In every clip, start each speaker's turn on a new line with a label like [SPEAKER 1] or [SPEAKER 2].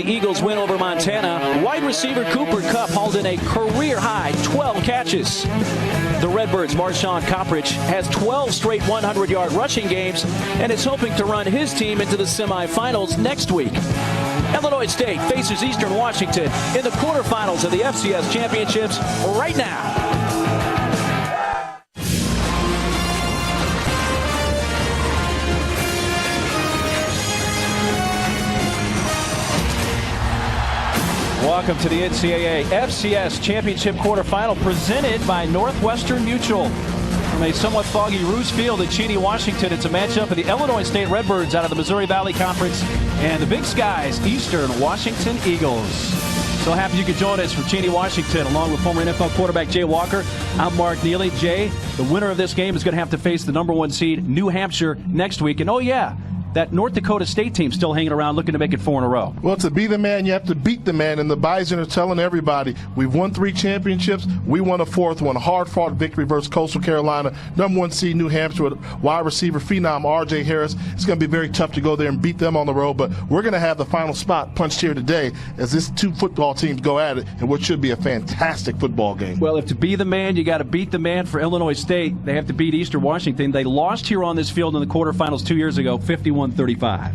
[SPEAKER 1] the Eagles win over Montana. Wide receiver Cooper Kupp hauled in a career-high 12 catches. The Redbirds' Marshawn Coppridge has 12 straight 100-yard rushing games and is hoping to run his team into the semifinals next week. Illinois State faces Eastern Washington in the quarterfinals of the FCS championships right now. Welcome to the NCAA FCS Championship quarterfinal presented by Northwestern Mutual. From a somewhat foggy Roos Field at Cheney, Washington, it's a matchup of the Illinois State Redbirds out of the Missouri Valley Conference and the Big Sky's Eastern Washington Eagles. So happy you could join us from Cheney, Washington, along with former NFL quarterback Jay Walker. I'm Mark Neely. Jay, the winner of this game is going to have to face the number 1 seed, New Hampshire, next week. And oh yeah, that North Dakota State team still hanging around looking to make it 4 in a row.
[SPEAKER 2] Well, to be the man, you have to beat the man, and the Bison are telling everybody, we've won 3 championships, we won a 4th one. Hard-fought victory versus Coastal Carolina, number 1 seed New Hampshire with wide receiver phenom R.J. Harris. It's going to be very tough to go there and beat them on the road, but we're going to have the final spot punched here today as these 2 football teams go at it in what should be a fantastic football game.
[SPEAKER 1] Well, if to be the man, you got to beat the man. For Illinois State, they have to beat Eastern Washington. They lost here on this field in the quarterfinals 2 years ago, 51-35.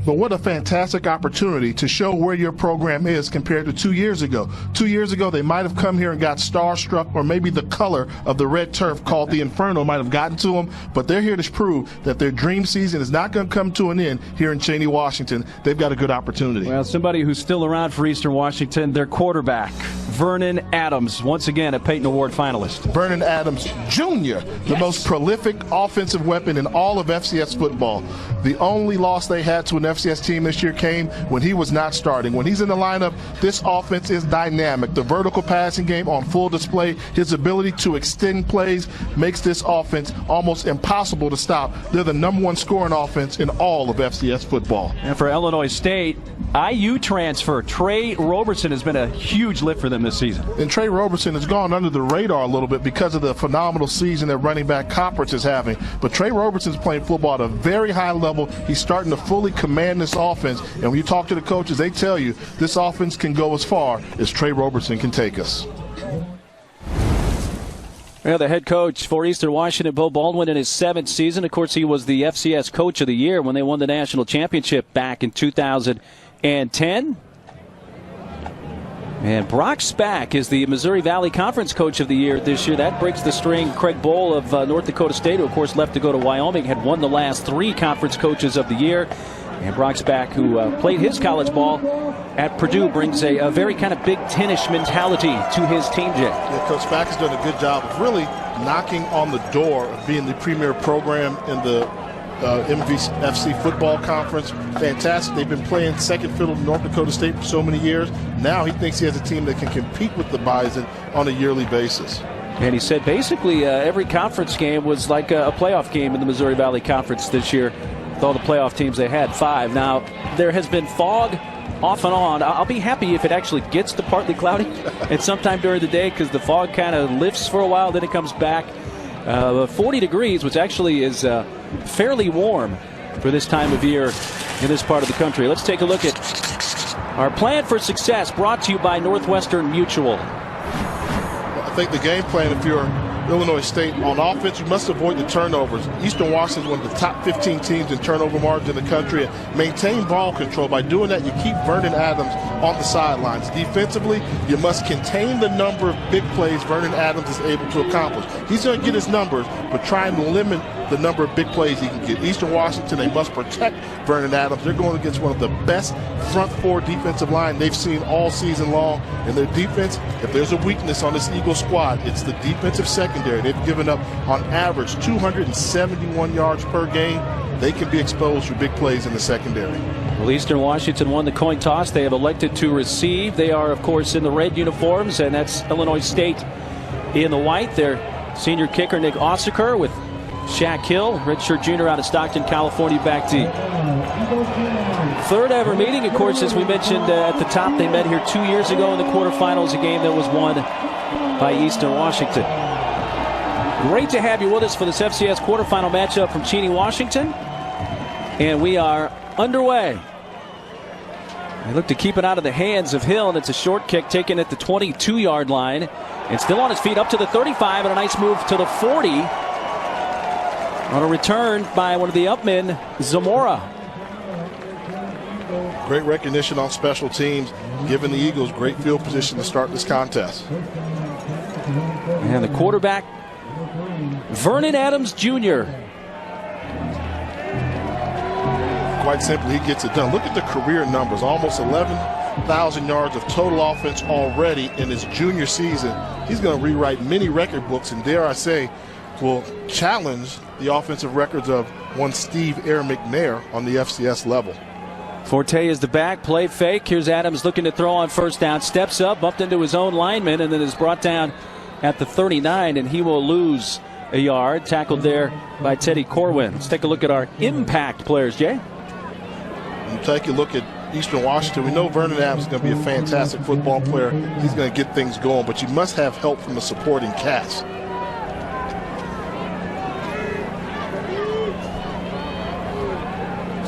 [SPEAKER 2] But what a fantastic opportunity to show where your program is compared to 2 years ago. 2 years ago, they might have come here and got starstruck, or maybe the color of the red turf called the Inferno might have gotten to them. But they're here to prove that their dream season is not going to come to an end here in Cheney, Washington. They've got a good opportunity.
[SPEAKER 1] Well, somebody who's still around for Eastern Washington, their quarterback, Vernon Adams, once again a Peyton Award finalist.
[SPEAKER 2] Vernon Adams Jr., the most prolific offensive weapon in all of FCS football. The only loss they had to an FCS team this year came when he was not starting. When he's in the lineup, this offense is dynamic. The vertical passing game on full display, his ability to extend plays makes this offense almost impossible to stop. They're the number 1 scoring offense in all of FCS football.
[SPEAKER 1] And for Illinois State, IU transfer Trey Roberson has been a huge lift for them this season.
[SPEAKER 2] And Trey Roberson has gone under the radar a little bit because of the phenomenal season that running back Coppridge is having. But Trey Roberson's playing football at a very high level. He's starting to fully command this offense. And when you talk to the coaches, they tell you this offense can go as far as Trey Roberson can take us.
[SPEAKER 1] Well, the head coach for Eastern Washington, Bo Baldwin, in his 7th season. Of course, he was the FCS Coach of the Year when they won the national championship back in 2010. And Brock Spack is the Missouri Valley Conference Coach of the Year this year. That breaks the string. Craig Bohl of North Dakota State, who, of course, left to go to Wyoming, had won the last 3 Conference Coaches of the Year. And Brock Spack, who played his college ball at Purdue, brings a very kind of Big Ten-ish mentality to his team, Jay.
[SPEAKER 2] Yeah, Coach Spack has done a good job of really knocking on the door of being the premier program in the MVFC football conference. Fantastic. They've been playing second fiddle to North Dakota State for so many years. Now he thinks he has a team that can compete with the Bison on a yearly basis.
[SPEAKER 1] And he said basically every conference game was like a playoff game in the Missouri Valley Conference this year. With all the playoff teams, they had 5. Now, there has been fog off and on. I'll be happy if it actually gets to partly cloudy at some time during the day, because the fog kind of lifts for a while, then it comes back. 40 degrees, which actually is fairly warm for this time of year in this part of the country. Let's take a look at our plan for success, brought to you by Northwestern Mutual.
[SPEAKER 2] I think the game plan, if you're Illinois State, on offense, you must avoid the turnovers. Eastern Washington is one of the top 15 teams in turnover margin in the country. Maintain ball control. By doing that, you keep Vernon Adams on the sidelines. Defensively, you must contain the number of big plays Vernon Adams is able to accomplish. He's going to get his numbers, but try and limit the number of big plays he can get. Eastern Washington, they must protect Vernon Adams. They're going against one of the best front 4 defensive line they've seen all season long. And their defense, if there's a weakness on this Eagle squad, it's the defensive secondary. They've given up, on average, 271 yards per game. They can be exposed for big plays in the secondary.
[SPEAKER 1] Well, Eastern Washington won the coin toss. They have elected to receive. They are, of course, in the red uniforms, and that's Illinois State in the white. Their senior kicker, Nick Ossaker, with Shaq Hill, redshirt junior out of Stockton, California, back deep. 3rd ever meeting, of course, as we mentioned at the top. They met here 2 years ago in the quarterfinals, a game that was won by Eastern Washington. Great to have you with us for this FCS quarterfinal matchup from Cheney, Washington. And we are underway. They look to keep it out of the hands of Hill, and it's a short kick taken at the 22-yard line. And still on his feet up to the 35, and a nice move to the 40. On a return by one of the upmen, Zamora.
[SPEAKER 2] Great recognition on special teams, giving the Eagles great field position to start this contest.
[SPEAKER 1] And the quarterback, Vernon Adams Jr.
[SPEAKER 2] Quite simply, he gets it done. Look at the career numbers. Almost 11,000 yards of total offense already in his junior season. He's going to rewrite many record books, and dare I say, will challenge the offensive records of one Steve Air McNair on the FCS level.
[SPEAKER 1] Forte is the back, play fake. Here's Adams looking to throw on first down. Steps up, bumped into his own lineman, and then is brought down at the 39, and he will lose a yard. Tackled there by Teddy Corwin. Let's take a look at our impact players, Jay.
[SPEAKER 2] You take a look at Eastern Washington. We know Vernon Adams is going to be a fantastic football player. He's going to get things going, but you must have help from the supporting cast.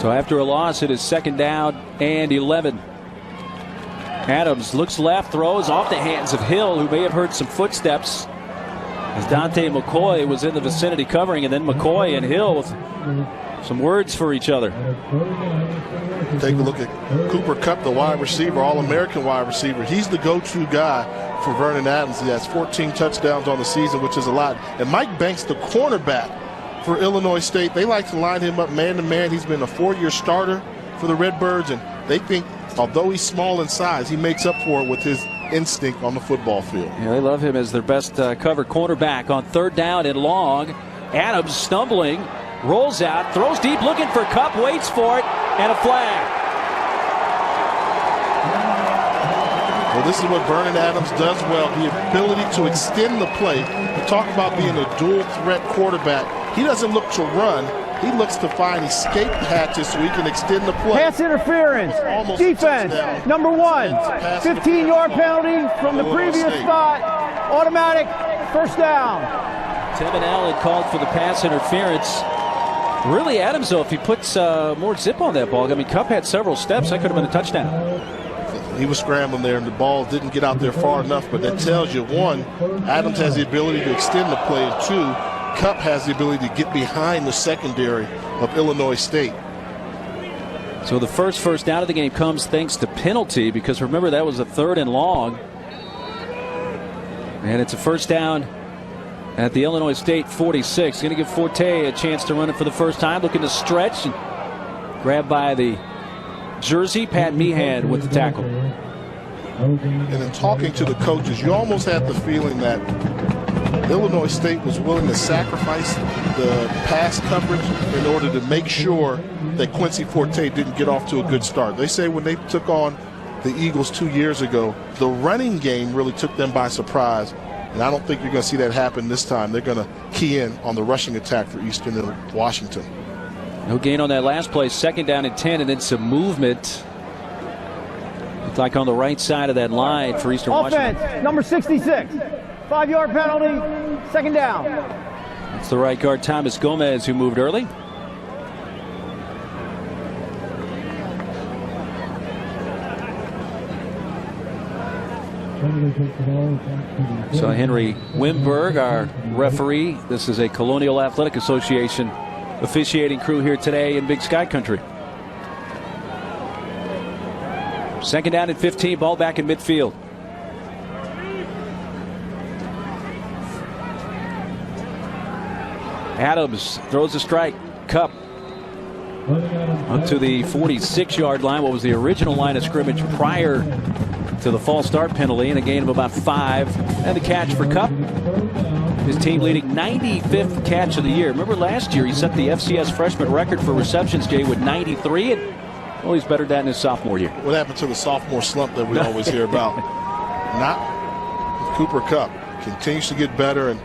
[SPEAKER 1] So after a loss, it is second down and 11. Adams looks left, throws off the hands of Hill, who may have heard some footsteps as Dante McCoy was in the vicinity covering, and then McCoy and Hill with some words for each other.
[SPEAKER 2] Take a look at Cooper Kupp, the wide receiver, All-American wide receiver. He's the go-to guy for Vernon Adams. He has 14 touchdowns on the season, which is a lot. And Mike Banks, the cornerback for Illinois State, they like to line him up man-to-man. He's been a 4-year starter for the Redbirds, and they think, although he's small in size, he makes up for it with his instinct on the football field.
[SPEAKER 1] Yeah, they love him as their best cover cornerback. On third down and long, Adams stumbling, rolls out, throws deep, looking for Kupp, waits for it, and a flag.
[SPEAKER 2] Well, this is what Vernon Adams does well, the ability to extend the play. We talk about being a dual threat quarterback. He doesn't look to run. He looks to find escape hatches so he can extend the play.
[SPEAKER 3] Pass interference. Defense, number 1. 15-yard penalty from the previous spot. Automatic first down.
[SPEAKER 1] Tevin Allen called for the pass interference. Really, Adams, though, if he puts more zip on that ball, I mean, Kupp had several steps. That could have been a touchdown.
[SPEAKER 2] He was scrambling there, and the ball didn't get out there far enough. But that tells you, 1, Adams has the ability to extend the play, and 2, Kupp has the ability to get behind the secondary of Illinois State.
[SPEAKER 1] So the first down of the game comes thanks to penalty, because remember, that was a third and long. And it's a first down at the Illinois State 46. Going to give Forte a chance to run it for the first time. Looking to stretch, and grabbed by the jersey, Pat Meehan with the tackle.
[SPEAKER 2] And in talking to the coaches, you almost had the feeling that Illinois State was willing to sacrifice the pass coverage in order to make sure that Quincy Forte didn't get off to a good start. They say when they took on the Eagles 2 years ago, the running game really took them by surprise. And I don't think you're going to see that happen this time. They're going to key in on the rushing attack for Eastern Washington.
[SPEAKER 1] No gain on that last play. Second down and 10, and then some movement. Looked like on the right side of that line for Eastern Washington.
[SPEAKER 3] Offense, number 66. 5-yard penalty, second down.
[SPEAKER 1] That's the right guard, Thomas Gomez, who moved early. So Henry Wimberg, our referee. This is a Colonial Athletic Association officiating crew here today in Big Sky Country. Second down and 15, ball back in midfield. Adams throws a strike. Kupp up to the 46-yard line. What was the original line of scrimmage prior to the false start penalty, and a gain of about 5. And the catch for Kupp. His team leading 95th catch of the year. Remember last year he set the FCS freshman record for receptions, Jay, with 93. And well, he's better than his sophomore year.
[SPEAKER 2] What happened to the sophomore slump that we always hear about? Not with Cooper Kupp. Continues to get better, and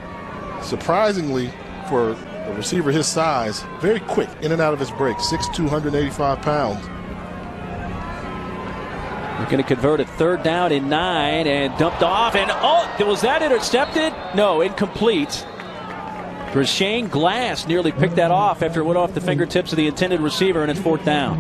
[SPEAKER 2] surprisingly, for a receiver his size, very quick in and out of his breaks. 6'2", 285 pounds.
[SPEAKER 1] They're going to convert a third down and 9, and dumped off, and oh, was that intercepted? No, incomplete. Brashane Glass nearly picked that off after it went off the fingertips of the intended receiver, and it's fourth down.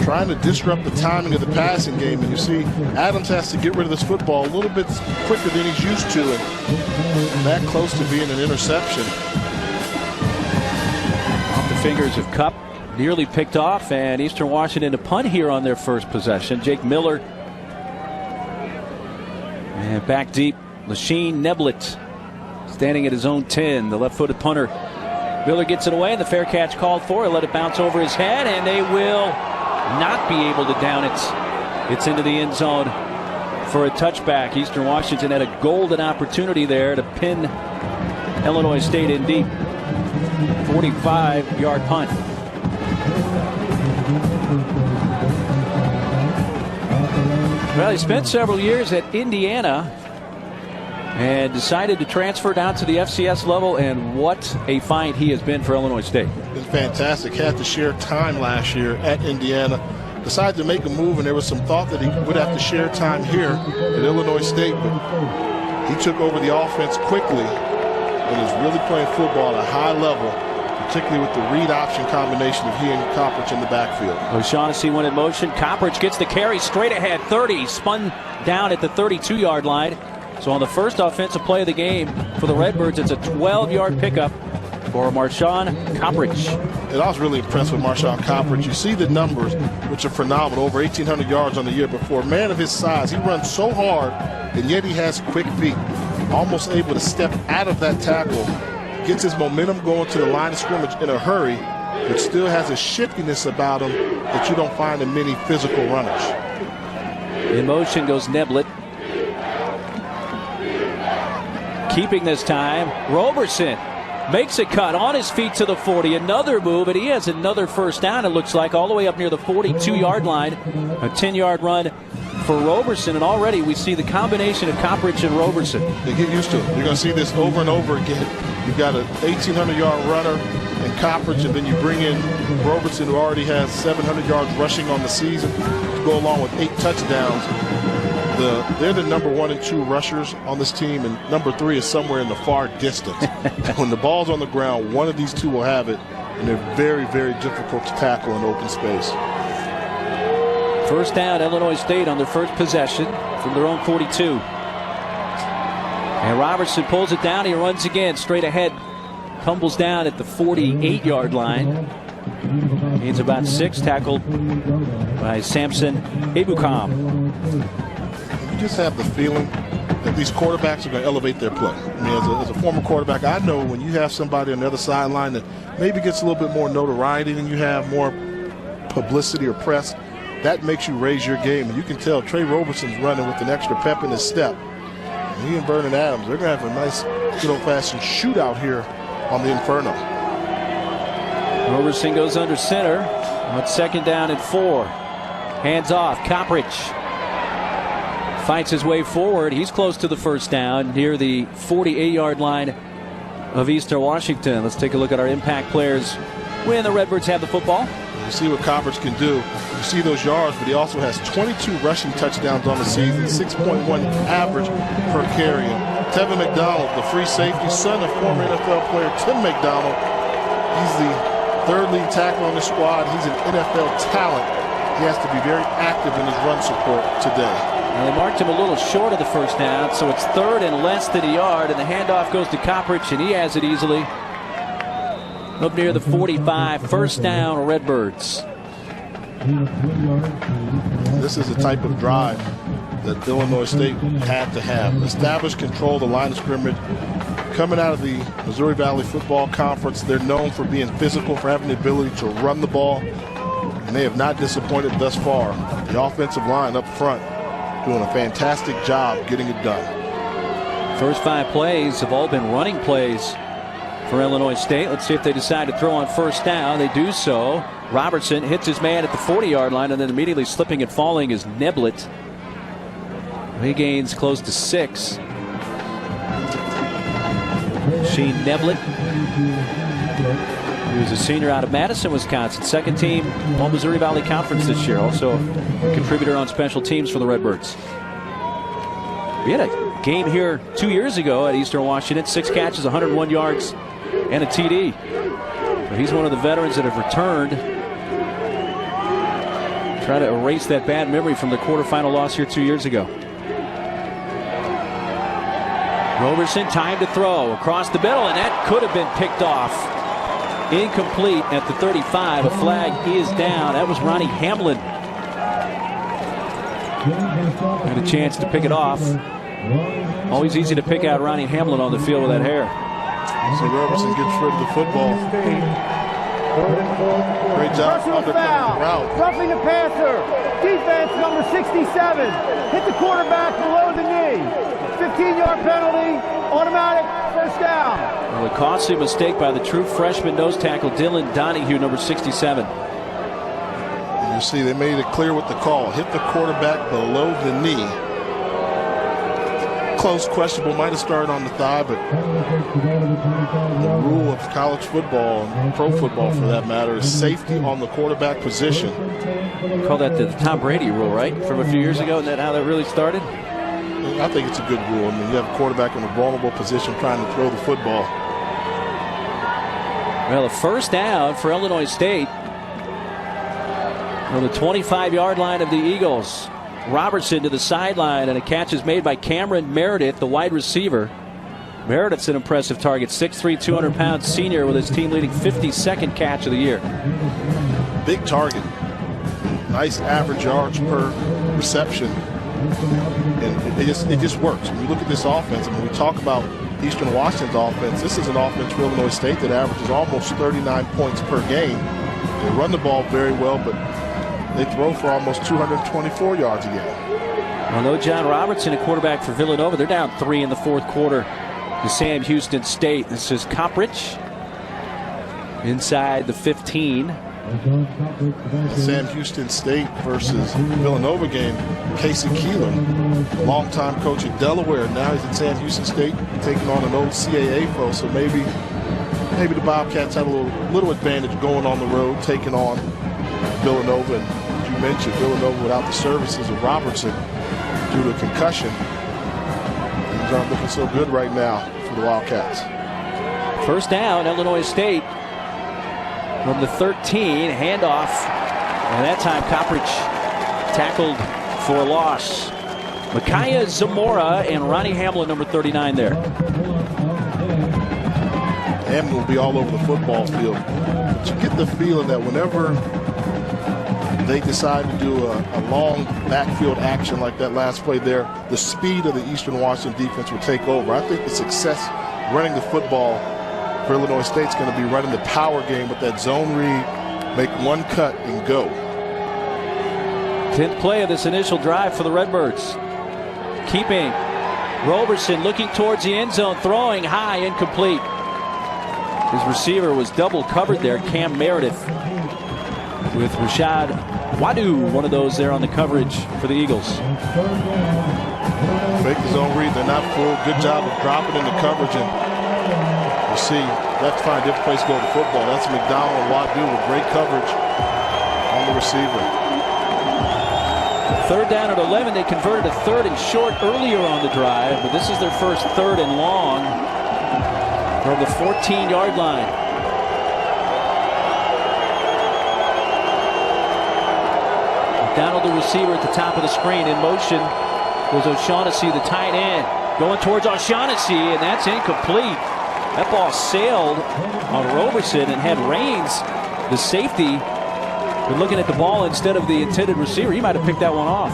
[SPEAKER 2] trying to disrupt the timing of the passing game. And you see Adams has to get rid of this football a little bit quicker than he's used to, and that close to being an interception.
[SPEAKER 1] Off the fingers of Cup, nearly picked off, and Eastern Washington to punt here on their first possession. Jake Miller. And back deep, Lachine Neblett standing at his own 10, the left-footed punter. Miller gets it away, and the fair catch called for. He'll let it bounce over his head, and they will not be able to down it. It's into the end zone for a touchback. Eastern Washington had a golden opportunity there to pin Illinois State in deep. 45-yard punt. Well, he spent several years at Indiana and decided to transfer down to the FCS level, and what a find he has been for Illinois State.
[SPEAKER 2] It's fantastic. Had to share time last year at Indiana. Decided to make a move, and there was some thought that he would have to share time here at Illinois State, but he took over the offense quickly and is really playing football at a high level, particularly with the read option combination of he and Coppridge in the backfield.
[SPEAKER 1] O'Shaughnessy went in motion. Coppridge gets the carry straight ahead. 30, spun down at the 32-yard line. So on the first offensive play of the game for the Redbirds, it's a 12-yard pickup for Marshawn Coppridge.
[SPEAKER 2] And I was really impressed with Marshawn Coppridge. You see the numbers, which are phenomenal, over 1,800 yards on the year. But for a man of his size, he runs so hard, and yet he has quick feet. Almost able to step out of that tackle, gets his momentum going to the line of scrimmage in a hurry, but still has a shiftiness about him that you don't find in many physical runners.
[SPEAKER 1] In motion goes Neblett. Keeping this time, Roberson makes a cut on his feet to the 40. Another move, and he has another first down, it looks like, all the way up near the 42-yard line. A 10-yard run for Roberson, and already we see the combination of Coppridge and Roberson.
[SPEAKER 2] They get used to it. You're going to see this over and over again. You've got an 1,800-yard runner and Coppridge, and then you bring in Roberson, who already has 700 yards rushing on the season, to go along with 8 touchdowns. They're the number 1 and 2 rushers on this team, and number 3 is somewhere in the far distance. When the ball's on the ground, one of these two will have it, and they're very, very difficult to tackle in open space.
[SPEAKER 1] First down, Illinois State on their first possession from their own 42. And Robertson pulls it down. He runs again straight ahead. Tumbles down at the 48-yard line. Gains about 6, tackled by Samson Ebukam.
[SPEAKER 2] You just have the feeling that these quarterbacks are going to elevate their play. I mean, as a former quarterback, I know when you have somebody on the other sideline that maybe gets a little bit more notoriety than you have, more publicity or press, that makes you raise your game. And you can tell Trey Roberson's running with an extra pep in his step. And he and Vernon Adams, they're going to have a nice, good old-fashioned shootout here on the Inferno.
[SPEAKER 1] Roberson goes under center on second down and 4. Hands off. Coppridge fights his way forward. He's close to the first down near the 48-yard line of Eastern Washington. Let's take a look at our impact players when the Redbirds have the football.
[SPEAKER 2] You see what Coppridge can do. You see those yards, but he also has 22 rushing touchdowns on the season, 6.1 average per carry. And Tevin McDonald, the free safety, son of former NFL player Tim McDonald. He's the third lead tackle on the squad. He's an NFL talent. He has to be very active in his run support today.
[SPEAKER 1] And they marked him a little short of the first down, so it's third and less than a yard, and the handoff goes to Coppridge, and he has it easily up near the 45. First down, Redbirds.
[SPEAKER 2] This is the type of drive that Illinois State had to have. Establish control of the line of scrimmage. Coming out of the Missouri Valley Football Conference, they're known for being physical, for having the ability to run the ball, and they have not disappointed thus far. The offensive line up front doing a fantastic job getting it done.
[SPEAKER 1] First 5 plays have all been running plays for Illinois State. Let's see if they decide to throw on first down. They do so. Robertson hits his man at the 40-yard line, and then immediately slipping and falling is Neblett. He gains close to 6. Sheen Neblett, he was a senior out of Madison, Wisconsin. Second team all Missouri Valley Conference this year. Also a contributor on special teams for the Redbirds. We had a game here 2 years ago at Eastern Washington. 6 catches, 101 yards, and a TD. So he's one of the veterans that have returned Try to erase that bad memory from the quarterfinal loss here 2 years ago. Roberson, time to throw across the middle, and that could have been picked off. Incomplete at the 35. A flag is down. That was Ronnie Hamlin. Had a chance to pick it off. Always easy to pick out Ronnie Hamlin on the field with that hair.
[SPEAKER 2] So Roberson gets rid of the football. Great job undercutting the route.
[SPEAKER 3] Roughing the passer. Defense number 67. Hit the quarterback below the knee. 15-yard penalty. Automatic first down.
[SPEAKER 1] Well, a costly mistake by the true freshman nose tackle Dylan Donahue, number 67.
[SPEAKER 2] And you see they made it clear with the call. Hit the quarterback below the knee. Close, questionable, might have started on the thigh, but the rule of college football and pro football for that matter is safety on the quarterback position.
[SPEAKER 1] Call that the Tom Brady rule, right? From a few years ago, isn't that how that really started?
[SPEAKER 2] I think it's a good rule. I mean, you have a quarterback in a vulnerable position trying to throw the football.
[SPEAKER 1] Well, a first down for Illinois State on the 25-yard line of the Eagles. Robertson to the sideline, and a catch is made by Cameron Meredith, the wide receiver. Meredith's an impressive target, 6'3", 200-pound senior with his team-leading 52nd catch of the year.
[SPEAKER 2] Big target. Nice average yards per reception. And it just works. When you look at this offense, and when we talk about Eastern Washington's offense, this is an offense for Illinois State that averages almost 39 points per game. They run the ball very well, but they throw for almost 224 yards a game.
[SPEAKER 1] Although John Robertson, a quarterback for Villanova, they're down 3 in the fourth quarter to Sam Houston State. This is Coppridge inside the 15.
[SPEAKER 2] Sam Houston State versus Villanova game. Casey Keeler, longtime coach at Delaware. Now he's at Sam Houston State taking on an old CAA foe. So maybe the Bobcats have a little advantage going on the road, taking on Villanova. And as you mentioned, Villanova without the services of Robertson due to a concussion. Things aren't looking so good right now for the Wildcats.
[SPEAKER 1] First down, Illinois State from the 13, handoff, and that time Coppridge tackled for a loss. Micaiah Zamora and Ronnie Hamlin, number 39 there.
[SPEAKER 2] Hamlin will be all over the football field. But you get the feeling that whenever they decide to do a long backfield action like that last play there, the speed of the Eastern Washington defense will take over. I think the success running the football for Illinois State's going to be running the power game with that zone read, make one cut and go.
[SPEAKER 1] 10th play of this initial drive for the Redbirds. Keeping Roberson looking towards the end zone, throwing high, incomplete. His receiver was double covered there, Cam Meredith, with Rashad Wadu, one of those there on the coverage for the Eagles.
[SPEAKER 2] Fake the zone read, they're not full. Good job of dropping into coverage, and you see, they have to find a different place to go to football. That's McDonald and Wadu with great coverage on the receiver.
[SPEAKER 1] Third down at 11. They converted a third and short earlier on the drive, but this is their first third and long from the 14-yard line. McDonald, the receiver at the top of the screen. In motion was O'Shaughnessy, the tight end. Going towards O'Shaughnessy, and that's incomplete. That ball sailed on Roberson and had Raines, the safety, but looking at the ball instead of the intended receiver. He might have picked that one off.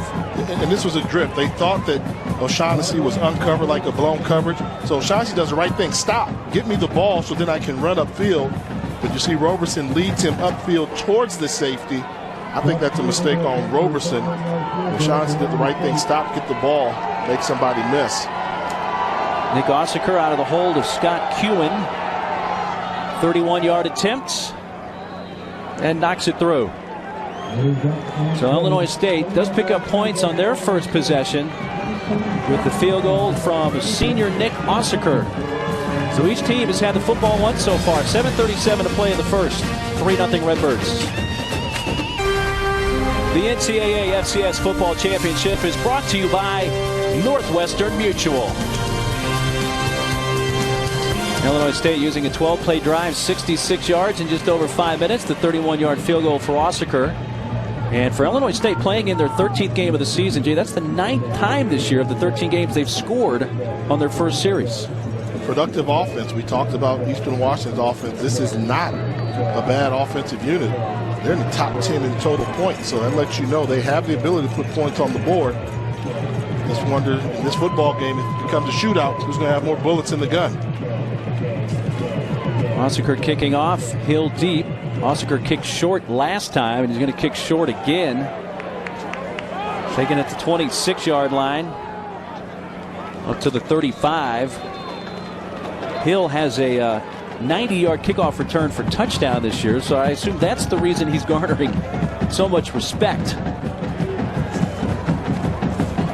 [SPEAKER 2] And this was a drift. They thought that O'Shaughnessy was uncovered like a blown coverage. So O'Shaughnessy does the right thing. Stop. Get me the ball so then I can run upfield. But you see Roberson leads him upfield towards the safety. I think that's a mistake on Roberson. O'Shaughnessy did the right thing. Stop, get the ball, make somebody miss.
[SPEAKER 1] Nick Ossaker out of the hold of Scott Kewen. 31-yard attempt and knocks it through. So Illinois State does pick up points on their first possession with the field goal from senior Nick Ossaker. So each team has had the football once so far. 7:37 to play in the first. 3-0 Redbirds. The NCAA FCS Football Championship is brought to you by Northwestern Mutual. Illinois State using a 12-play drive, 66 yards in just over 5 minutes. The 31-yard field goal for Ossaker. And for Illinois State, playing in their 13th game of the season, Jay, that's the 9th time this year of the 13 games they've scored on their first series.
[SPEAKER 2] Productive offense. We talked about Eastern Washington's offense. This is not a bad offensive unit. They're in the top 10 in total points, so that lets you know they have the ability to put points on the board. Just wonder, in this football game, if it becomes a shootout, who's going to have more bullets in the gun?
[SPEAKER 1] Osseker kicking off, Hill deep. Osseker kicked short last time, and he's going to kick short again. Taking it to 26-yard line, up to the 35. Hill has a 90-yard kickoff return for touchdown this year, so I assume that's the reason he's garnering so much respect.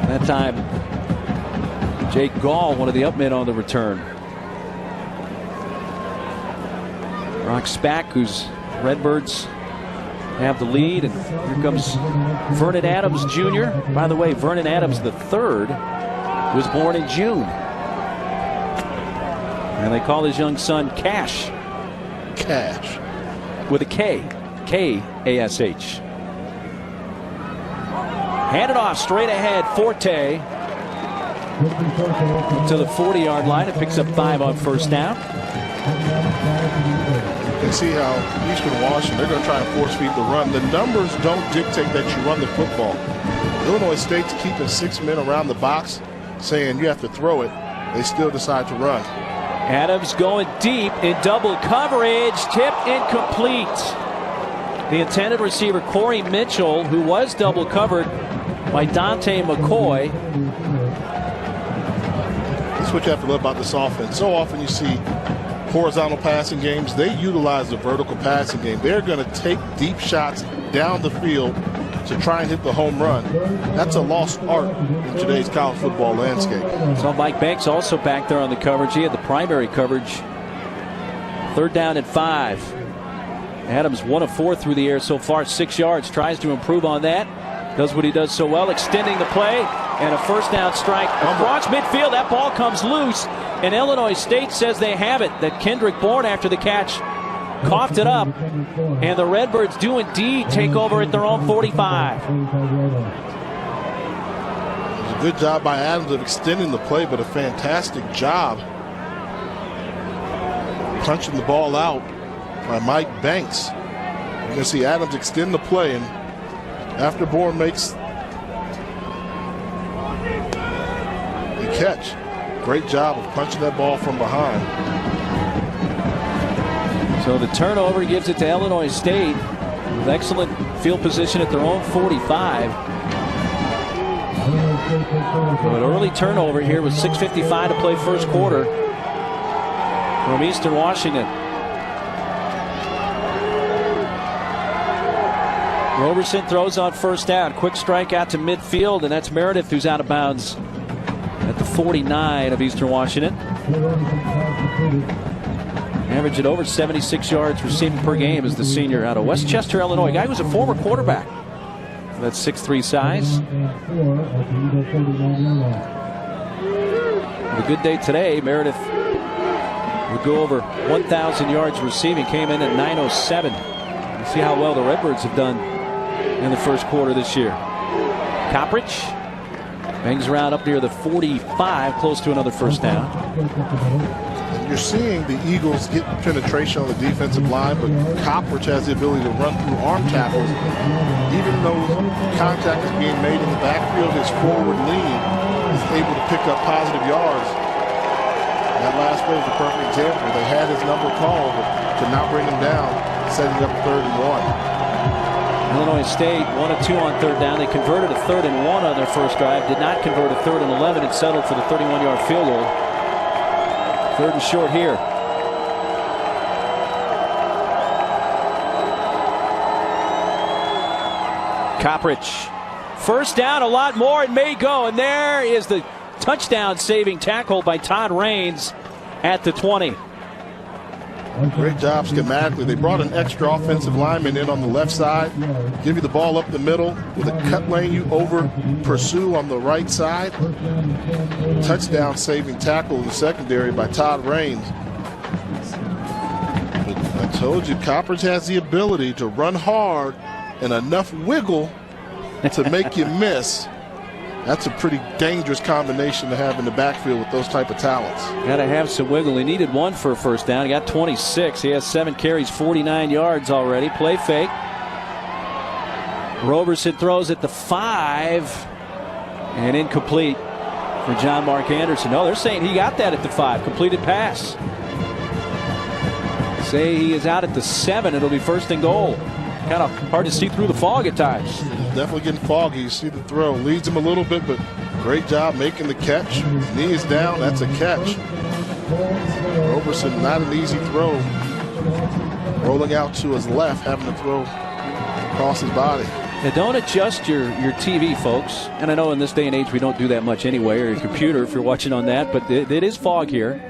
[SPEAKER 1] That time, Jake Gall, one of the upmen on the return. Brock Spack, who's Redbirds have the lead, and here comes Vernon Adams Jr. By the way, Vernon Adams III was born in June. And they call his young son Cash.
[SPEAKER 2] Cash.
[SPEAKER 1] With a K. K-A-S-H. Handed off straight ahead. Forte to the 40-yard line. It picks up 5 on first down.
[SPEAKER 2] You can see how Eastern Washington, they're going to try and force feed the run. The numbers don't dictate that you run the football. Illinois State's keeping 6 men around the box, saying you have to throw it. They still decide to run.
[SPEAKER 1] Adams going deep in double coverage. Tipped incomplete. The intended receiver, Corey Mitchell, who was double covered by Dante McCoy.
[SPEAKER 2] That's what you have to love about this offense. So often you see horizontal passing games. They utilize the vertical passing game. They're going to take deep shots down the field to try and hit the home run. That's a lost art in today's college football landscape.
[SPEAKER 1] So Mike Banks also back there on the coverage. He had the primary coverage. 3rd down and 5. Adams 1 of 4 through the air so far, 6 yards. Tries to improve on that. Does what he does so well, extending the play, and a first down strike across midfield. That ball comes loose, and Illinois State says they have it. That Kendrick Bourne, after the catch, coughed it up, and the Redbirds do indeed take over at their own 45.
[SPEAKER 2] It was a good job by Adams of extending the play, but a fantastic job punching the ball out by Mike Banks. You're going to see Adams extend the play, and after Bourne makes the catch, great job of punching that ball from behind.
[SPEAKER 1] So the turnover gives it to Illinois State with excellent field position at their own 45. So an early turnover here with 6:55 to play first quarter from Eastern Washington. Roberson throws on first down. Quick strike out to midfield, and that's Meredith who's out of bounds at the 49 of Eastern Washington. Averaging over 76 yards receiving per game is the senior out of Westchester, Illinois. Guy who's a former quarterback. That's 6'3" size. With a good day today, Meredith would go over 1,000 yards receiving. Came in at 907. We'll see how well the Redbirds have done in the first quarter this year. Coppridge bangs around up near the 45, close to another first down.
[SPEAKER 2] You're seeing the Eagles get penetration on the defensive line, but Coppridge has the ability to run through arm tackles. Even though contact is being made in the backfield, his forward lean is able to pick up positive yards. And that last play was a perfect example. They had his number called, but could not bring him down, setting up 3rd and 1.
[SPEAKER 1] Illinois State 1 of 2 on 3rd down. They converted a 3rd and 1 on their first drive. Did not convert a 3rd and 11 and settled for the 31-yard field goal. 3rd and short here. Coppridge. First down, a lot more, and may go. And there is the touchdown-saving tackle by Todd Raines at the 20.
[SPEAKER 2] Great job schematically. They brought an extra offensive lineman in on the left side, give you the ball up the middle with a cut lane you over pursue on the right side. Touchdown saving tackle in the secondary by Todd Raines. But I told you, Coppridge has the ability to run hard and enough wiggle to make you miss. That's a pretty dangerous combination to have in the backfield with those type of talents.
[SPEAKER 1] Got to have some wiggle. He needed one for a first down. He got 26. He has 7 carries, 49 yards already. Play fake. Roberson throws at the 5 and incomplete for John Mark Anderson. No, they're saying he got that at the 5. Completed pass. Say he is out at the 7. It'll be first and goal. Kind of hard to see through the fog at times.
[SPEAKER 2] Definitely getting foggy. You see the throw. Leads him a little bit, but great job making the catch. His knee is down. That's a catch. Roberson, not an easy throw. Rolling out to his left, having to throw across his body.
[SPEAKER 1] Now don't adjust your TV, folks. And I know in this day and age we don't do that much anyway, or your computer if you're watching on that, but it is fog here.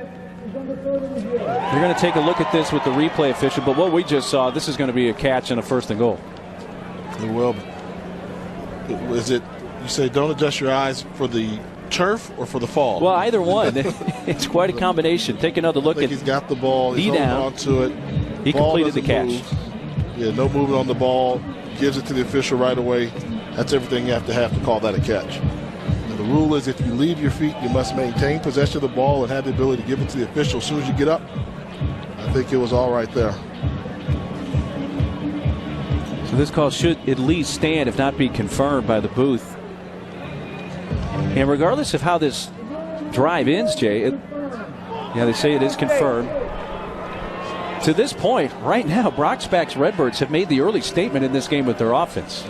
[SPEAKER 1] You're going to take a look at this with the replay official, but what we just saw, this is going to be a catch and a first and goal.
[SPEAKER 2] It will be. Is it, you say don't adjust your eyes for the turf or for the fall?
[SPEAKER 1] Well, either one. It's quite a combination. Take another look at.
[SPEAKER 2] He's got the ball. He's holding on to it.
[SPEAKER 1] He completed the catch.
[SPEAKER 2] Move. Yeah, no movement on the ball. Gives it to the official right away. That's everything you have to call that a catch. And the rule is if you leave your feet, you must maintain possession of the ball and have the ability to give it to the official as soon as you get up. I think it was all right there.
[SPEAKER 1] So this call should at least stand, if not be confirmed by the booth. And regardless of how this drive ends, Jay, they say it is confirmed. To this point, right now, Brocksback's Redbirds have made the early statement in this game with their offense.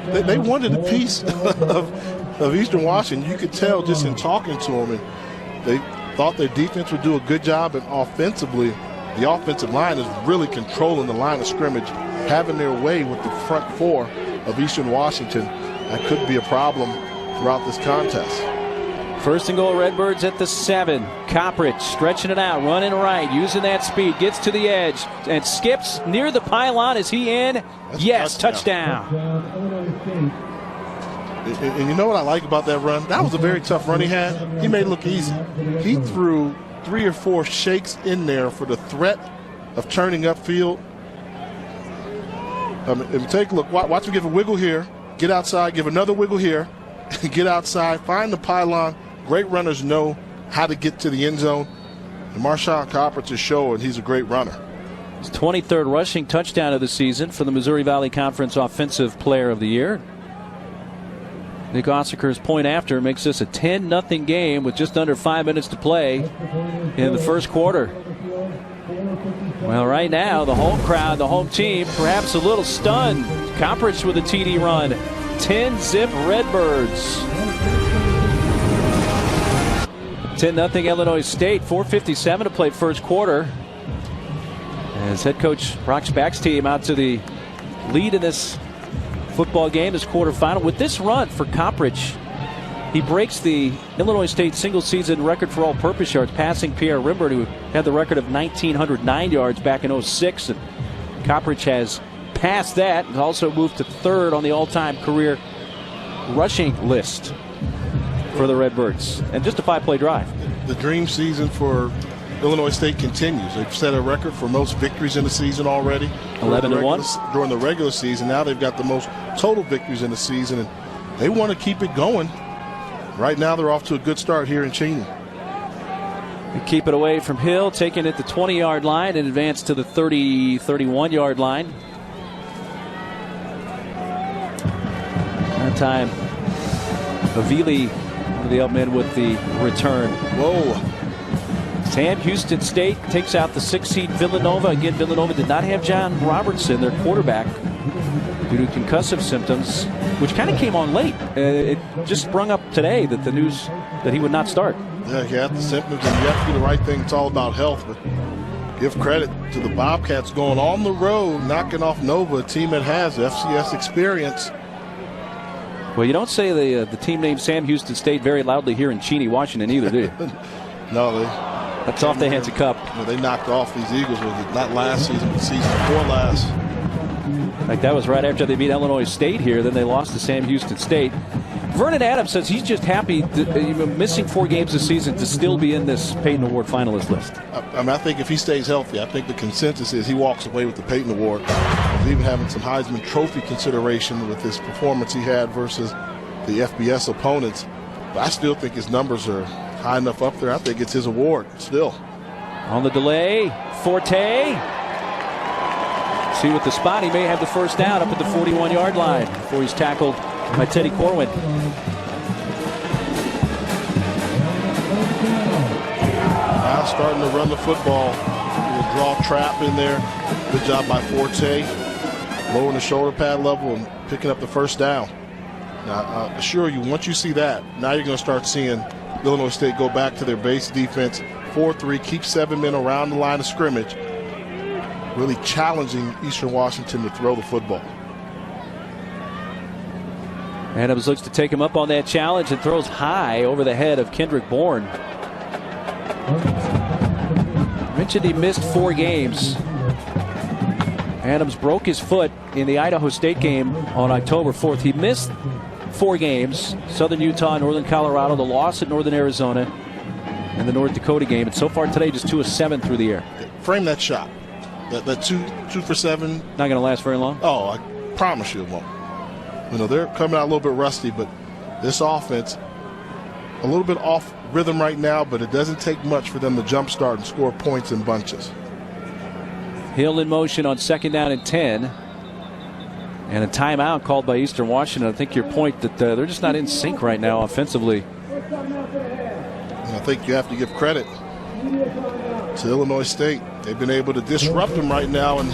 [SPEAKER 2] They wanted a piece of Eastern Washington. You could tell just in talking to them. And they thought their defense would do a good job, and offensively, the offensive line is really controlling the line of scrimmage, having their way with the front 4 of Eastern Washington. That could be a problem throughout this contest.
[SPEAKER 1] First and goal, Redbirds at the 7. Coppridge stretching it out, running right, using that speed, gets to the edge and skips near the pylon. Is he in?
[SPEAKER 2] That's
[SPEAKER 1] yes, touchdown.
[SPEAKER 2] And you know what I like about that run? That was a very tough run he had. He made it look easy. He threw 3 or 4 shakes in there for the threat of turning upfield. Take a look. Watch him give a wiggle here, get outside, give another wiggle here, get outside, find the pylon. Great runners know how to get to the end zone. And Marshawn Coppridge is showing he's a great runner.
[SPEAKER 1] His 23rd rushing touchdown of the season for the Missouri Valley Conference Offensive Player of the Year. Nick Ossaker's point after makes this a 10-0 game with just under 5 minutes to play in the first quarter. Well, right now, the home crowd, the home team, perhaps a little stunned. Coppridge with a TD run. 10-zip Redbirds. 10-0 Illinois State. 4:57 to play first quarter. As head coach Brocksback's team out to the lead in this football game, this quarterfinal. With this run for Coppridge, he breaks the Illinois State single-season record for all-purpose yards, passing Pierre Rimbert, who had the record of 1,909 yards back in 2006. And Coppridge has passed that and also moved to 3rd on the all-time career rushing list for the Redbirds. And just a 5-play drive.
[SPEAKER 2] The dream season for Illinois State continues. They've set a record for most victories in the season already.
[SPEAKER 1] 11-1
[SPEAKER 2] during the regular season. Now they've got the most total victories in the season, and they want to keep it going. Right now they're off to a good start here in Cheney.
[SPEAKER 1] They keep it away from Hill, taking it the 20-yard line and advance to the 31-yard line. That time, Avili, one of the men with the return.
[SPEAKER 2] Whoa.
[SPEAKER 1] Sam Houston State takes out the 6-seed Villanova. Again, Villanova did not have John Robertson, their quarterback, due to concussive symptoms, which kind of came on late. It just sprung up today that the news that he would not start.
[SPEAKER 2] Yeah, he had the symptoms, and you have to do the right thing. It's all about health. But give credit to the Bobcats going on the road, knocking off Nova, a team that has FCS experience.
[SPEAKER 1] Well, you don't say the team named Sam Houston State very loudly here in Cheney, Washington, either, do you?
[SPEAKER 2] No,
[SPEAKER 1] that's off the hands of Cup.
[SPEAKER 2] They knocked off these Eagles, not last season, but the season before last.
[SPEAKER 1] Like that was right after they beat Illinois State here. Then they lost to Sam Houston State. Vernon Adams says he's just happy, missing 4 games this season, to still be in this Peyton Award finalist list.
[SPEAKER 2] I think if he stays healthy, I think the consensus is he walks away with the Peyton Award. He's even having some Heisman Trophy consideration with his performance he had versus the FBS opponents. But I still think his numbers are high enough up there. I think it's his award still.
[SPEAKER 1] On the delay, Forte. See with the spot, he may have the first down up at the 41-yard line before he's tackled by Teddy Corwin.
[SPEAKER 2] Now starting to run the football. We'll draw trap in there. Good job by Forte. Lowering the shoulder pad level and picking up the first down. Now, I assure you, once you see that, now you're going to start seeing Illinois State go back to their base defense. 4-3, keep 7 men around the line of scrimmage. Really challenging Eastern Washington to throw the football.
[SPEAKER 1] Adams looks to take him up on that challenge and throws high over the head of Kendrick Bourne. Mentioned he missed 4 games. Adams broke his foot in the Idaho State game on October 4th. He missed 4 games: Southern Utah, Northern Colorado, the loss at Northern Arizona, and the North Dakota game. And so far today, just 2 of 7 through the air.
[SPEAKER 2] Frame that shot. That 2 for 7.
[SPEAKER 1] Not going to last very long.
[SPEAKER 2] Oh, I promise you it won't. They're coming out a little bit rusty, but this offense, a little bit off rhythm right now, but it doesn't take much for them to jumpstart and score points in bunches.
[SPEAKER 1] Hill in motion on 2nd down and 10. And a timeout called by Eastern Washington. I think your point that they're just not in sync right now offensively.
[SPEAKER 2] And I think you have to give credit to Illinois State. They've been able to disrupt them right now. And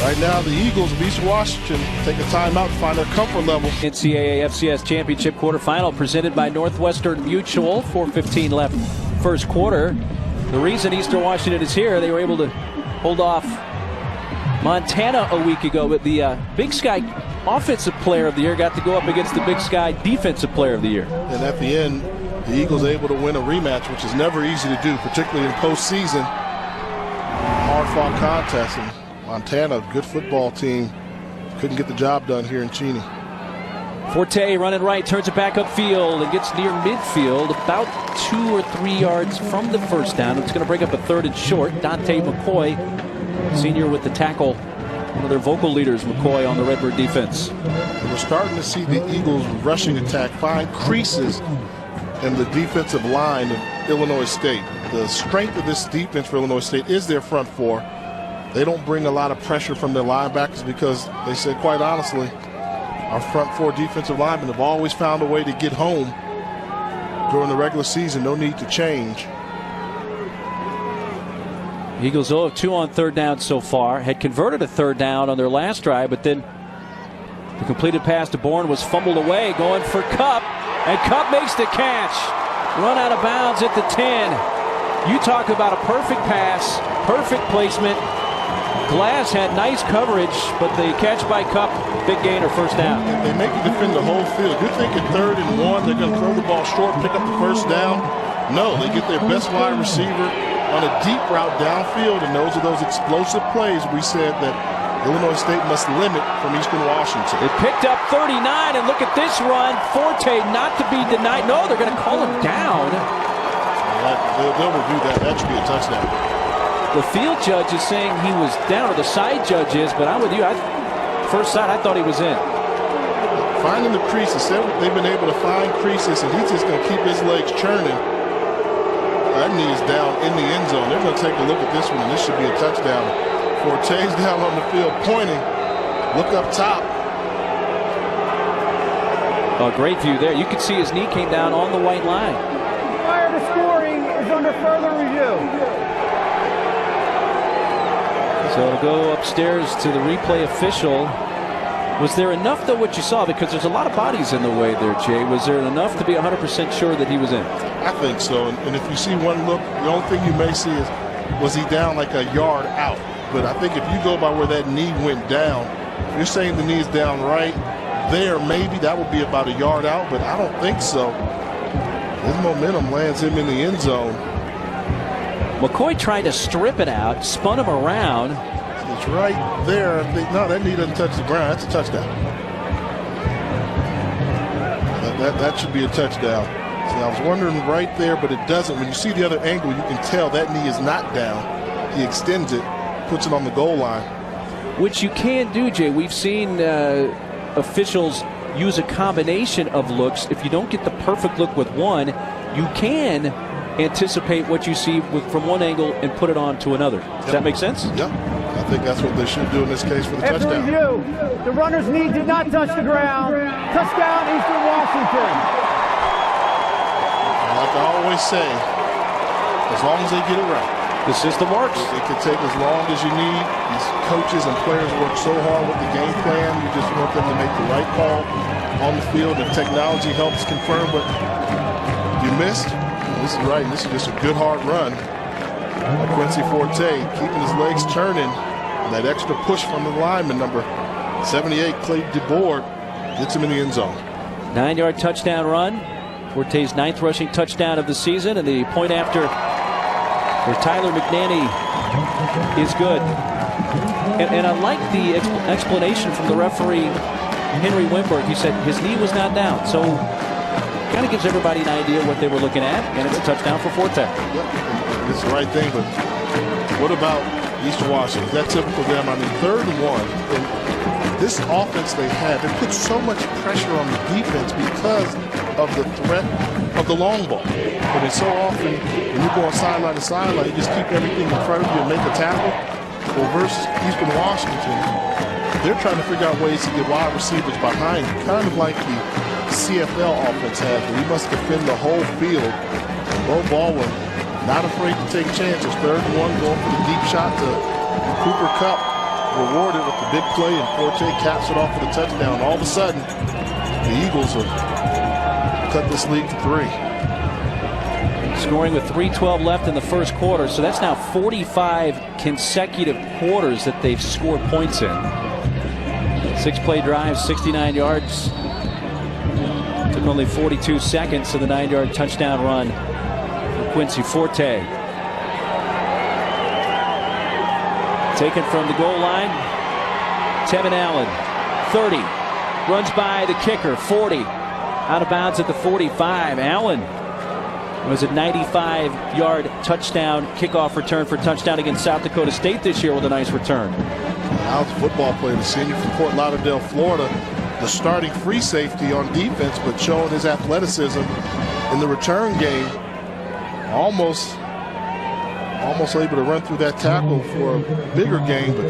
[SPEAKER 2] right now, the Eagles of Eastern Washington take a timeout to find their comfort level.
[SPEAKER 1] NCAA FCS Championship quarterfinal presented by Northwestern Mutual. 4:15 left first quarter. The reason Eastern Washington is here, they were able to hold off Montana a week ago, but the Big Sky Offensive Player of the Year got to go up against the Big Sky Defensive Player of the Year.
[SPEAKER 2] And at the end, the Eagles able to win a rematch, which is never easy to do, particularly in postseason. Hard-fought contest, and Montana, good football team, couldn't get the job done here in Cheney.
[SPEAKER 1] Forte running right, turns it back upfield and gets near midfield, about 2 or 3 yards from the first down. It's going to break up a 3rd and short. Dante McCoy, senior, with the tackle. One of their vocal leaders, McCoy, on the Redbird defense.
[SPEAKER 2] And we're starting to see the Eagles' rushing attack find creases in the defensive line of Illinois State. The strength of this defense for Illinois State is their front 4. They don't bring a lot of pressure from their linebackers because they said, quite honestly, our front 4 defensive linemen have always found a way to get home during the regular season. No need to change.
[SPEAKER 1] Eagles 0 of 2 on 3rd down so far. Had converted a 3rd down on their last drive, but then the completed pass to Bourne was fumbled away, going for Cup, and Cup makes the catch. Run out of bounds at the 10. You talk about a perfect pass, perfect placement. Glass had nice coverage, but the catch by Cup, big gain or first down.
[SPEAKER 2] They make you defend the whole field. You're thinking 3rd and 1, they're going to throw the ball short, pick up the first down. No, they get their best wide receiver on a deep route downfield, and those are those explosive plays we said that Illinois State must limit from Eastern Washington.
[SPEAKER 1] It picked up 39, and look at this run. Forte not to be denied. No, they're going to call him down.
[SPEAKER 2] They'll review that. That should be a touchdown.
[SPEAKER 1] The field judge is saying he was down, or the side judge is, but I'm with you. First sight, I thought he was in.
[SPEAKER 2] Finding the creases. They've been able to find creases, and he's just going to keep his legs churning. That knee is down in the end zone. They're going to take a look at this one, and this should be a touchdown. Forte's down on the field pointing. Look up top.
[SPEAKER 1] Oh, great view there. You can see his knee came down on the white line.
[SPEAKER 3] Prior to scoring is under further review.
[SPEAKER 1] So it'll go upstairs to the replay official. Was there enough, though, what you saw? Because there's a lot of bodies in the way there, Jay. Was there enough to be 100% sure that he was in?
[SPEAKER 2] I think so. And if you see one look, the only thing you may see is, was he down like a yard out? But I think if you go by where that knee went down, if you're saying the knee is down right there, maybe that would be about a yard out, but I don't think so. His momentum lands him in the end zone.
[SPEAKER 1] McCoy tried to strip it out, spun him around.
[SPEAKER 2] It's right there. I think, no, that knee doesn't touch the ground. That's a touchdown. That should be a touchdown. See, I was wondering right there, but it doesn't. When you see the other angle, you can tell that knee is not down. He extends it, puts it on the goal line.
[SPEAKER 1] Which you can do, Jay. We've seen officials use a combination of looks. If you don't get the perfect look with one, you can anticipate what you see from one angle and put it on to another. Does that make sense?
[SPEAKER 2] Yeah. I think that's what they should do in this case for the
[SPEAKER 3] After
[SPEAKER 2] touchdown.
[SPEAKER 3] review, the runner's knee did not touch the ground. Touchdown, Eastern Washington.
[SPEAKER 2] Like I always say, as long as they get it right.
[SPEAKER 1] This is the marks.
[SPEAKER 2] It can take as long as you need. These coaches and players work so hard with the game plan. You just want them to make the right call on the field. If technology helps confirm what you missed, this is right. This is just a good hard run. Quincy Forte keeping his legs turning. And that extra push from the lineman, number 78, Clay DeBoard, gets him in the end zone.
[SPEAKER 1] 9-yard touchdown run. Forte's 9th rushing touchdown of the season, and the point after for Tyler McNanny is good. And I like the explanation from the referee, Henry Wimberg. He said his knee was not down, so kind of gives everybody an idea what they were looking at, and it's a touchdown for Forte.
[SPEAKER 2] Yep, it's the right thing, but what about Eastern Washington? Is that typical of them? I mean, 3rd and 1. And this offense they put so much pressure on the defense because of the threat of the long ball. But it's so often when you go on sideline to sideline, you just keep everything in front of you and make a tackle. Well, versus Eastern Washington, they're trying to figure out ways to get wide receivers behind you, kind of like the CFL offense has, where you must defend the whole field. Bo Baldwin not afraid to take chances. 3rd and 1, going for the deep shot to Cooper Kupp, rewarded with the big play, and Forte caps it off for the touchdown. All of a sudden, the Eagles have cut this lead to 3.
[SPEAKER 1] Scoring with 3:12 left in the first quarter, so that's now 45 consecutive quarters that they've scored points in. 6-play drive, 69 yards. Took only 42 seconds to the 9-yard touchdown run for Quincy Forte. Taken from the goal line, Tevin Allen, 30. Runs by the kicker, 40. Out of bounds at the 45. Allen was a 95-yard touchdown kickoff return for touchdown against South Dakota State this year with a nice return.
[SPEAKER 2] Allen's a football player, the senior from Fort Lauderdale, Florida, the starting free safety on defense, but showing his athleticism in the return game. Almost able to run through that tackle for a bigger game, but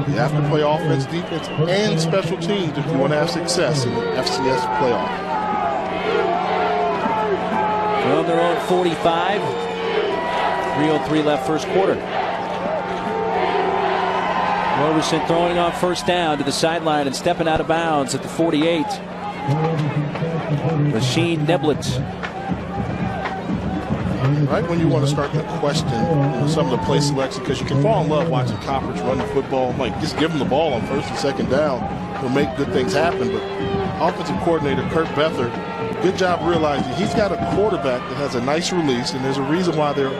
[SPEAKER 2] you have to play offense, defense, and special teams if you want to have success in the FCS playoff.
[SPEAKER 1] From their own 45, 3:03 left first quarter. Roberson throwing on first down to the sideline and stepping out of bounds at the 48. Rasheen Neblett.
[SPEAKER 2] Right when you want to start to question some of the play selection, because you can fall in love watching conference run the football. Like, just give them the ball on 1st and 2nd down. Will make good things happen. But offensive coordinator Kurt Beathard, good job realizing he's got a quarterback that has a nice release, and there's a reason why their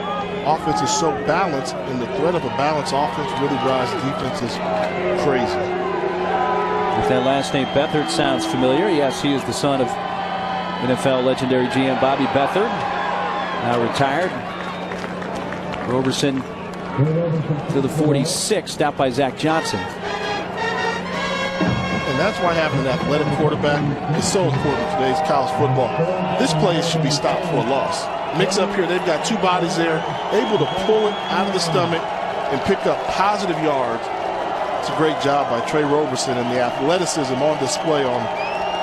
[SPEAKER 2] offense is so balanced, and the threat of a balanced offense really drives defenses crazy.
[SPEAKER 1] If that last name Beathard sounds familiar, yes, he is the son of NFL legendary GM Bobby Beathard, now retired. Roberson to the 46, stopped by Zach Johnson.
[SPEAKER 2] And that's why having an athletic quarterback is so important in today's college football. This play should be stopped for a loss. Mix up here, they've got 2 bodies there, able to pull it out of the stomach and pick up positive yards. It's a great job by Trey Roberson, and the athleticism on display on a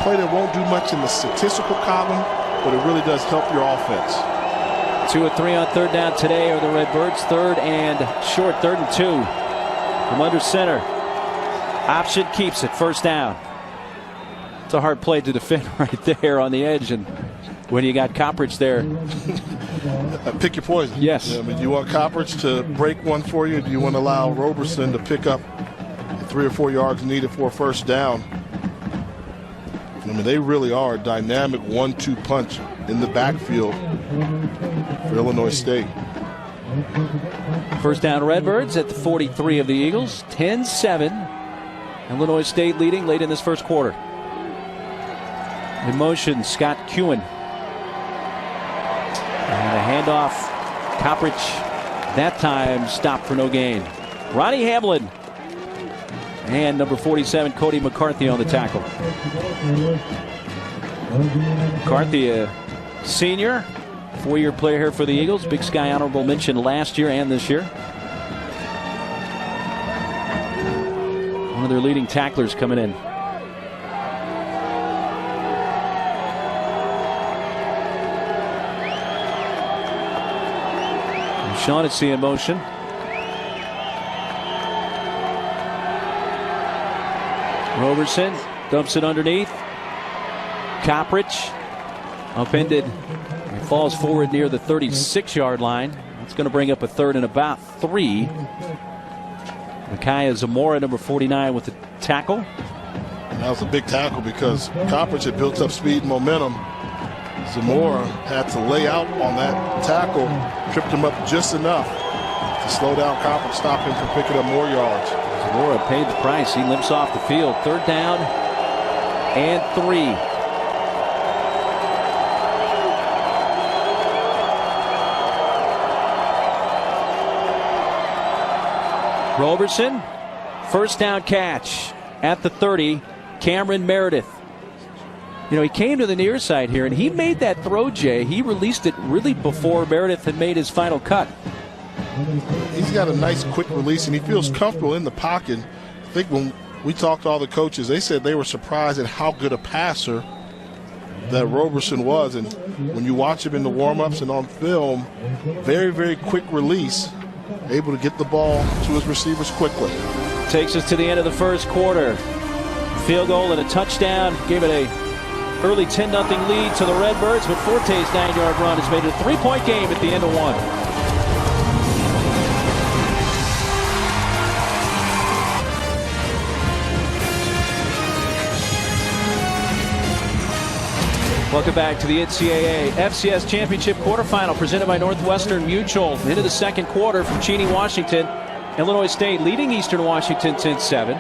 [SPEAKER 2] play that won't do much in the statistical column, but it really does help your offense.
[SPEAKER 1] 2 of 3 on 3rd down today are the Redbirds. 3rd and short, 3rd and 2 from under center. Option keeps it, 1st down. It's a hard play to defend right there on the edge, and when you got Coppridge there.
[SPEAKER 2] Pick your poison.
[SPEAKER 1] Yes.
[SPEAKER 2] I mean, do you want Coppridge to break one for you? Do you want to allow Roberson to pick up 3 or 4 yards needed for a 1st down? I mean, they really are a dynamic 1-2 punch in the backfield for Illinois State.
[SPEAKER 1] 1st down Redbirds at the 43 of the Eagles. 10-7. Illinois State leading late in this first quarter. In motion, Scott Kewen. And a handoff. Coppridge that time stopped for no gain. Ronnie Hamlin. And number 47, Cody McCarthy on the tackle. McCarthy, a senior, 4-year player here for the Eagles. Big Sky honorable mention last year and this year. One of their leading tacklers coming in. Shaughnessy in motion. Roberson dumps it underneath. Coppridge upended. He falls forward near the 36-yard line. It's going to bring up a third and about 3. Micaiah Zamora, number 49, with the tackle.
[SPEAKER 2] That was a big tackle because Coppridge had built up speed and momentum. Zamora had to lay out on that tackle, tripped him up just enough to slow down Coppridge, stop him from picking up more yards.
[SPEAKER 1] Zamora paid the price. He limps off the field. 3rd down and 3. Roberson, 1st down catch at the 30. Cameron Meredith. You know, he came to the near side here, and he made that throw, Jay. He released it really before Meredith had made his final cut.
[SPEAKER 2] He's got a nice quick release, and he feels comfortable in the pocket. I think when we talked to all the coaches, they said they were surprised at how good a passer that Roberson was. And when you watch him in the warm-ups and on film, very, very quick release, able to get the ball to his receivers quickly.
[SPEAKER 1] Takes us to the end of the first quarter. Field goal and a touchdown. Gave it a early 10-0 lead to the Redbirds, but Forte's 9-yard run has made it a 3-point game at the end of 1. Welcome back to the NCAA FCS Championship quarterfinal presented by Northwestern Mutual. Into the second quarter from Cheney, Washington. Illinois State leading Eastern Washington 10-7.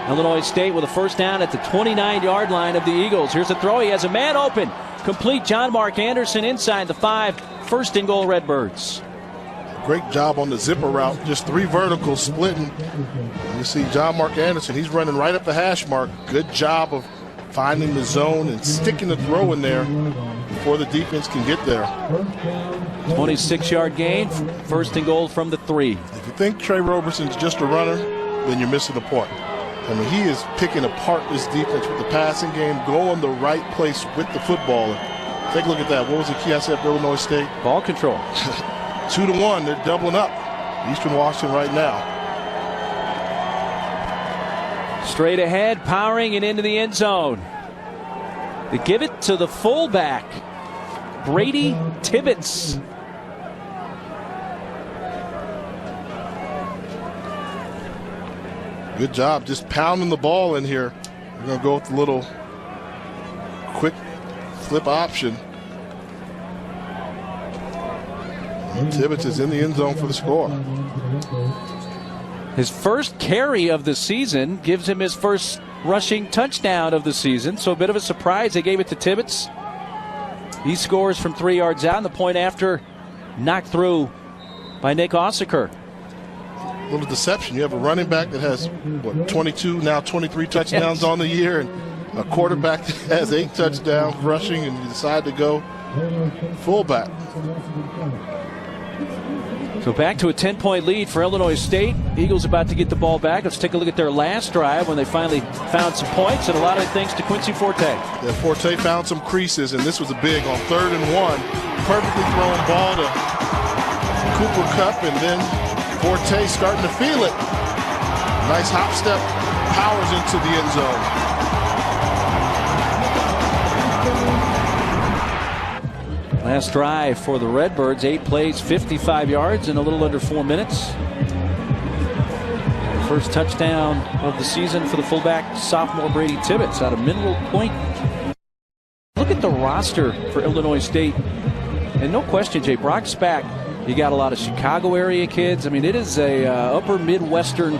[SPEAKER 1] Illinois State with a 1st down at the 29-yard line of the Eagles. Here's the throw. He has a man open. Complete. John Mark Anderson inside the 5. 1st and goal, Redbirds.
[SPEAKER 2] Great job on the zipper route. Just 3 verticals splitting. You see John Mark Anderson. He's running right up the hash mark. Good job of finding the zone and sticking the throw in there before the defense can get there.
[SPEAKER 1] 26-yard gain. 1st and goal from the 3.
[SPEAKER 2] If you think Trey Roberson's just a runner, then you're missing the point. I mean, he is picking apart this defense with the passing game, going the right place with the football. And take a look at that. What was the key I said for Illinois State?
[SPEAKER 1] Ball control.
[SPEAKER 2] 2-1. They're doubling up. Eastern Washington right now.
[SPEAKER 1] Straight ahead, powering and into the end zone. They give it to the fullback, Brady Tibbetts.
[SPEAKER 2] Good job just pounding the ball in here. We're going to go with the little quick flip option. And Tibbetts is in the end zone for the score.
[SPEAKER 1] His first carry of the season gives him his first rushing touchdown of the season. So a bit of a surprise. They gave it to Tibbetts. He scores from 3 yards out, and the point after knocked through by Nick Ossaker.
[SPEAKER 2] Little deception. You have a running back that has, 22, now 23 touchdowns on the year, and a quarterback that has 8 touchdowns rushing, and you decide to go fullback.
[SPEAKER 1] So back to a 10-point lead for Illinois State. Eagles about to get the ball back. Let's take a look at their last drive when they finally found some points, and a lot of it thanks to Quincy Forte.
[SPEAKER 2] Yeah, Forte found some creases, and this was a big on 3rd and 1. Perfectly thrown ball to Cooper Kupp, and then Forte starting to feel it. Nice hop step, powers into the end zone.
[SPEAKER 1] Last drive for the Redbirds, 8 plays, 55 yards in a little under 4 minutes. First touchdown of the season for the fullback, sophomore Brady Tibbetts out of Mineral Point. Look at the roster for Illinois State. And no question, Jay, Brock's back. You got a lot of Chicago area kids. I mean, it is a upper Midwestern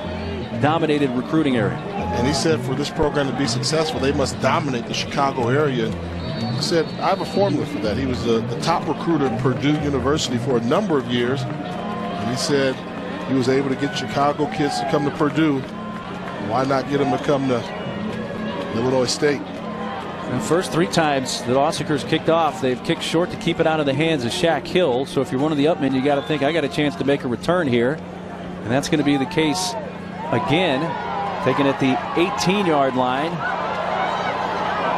[SPEAKER 1] dominated recruiting area.
[SPEAKER 2] And he said for this program to be successful, they must dominate the Chicago area. He said, I have a formula for that. He was the top recruiter at Purdue University for a number of years. And he said he was able to get Chicago kids to come to Purdue. Why not get them to come to Illinois State?
[SPEAKER 1] The first 3 times the Osseckers kicked off, they've kicked short to keep it out of the hands of Shaq Hill. So if you're one of the upmen, you got to think, I got a chance to make a return here. And that's going to be the case again. Taken at the 18-yard line.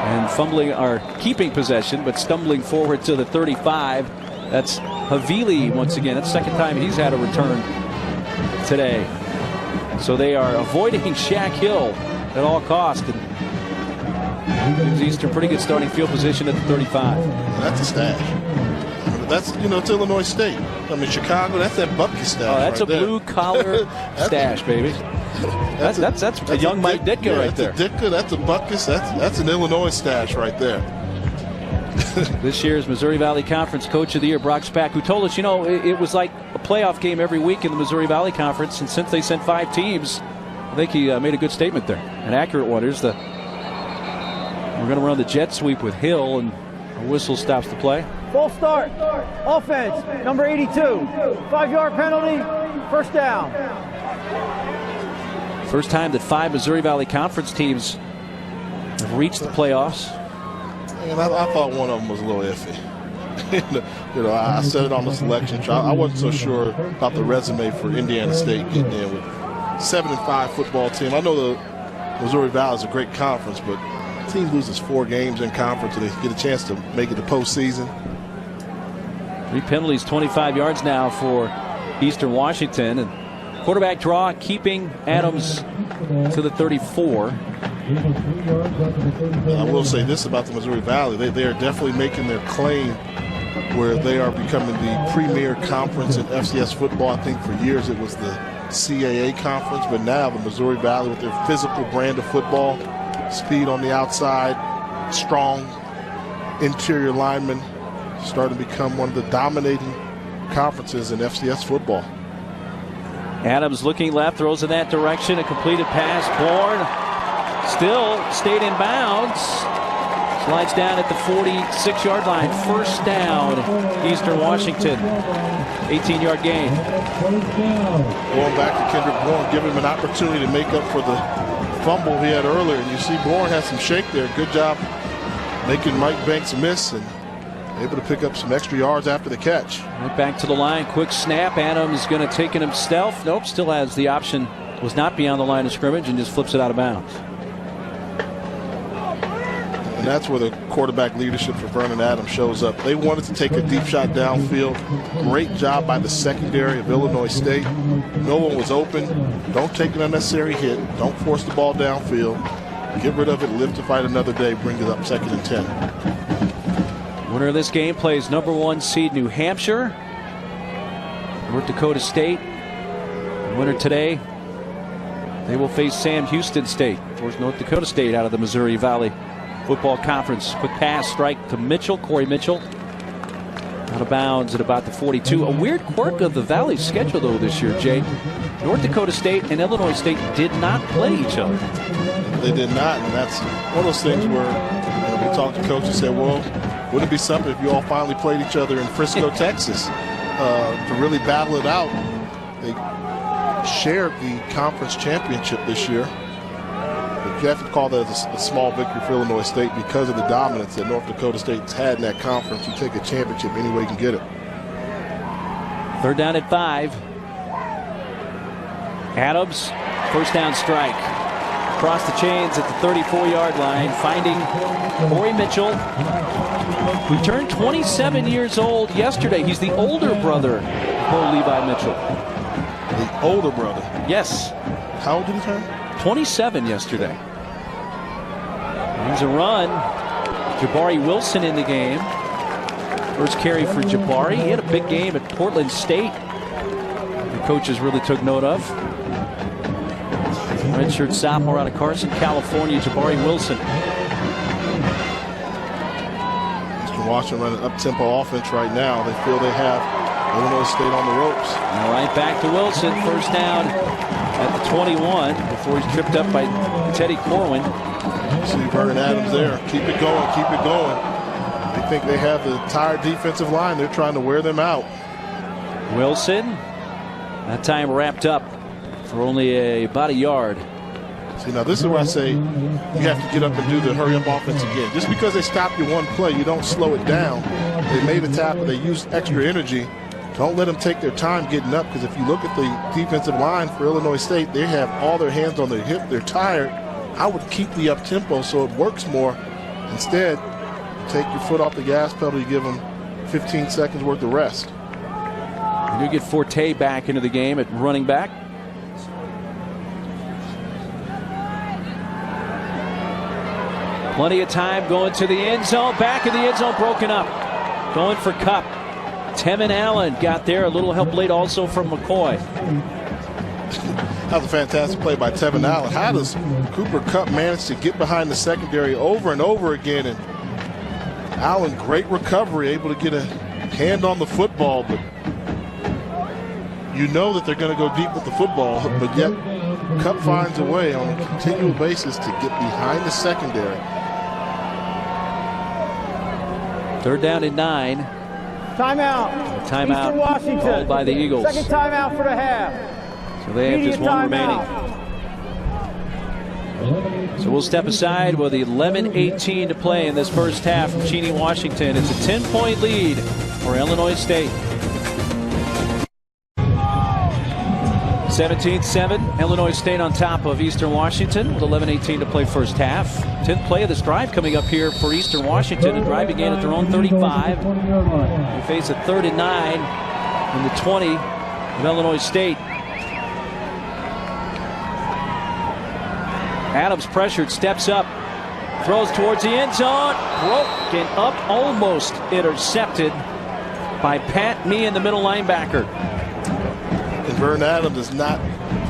[SPEAKER 1] And fumbling, or keeping possession, but stumbling forward to the 35. That's Havili once again. That's the second time he's had a return today. So they are avoiding Shaq Hill at all costs. And gives Eastern pretty good starting field position at the 35.
[SPEAKER 2] That's a stash. That's, it's Illinois State. I mean, Chicago, that's that bucket stash.
[SPEAKER 1] Oh, that's
[SPEAKER 2] right
[SPEAKER 1] a blue-collar stash, baby. That's a young Mike Ditka right there.
[SPEAKER 2] That's a Ditka, that's a Buckus, that's an Illinois stash right there.
[SPEAKER 1] This year's Missouri Valley Conference Coach of the Year, Brock Spack, who told us, it was like a playoff game every week in the Missouri Valley Conference, and since they sent 5 teams, I think he made a good statement there. An accurate one. We're going to run the jet sweep with Hill, and a whistle stops the play.
[SPEAKER 3] Full start. Offense, number 82. 5-yard penalty, first down.
[SPEAKER 1] First time that 5 Missouri Valley Conference teams have reached the playoffs.
[SPEAKER 2] And I thought one of them was a little iffy. I said it on the selection chart. I wasn't so sure about the resume for Indiana State getting in with 7-5 football team. I know the Missouri Valley is a great conference, but the team loses 4 games in conference and they get a chance to make it to postseason.
[SPEAKER 1] 3 penalties, 25 yards now for Eastern Washington. And quarterback draw, keeping Adams to the 34.
[SPEAKER 2] I will say this about the Missouri Valley. They are definitely making their claim where they are becoming the premier conference in FCS football. I think for years it was the CAA conference, but now the Missouri Valley with their physical brand of football, speed on the outside, strong interior linemen, starting to become one of the dominating conferences in FCS football.
[SPEAKER 1] Adams looking left, throws in that direction, a completed pass. Bourne still stayed in bounds. Slides down at the 46-yard line. First down, Eastern Washington. 18-yard gain.
[SPEAKER 2] Going back to Kendrick Bourne, giving him an opportunity to make up for the fumble he had earlier. And you see Bourne has some shake there. Good job making Mike Banks miss and able to pick up some extra yards after the catch.
[SPEAKER 1] Right back to the line. Quick snap. Adams going to take it himself. Nope, still has the option. Was not beyond the line of scrimmage and just flips it out of bounds.
[SPEAKER 2] And that's where the quarterback leadership for Vernon Adams shows up. They wanted to take a deep shot downfield. Great job by the secondary of Illinois State. No one was open. Don't take an unnecessary hit. Don't force the ball downfield. Get rid of it, live to fight another day, bring it up 2nd and 10.
[SPEAKER 1] Winner of this game plays number 1 seed New Hampshire. North Dakota State. The winner today, they will face Sam Houston State. Of course, North Dakota State out of the Missouri Valley Football Conference. Quick pass, strike to Mitchell, Corey Mitchell. Out of bounds at about the 42. A weird quirk of the Valley's schedule, though, this year, Jay. North Dakota State and Illinois State did not play each other.
[SPEAKER 2] They did not, and that's one of those things where we talked to coaches and said, well, wouldn't it be something if you all finally played each other in Frisco, Texas, to really battle it out? They shared the conference championship this year. But you have to call that a small victory for Illinois State because of the dominance that North Dakota State's had in that conference. You take a championship any way you can get it.
[SPEAKER 1] 3rd down at 5. Adams, first down strike. Across the chains at the 34-yard line, finding Corey Mitchell, who turned 27 years old yesterday. He's the older brother of Bo Levi Mitchell.
[SPEAKER 2] The older brother?
[SPEAKER 1] Yes.
[SPEAKER 2] How old did he turn?
[SPEAKER 1] 27 yesterday. Here's a run. Jabari Wilson in the game. First carry for Jabari. He had a big game at Portland State. The coaches really took note of. Redshirt sophomore out of Carson, California, Jabari Wilson.
[SPEAKER 2] Eastern Washington running up-tempo offense right now. They feel they have Illinois State on the ropes.
[SPEAKER 1] All right, back to Wilson. First down at the 21 before he's tripped up by Teddy Corwin.
[SPEAKER 2] See Vernon Adams there. Keep it going, keep it going. They think they have the tired defensive line. They're trying to wear them out.
[SPEAKER 1] Wilson, that time wrapped up for only about a yard.
[SPEAKER 2] See, now this is where I say you have to get up and do the hurry-up offense again. Just because they stop you one play, you don't slow it down. They made a tackle. They used extra energy. Don't let them take their time getting up, because if you look at the defensive line for Illinois State, they have all their hands on their hip. They're tired. I would keep the up-tempo so it works more. Instead, you take your foot off the gas pedal, you give them 15 seconds worth of rest.
[SPEAKER 1] You get Thate back into the game at running back. Plenty of time going to the end zone. Back in the end zone, broken up. Going for Cup. Tevin Allen got there. A little help late also from McCoy.
[SPEAKER 2] That was a fantastic play by Tevin Allen. How does Cooper Kupp manage to get behind the secondary over and over again? And Allen, great recovery, able to get a hand on the football, but you know that they're going to go deep with the football, but yet Kupp finds a way on a continual basis to get behind the secondary.
[SPEAKER 1] 3rd down and 9.
[SPEAKER 3] Timeout.
[SPEAKER 1] Timeout
[SPEAKER 3] Eastern Washington.
[SPEAKER 1] called by the Eagles.
[SPEAKER 3] Second timeout for the half.
[SPEAKER 1] So they have just one remaining. So we'll step aside with 11:18 to play in this first half from Cheney, Washington. It's a 10-point lead for Illinois State. 17-7, Illinois State on top of Eastern Washington with 11:18 to play first half. 10th play of this drive coming up here for Eastern Washington. The drive began at their own 35. They face a 3rd and 9 in the 20 of Illinois State. Adams pressured, steps up, throws towards the end zone, broken up, almost intercepted by Pat Mee, in the middle linebacker.
[SPEAKER 2] And Vern Adams is not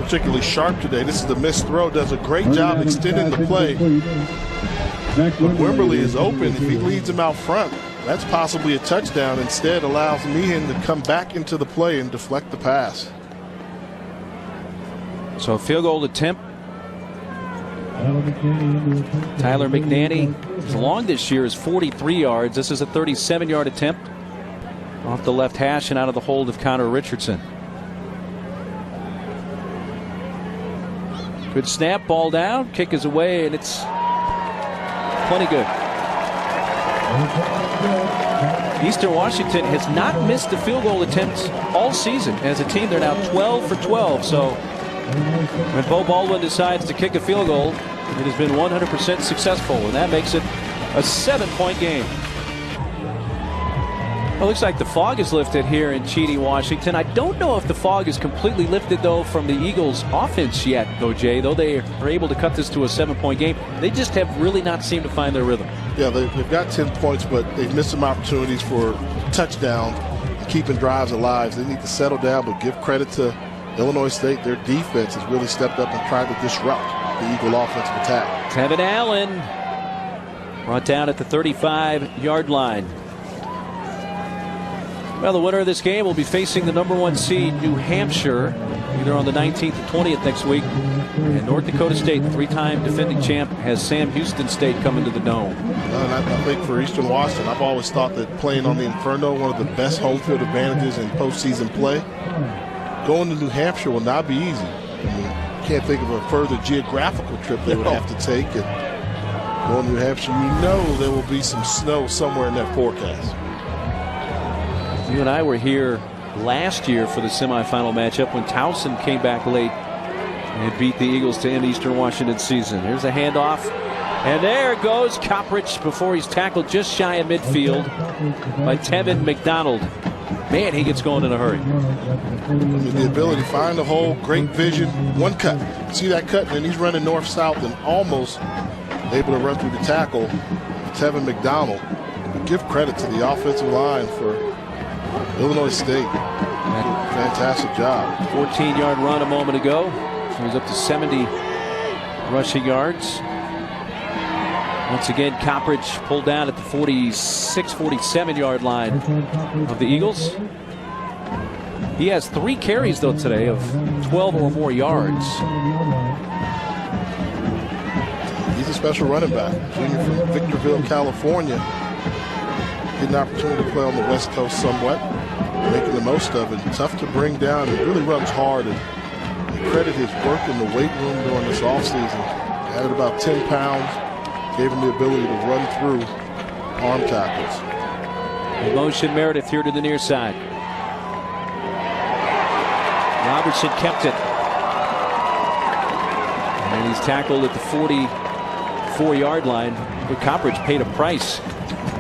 [SPEAKER 2] particularly sharp today. This is the missed throw. Does a great job extending the play. But Wimberly is open. If he leads him out front, that's possibly a touchdown. Instead, allows Meehan to come back into the play and deflect the pass.
[SPEAKER 1] So a field goal attempt. Tyler McNanny, his long this year is 43 yards. This is a 37-yard attempt off the left hash and out of the hold of Connor Richardson. Good snap, ball down, kick is away, and it's plenty good. Eastern Washington has not missed a field goal attempt all season. As a team, they're now 12 for 12. So when Bo Baldwin decides to kick a field goal, it has been 100% successful, and that makes it a 7-point game. It looks like the fog is lifted here in Cheney, Washington. I don't know if the fog is completely lifted, though, from the Eagles' offense yet, though, Jay. Though they are able to cut this to a 7-point game, they just have really not seemed to find their rhythm.
[SPEAKER 2] Yeah, they've got 10 points, but they've missed some opportunities for touchdowns, keeping drives alive. They need to settle down, but give credit to Illinois State. Their defense has really stepped up and tried to disrupt the Eagle offensive attack.
[SPEAKER 1] Tevin Allen brought down at the 35-yard line. Well, the winner of this game will be facing the #1 seed New Hampshire either on the 19th or 20th next week. And North Dakota State, the 3-time defending champ, has Sam Houston State coming to the Dome.
[SPEAKER 2] And I think for Eastern Washington, I've always thought that playing on the Inferno, one of the best home field advantages in postseason play. Going to New Hampshire will not be easy. I mean, can't think of a further geographical trip they would have to take. And going to New Hampshire, you know there will be some snow somewhere in that forecast.
[SPEAKER 1] You and I were here last year for the semifinal matchup when Towson came back late and beat the Eagles to end Eastern Washington's season. Here's a handoff. And there goes Coppridge before he's tackled just shy of midfield by Tevin McDonald. Man, he gets going in a hurry.
[SPEAKER 2] The ability to find the hole, great vision, one cut. See that cut, and he's running north-south and almost able to run through the tackle. Tevin McDonald. But give credit to the offensive line for Illinois State. Fantastic job.
[SPEAKER 1] 14-yard run a moment ago. So he's up to 70 rushing yards. Once again, Coppridge pulled down at the 46, 47-yard line of the Eagles. He has 3 carries, though, today of 12 or more yards.
[SPEAKER 2] He's a special running back. Junior from Victorville, California. getting an opportunity to play on the West Coast somewhat, making the most of it. Tough to bring down. He really runs hard, and credit his work in the weight room during this offseason. Added about 10 pounds, gave him the ability to run through arm tackles.
[SPEAKER 1] Motion Meredith here to the near side. Robertson kept it. And he's tackled at the 44-yard line. But Coppridge paid a price.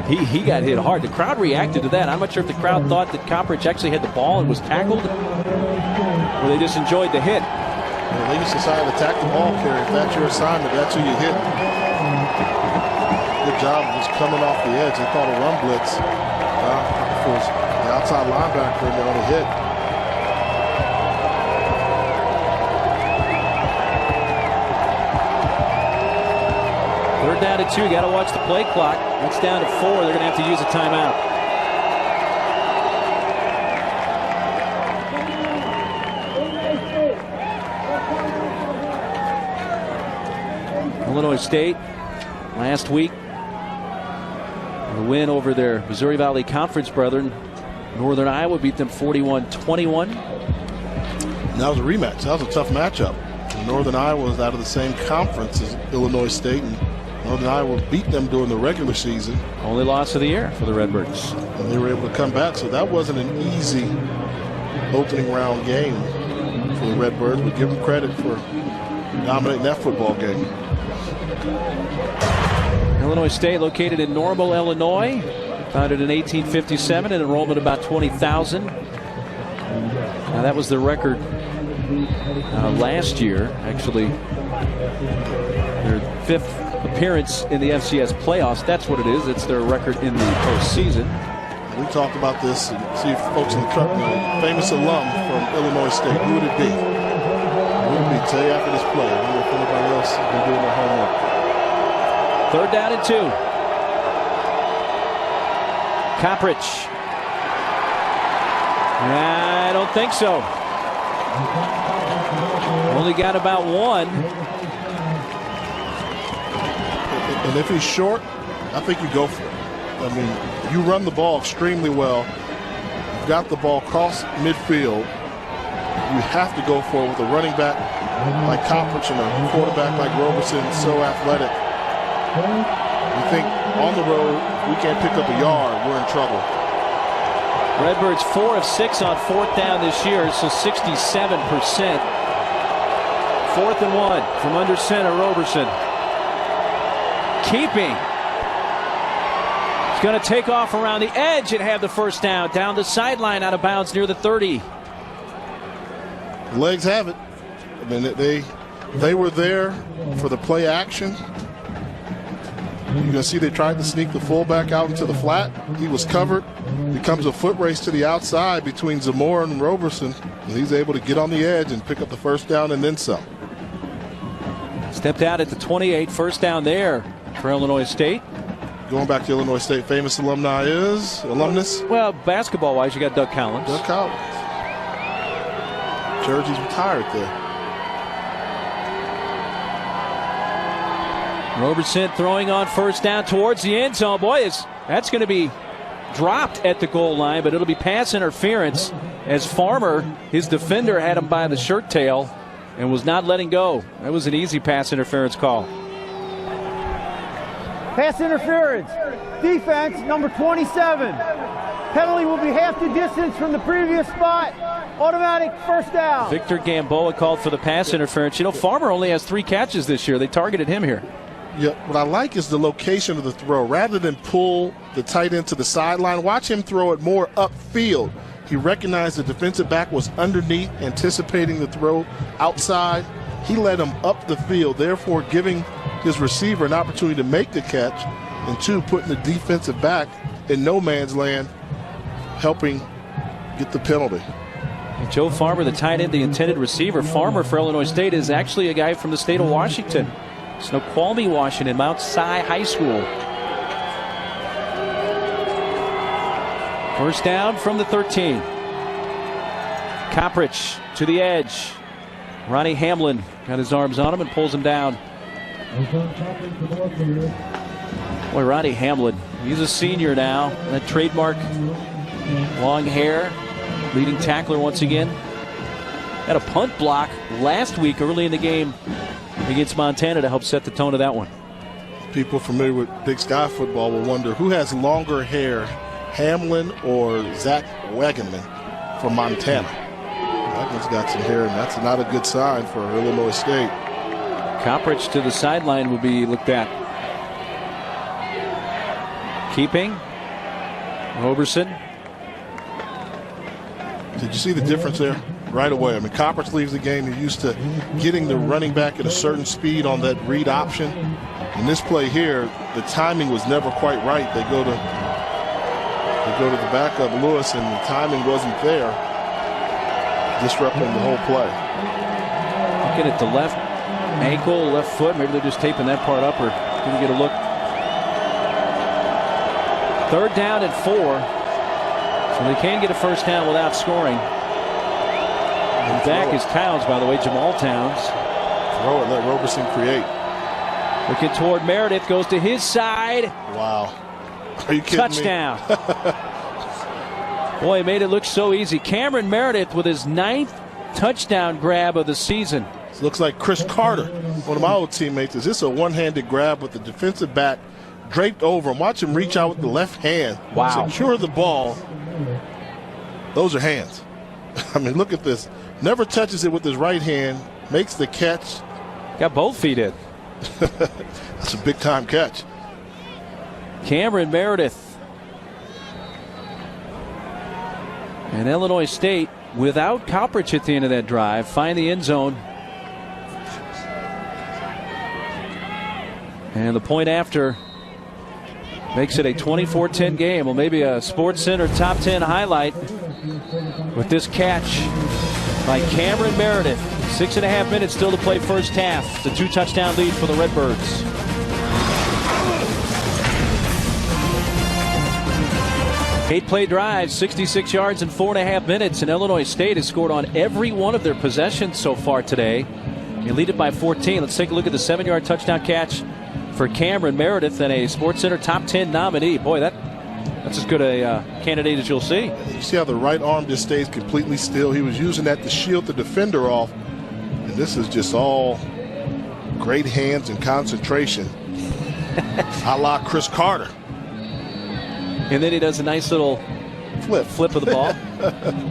[SPEAKER 1] He got hit hard. The crowd reacted to that. I'm not sure if the crowd thought that Coppridge actually had the ball and was tackled, or they just enjoyed the hit.
[SPEAKER 2] Well, they used to decide to attack the ball carrier. If that's your assignment, that's who you hit. Good job of just coming off the edge. They called a run blitz. For the outside linebacker and on a hit.
[SPEAKER 1] Third down to 2. Got to watch the play clock. It's down to 4. They're going to have to use a timeout. Illinois State last week, the win over their Missouri Valley Conference brethren. Northern Iowa beat them 41-21.
[SPEAKER 2] That was a rematch. That was a tough matchup. Northern Iowa was out of the same conference as Illinois State, and Northern Iowa beat them during the regular season.
[SPEAKER 1] Only loss of the year for the Redbirds.
[SPEAKER 2] And they were able to come back, so that wasn't an easy opening round game for the Redbirds, but give them credit for dominating that football game.
[SPEAKER 1] Illinois State, located in Normal, Illinois, founded in 1857, and enrollment about 20,000. Now that was their record last year. Actually, their 5th appearance in the FCS playoffs. That's what it is. It's their record in the postseason.
[SPEAKER 2] We talked about this and see if folks in the truck know. Famous alum from Illinois State. Who would it be? Who would it be? Tell you after this play. I wonder if anybody else has been doing their homework.
[SPEAKER 1] Third down and 2. Coppridge. I don't think so. Only got about 1.
[SPEAKER 2] And if he's short, I think you go for it. I mean, you run the ball extremely well. You've got the ball cross midfield. You have to go for it with a running back like Coppridge and a quarterback like Roberson, so athletic. You think on the road, we can't pick up a yard, we're in trouble.
[SPEAKER 1] Redbirds 4 of 6 on 4th down this year, so 67%. 4th and 1 from under center, Roberson. Keeping. He's going to take off around the edge and have the first down. Down the sideline, out of bounds near the 30.
[SPEAKER 2] Legs have it. I mean, they were there for the play action. You can see they tried to sneak the fullback out into the flat. He was covered. Becomes a foot race to the outside between Zamora and Roberson. And he's able to get on the edge and pick up the first down and then some.
[SPEAKER 1] Stepped out at the 28. First down there for Illinois State.
[SPEAKER 2] Going back to Illinois State, famous alumnus?
[SPEAKER 1] Well, basketball-wise, you got Doug Collins.
[SPEAKER 2] Doug Collins. Jersey's retired there.
[SPEAKER 1] Roberson throwing on first down towards the end zone. Boy, that's going to be dropped at the goal line, but it'll be pass interference as Farmer, his defender, had him by the shirt tail and was not letting go. That was an easy pass interference call.
[SPEAKER 3] Pass interference. Defense, number 27. Penalty will be half the distance from the previous spot. Automatic first down.
[SPEAKER 1] Victor Gamboa called for the pass interference. You know, Farmer only has 3 catches this year. They targeted him here.
[SPEAKER 2] Yeah, what I like is the location of the throw. Rather than pull the tight end to the sideline, watch him throw it more upfield. He recognized the defensive back was underneath, anticipating the throw outside. He led him up the field, therefore giving his receiver an opportunity to make the catch, and 2, putting the defensive back in no man's land, helping get the penalty.
[SPEAKER 1] Joe Farmer, the tight end, the intended receiver. Farmer for Illinois State is actually a guy from the state of Washington. Snoqualmie, Washington, Mount Si High School. First down from the 13. Coppridge to the edge. Ronnie Hamlin got his arms on him and pulls him down. Boy, Ronnie Hamlin He's a senior now. That trademark long hair. Leading tackler once again. Had a punt block last week early in the game against Montana to help set the tone of that one.
[SPEAKER 2] People familiar with Big Sky football will wonder who has longer hair, Hamlin or Zach Wagenman from Montana. Wagenman's got some hair, and that's not a good sign for Illinois State.
[SPEAKER 1] Coppridge to the sideline will be looked at. Keeping. Roberson.
[SPEAKER 2] Did you see the difference there? Right away. I mean, Coppridge leaves the game. You're used to getting the running back at a certain speed on that read option. In this play here, the timing was never quite right. They go to the backup, Lewis, and the timing wasn't there, disrupting the whole play.
[SPEAKER 1] Looking at the left ankle, left foot. Maybe they're just taping that part up, or going to get a look. 3rd down and 4. So they can get a first down without scoring. And back is Towns, by the way, Jamal Towns.
[SPEAKER 2] Throw it, let Roberson create.
[SPEAKER 1] Looking toward Meredith, goes to his side.
[SPEAKER 2] Wow. Are you kidding
[SPEAKER 1] Touchdown. Boy, he made it look so easy. Cameron Meredith with his 9th touchdown grab of the season.
[SPEAKER 2] This looks like Chris Carter, one of my old teammates. Is this a one-handed grab with the defensive back draped over him? Watch him reach out with the left hand.
[SPEAKER 1] Wow.
[SPEAKER 2] Secure the ball. Those are hands. I mean, look at this. Never touches it with his right hand. Makes the catch.
[SPEAKER 1] Got both feet in.
[SPEAKER 2] That's a big-time catch.
[SPEAKER 1] Cameron Meredith. And Illinois State, without Coppridge at the end of that drive, find the end zone. And the point after makes it a 24-10 game. Well, maybe a Sports Center top 10 highlight with this catch by Cameron Meredith. 6.5 minutes still to play first half. The 2-touchdown lead for the Redbirds. 8-play drive, 66 yards in 4.5 minutes, and Illinois State has scored on every one of their possessions so far today. They lead it by 14. Let's take a look at the 7-yard touchdown catch for Cameron Meredith, and a Sports Center top 10 nominee. Boy, that's as good a candidate as you'll see.
[SPEAKER 2] You see how the right arm just stays completely still. He was using that to shield the defender off. And this is just all great hands and concentration. A la Chris Carter.
[SPEAKER 1] And then he does a nice little flip of the ball,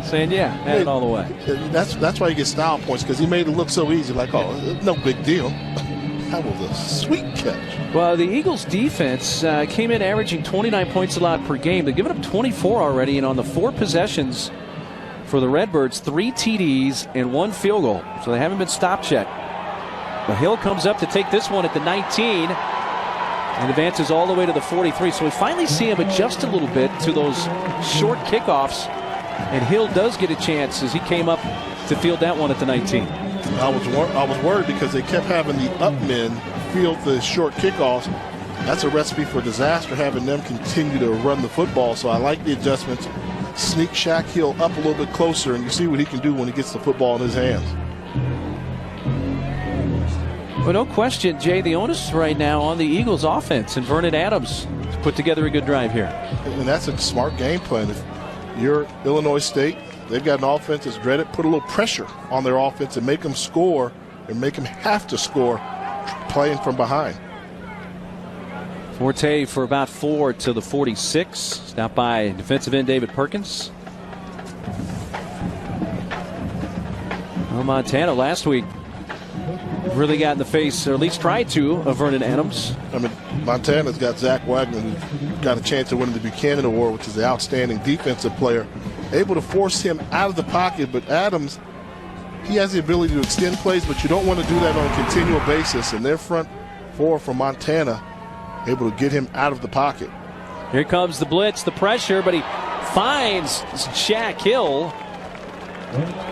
[SPEAKER 1] saying, yeah, had it all the way.
[SPEAKER 2] That's why he gets style points, because he made it look so easy, like, oh, no big deal. That was a sweet catch.
[SPEAKER 1] Well, the Eagles' defense came in averaging 29 points allowed per game. They've given up 24 already, and on the 4 possessions for the Redbirds, 3 TDs and 1 field goal. So they haven't been stopped yet. The Hill comes up to take this one at the 19 and advances all the way to the 43. So we finally see him adjust a little bit to those short kickoffs, and Hill does get a chance as he came up to field that one at the 19.
[SPEAKER 2] I was worried because they kept having the up men field the short kickoffs. That's a recipe for disaster, having them continue to run the football. So I like the adjustments. Sneak Shaq Hill up a little bit closer, and you see what he can do when he gets the football in his hands.
[SPEAKER 1] Well, no question, Jay, the onus right now on the Eagles offense and Vernon Adams to put together a good drive here.
[SPEAKER 2] And that's a smart game plan. If you're Illinois State, they've got an offense that's dreaded. Put a little pressure on their offense and make them score, and make them have to score playing from behind.
[SPEAKER 1] Forte for about 4 to the 46. Stopped by defensive end David Perkins. Well, Montana last week really got in the face, or at least tried to, of Vernon Adams.
[SPEAKER 2] I mean, Montana's got Zach Wagner, who got a chance to win the Buchanan Award, which is the outstanding defensive player. Able to force him out of the pocket, but Adams, he has the ability to extend plays, but you don't want to do that on a continual basis. And their front 4 from Montana able to get him out of the pocket.
[SPEAKER 1] Here comes the blitz, the pressure, but he finds Shaq Hill.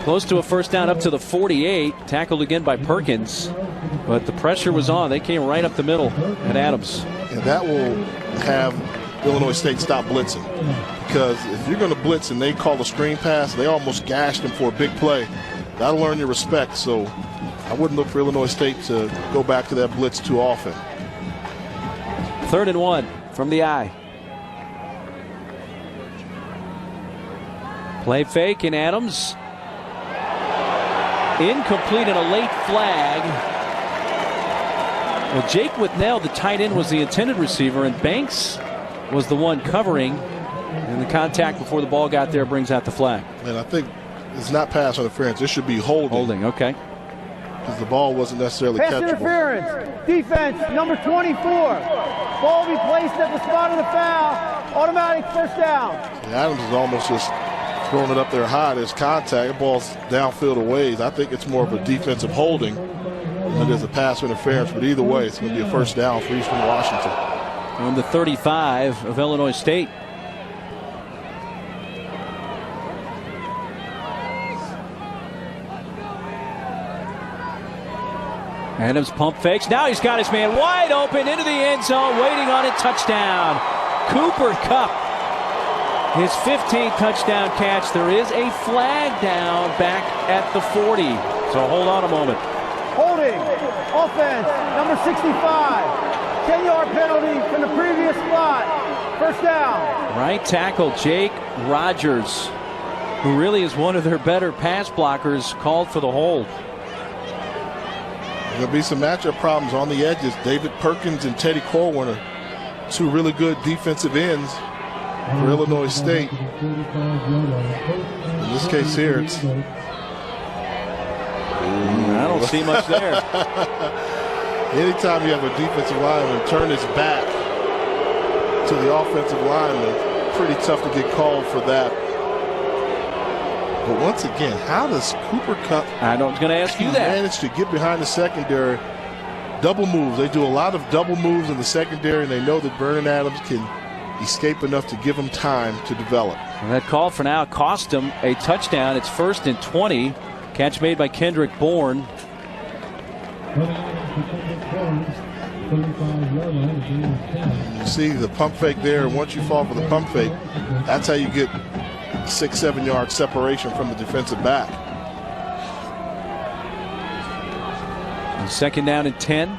[SPEAKER 1] Close to a first down up to the 48. Tackled again by Perkins. But the pressure was on. They came right up the middle at Adams.
[SPEAKER 2] And that will have Illinois State stop blitzing. Because if you're going to blitz and they call a screen pass, they almost gashed him for a big play. That'll earn your respect. So I wouldn't look for Illinois State to go back to that blitz too often.
[SPEAKER 1] 3rd and 1 from the eye. Play fake, and Adams. Incomplete and a late flag. Well, Jake Whitnell, the tight end, was the intended receiver, and Banks was the one covering. And the contact before the ball got there brings out the flag.
[SPEAKER 2] And I think it's not pass interference. It should be holding.
[SPEAKER 1] Holding, okay.
[SPEAKER 2] Because the ball wasn't necessarily
[SPEAKER 3] Pass
[SPEAKER 2] catchable.
[SPEAKER 3] interference. Defense, number 24. Ball will be placed at the spot of the foul. Automatic first down.
[SPEAKER 2] Adams is almost just throwing it up there high. There's contact. The ball's downfield a ways. I think it's more of a defensive holding than it is a pass interference. But either way, it's going to be a first down for Eastern Washington.
[SPEAKER 1] On the 35 of Illinois State. Adams pump fakes. Now he's got his man wide open into the end zone, waiting on it. Touchdown. Cooper Kupp. His 15th touchdown catch. There is a flag down back at the 40. So hold on a moment.
[SPEAKER 3] Holding. Offense, number 65. 10-yard penalty from the previous spot. First down.
[SPEAKER 1] Right tackle Jake Rogers, who really is one of their better pass blockers, called for the hold.
[SPEAKER 2] There'll be some matchup problems on the edges. David Perkins and Teddy Corwin are two really good defensive ends for Illinois State. In this case here, it's...
[SPEAKER 1] I don't see much there.
[SPEAKER 2] Anytime you have a defensive lineman turn his back to the offensive lineman, pretty tough to get called for that. But once again, how does Cooper Kupp
[SPEAKER 1] was going to ask you that.
[SPEAKER 2] Manage to get behind the secondary? Double moves. They do a lot of double moves in the secondary, and they know that Vernon Adams can escape enough to give him time to develop.
[SPEAKER 1] And that call for now cost him a touchdown. It's 1st and 20. Catch made by Kendrick Bourne.
[SPEAKER 2] You see the pump fake there, and once you fall for the pump fake, that's how you get 6-7 yard separation from the defensive back.
[SPEAKER 1] And 2nd down and 10.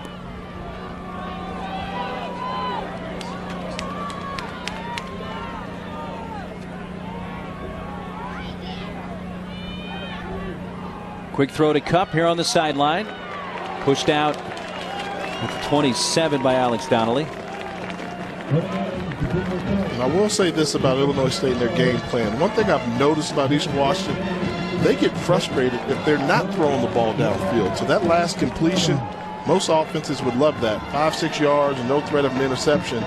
[SPEAKER 1] Quick throw to Kupp here on the sideline. Pushed out at the 27 by Alex Donnelly.
[SPEAKER 2] And I will say this about Illinois State and their game plan. One thing I've noticed about Eastern Washington, they get frustrated if they're not throwing the ball downfield. So that last completion, most offenses would love that. 5-6 yards and no threat of an interception.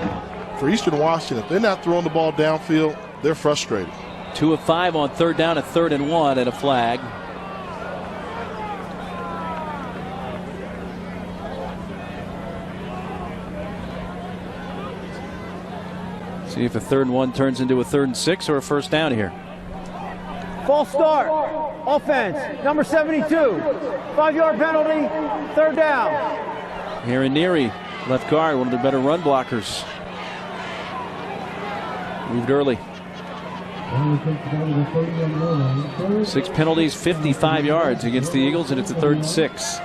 [SPEAKER 2] For Eastern Washington, if they're not throwing the ball downfield, they're frustrated.
[SPEAKER 1] 2 of 5 on 3rd down at 3rd and 1 and a flag. See if a 3rd and 1 turns into a 3rd and 6 or a first down here.
[SPEAKER 3] False start. Offense, number 72. 5-yard penalty. 3rd down.
[SPEAKER 1] Here in Neary, left guard, one of their better run blockers. Moved early. 6 penalties, 55 yards against the Eagles, and it's a 3rd and 6.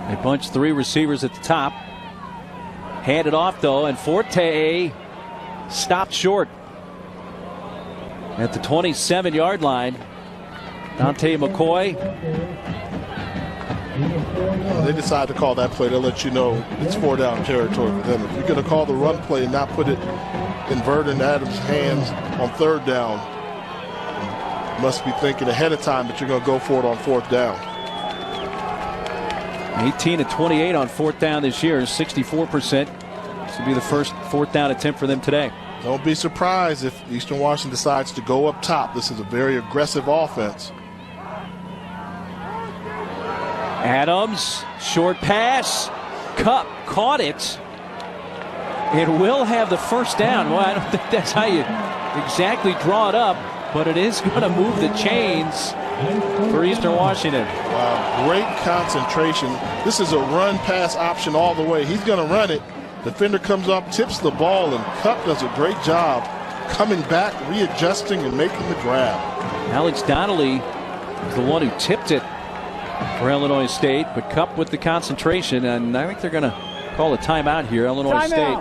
[SPEAKER 1] They bunch 3 receivers at the top. Handed off though, and Forte stopped short at the 27-yard line. Dante McCoy.
[SPEAKER 2] They decide to call that play. They'll let you know it's 4-down territory for them. If you're going to call the run play and not put it in Vernon Adams' hands on 3rd down, you must be thinking ahead of time that you're going to go for it on 4th down.
[SPEAKER 1] 18 of 28 on 4th down this year, 64%. This will be the first 4th down attempt for them today.
[SPEAKER 2] Don't be surprised if Eastern Washington decides to go up top. This is a very aggressive offense.
[SPEAKER 1] Adams, short pass. Kupp caught it. It will have the first down. Well, I don't think that's how you exactly draw it up, but it is going to move the chains for Eastern Washington.
[SPEAKER 2] Wow, great concentration. This is a run-pass option all the way. He's going to run it. Defender comes up, tips the ball, and Kupp does a great job coming back, readjusting, and making the grab.
[SPEAKER 1] Alex Donnelly was the one who tipped it for Illinois State, but Kupp with the concentration, and I think they're going to Call a timeout here. Illinois State.